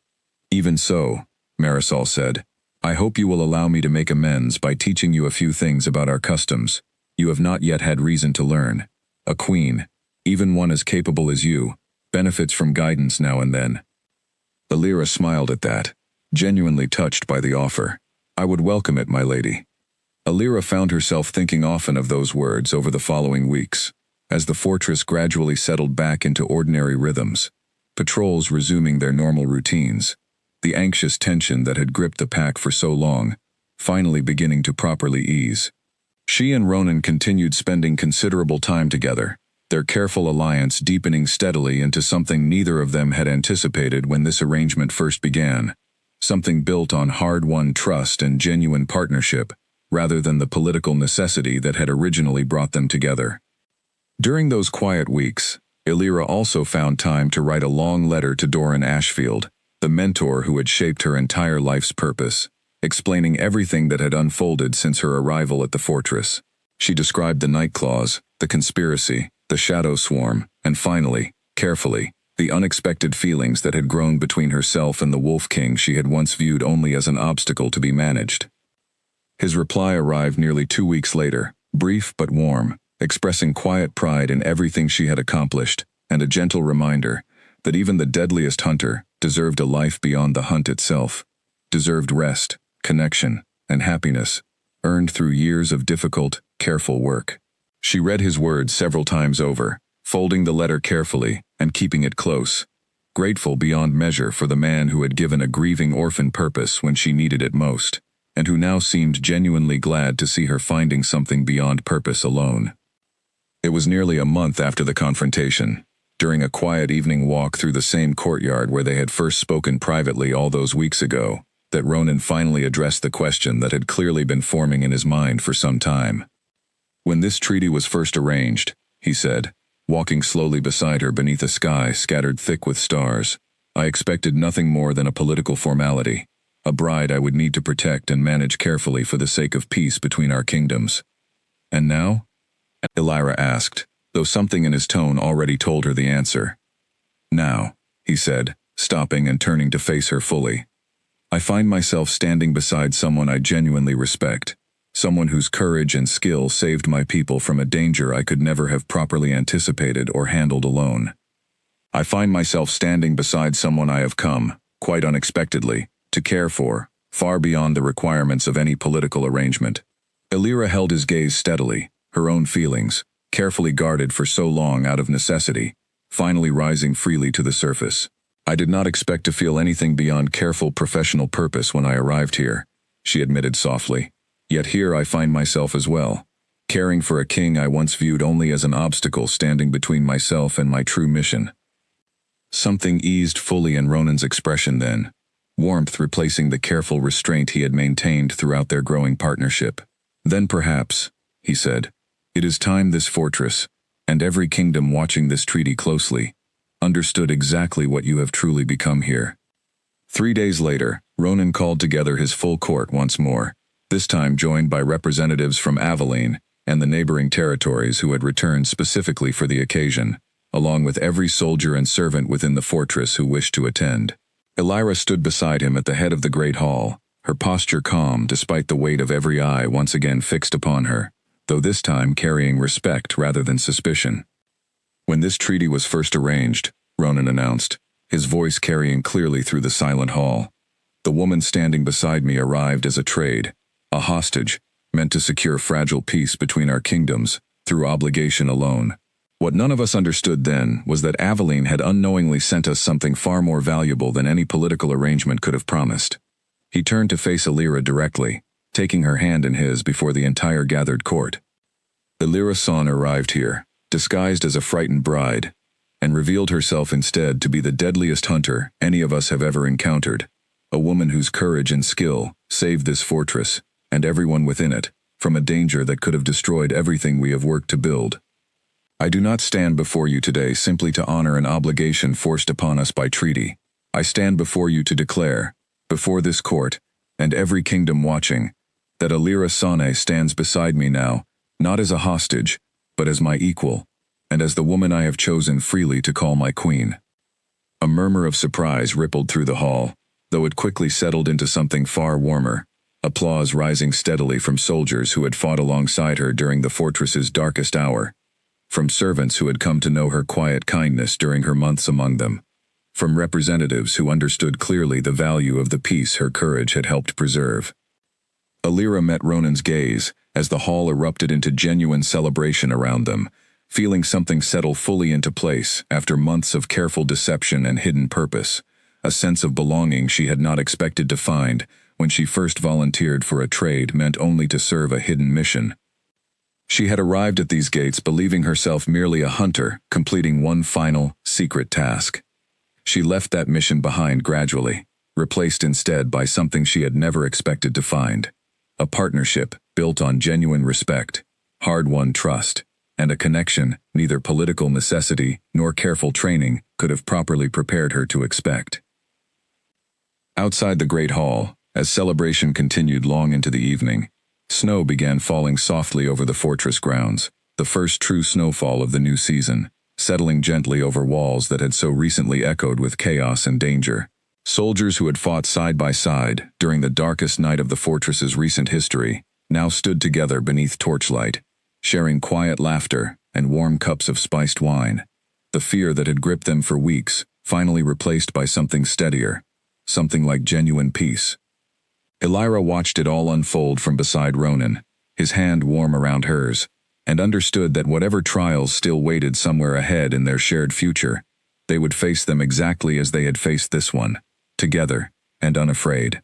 "Even so," Marisol said, "I hope you will allow me to make amends by teaching you a few things about our customs. You have not yet had reason to learn. A queen, even one as capable as you, benefits from guidance now and then." Illyra smiled at that, genuinely touched by the offer. "I would welcome it, my lady." Illyra found herself thinking often of those words over the following weeks, as the fortress gradually settled back into ordinary rhythms, patrols resuming their normal routines, the anxious tension that had gripped the pack for so long, finally beginning to properly ease. She and Ronan continued spending considerable time together, their careful alliance deepening steadily into something neither of them had anticipated when this arrangement first began, something built on hard-won trust and genuine partnership, rather than the political necessity that had originally brought them together. During those quiet weeks, Illyra also found time to write a long letter to Doran Ashfield, the mentor who had shaped her entire life's purpose, explaining everything that had unfolded since her arrival at the fortress. She described the Night Claws, the conspiracy, the Shadow Swarm, and finally, carefully, the unexpected feelings that had grown between herself and the Wolf King she had once viewed only as an obstacle to be managed. His reply arrived nearly 2 weeks later, brief but warm, expressing quiet pride in everything she had accomplished, and a gentle reminder that even the deadliest hunter deserved a life beyond the hunt itself, deserved rest, connection, and happiness, earned through years of difficult, careful work. She read his words several times over, folding the letter carefully and keeping it close, grateful beyond measure for the man who had given a grieving orphan purpose when she needed it most, and who now seemed genuinely glad to see her finding something beyond purpose alone. It was nearly a month after the confrontation, during a quiet evening walk through the same courtyard where they had first spoken privately all those weeks ago, that Ronan finally addressed the question that had clearly been forming in his mind for some time. "When this treaty was first arranged," he said, walking slowly beside her beneath a sky scattered thick with stars, "I expected nothing more than a political formality, a bride I would need to protect and manage carefully for the sake of peace between our kingdoms. And now?" Illyra asked, though something in his tone already told her the answer. "Now," he said, stopping and turning to face her fully, "I find myself standing beside someone I genuinely respect, someone whose courage and skill saved my people from a danger I could never have properly anticipated or handled alone. I find myself standing beside someone I have come, quite unexpectedly, to care for, far beyond the requirements of any political arrangement." Illyra held his gaze steadily, her own feelings, carefully guarded for so long out of necessity, finally rising freely to the surface. "I did not expect to feel anything beyond careful professional purpose when I arrived here," she admitted softly. "Yet here I find myself as well, caring for a king I once viewed only as an obstacle standing between myself and my true mission." Something eased fully in Ronan's expression then, warmth replacing the careful restraint he had maintained throughout their growing partnership. "Then perhaps," he said, "it is time this fortress, and every kingdom watching this treaty closely, understood exactly what you have truly become here." 3 days later, Ronan called together his full court once more, this time joined by representatives from Aveline and the neighboring territories who had returned specifically for the occasion, along with every soldier and servant within the fortress who wished to attend. Illyra stood beside him at the head of the great hall, her posture calm despite the weight of every eye once again fixed upon her, though this time carrying respect rather than suspicion. "When this treaty was first arranged," Ronan announced, his voice carrying clearly through the silent hall, "the woman standing beside me arrived as a trade, a hostage, meant to secure fragile peace between our kingdoms, through obligation alone. What none of us understood then was that Aveline had unknowingly sent us something far more valuable than any political arrangement could have promised." He turned to face Illyra directly, taking her hand in his before the entire gathered court. "Illyra Son arrived here, disguised as a frightened bride, and revealed herself instead to be the deadliest hunter any of us have ever encountered, a woman whose courage and skill saved this fortress, and everyone within it, from a danger that could have destroyed everything we have worked to build. I do not stand before you today simply to honor an obligation forced upon us by treaty. I stand before you to declare, before this court, and every kingdom watching, that Illyra Sane stands beside me now, not as a hostage, but as my equal, and as the woman I have chosen freely to call my queen." A murmur of surprise rippled through the hall, though it quickly settled into something far warmer, applause rising steadily from soldiers who had fought alongside her during the fortress's darkest hour, from servants who had come to know her quiet kindness during her months among them, from representatives who understood clearly the value of the peace her courage had helped preserve. Alira met Ronan's gaze as the hall erupted into genuine celebration around them, feeling something settle fully into place after months of careful deception and hidden purpose, a sense of belonging she had not expected to find when she first volunteered for a trade meant only to serve a hidden mission. She had arrived at these gates believing herself merely a hunter, completing one final, secret task. She left that mission behind gradually, replaced instead by something she had never expected to find: a partnership built on genuine respect, hard-won trust, and a connection neither political necessity nor careful training could have properly prepared her to expect. Outside the Great Hall, as celebration continued long into the evening, snow began falling softly over the fortress grounds, the first true snowfall of the new season, settling gently over walls that had so recently echoed with chaos and danger. Soldiers who had fought side by side during the darkest night of the fortress's recent history now stood together beneath torchlight, sharing quiet laughter and warm cups of spiced wine, the fear that had gripped them for weeks finally replaced by something steadier, something like genuine peace. Elira watched it all unfold from beside Ronan, his hand warm around hers, and understood that whatever trials still waited somewhere ahead in their shared future, they would face them exactly as they had faced this one, together and unafraid.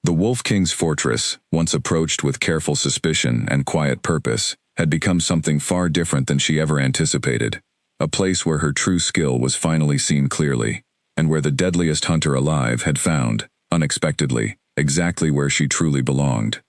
The Wolf King's fortress, once approached with careful suspicion and quiet purpose, had become something far different than she ever anticipated, a place where her true skill was finally seen clearly, and where the deadliest hunter alive had found, unexpectedly, exactly where she truly belonged.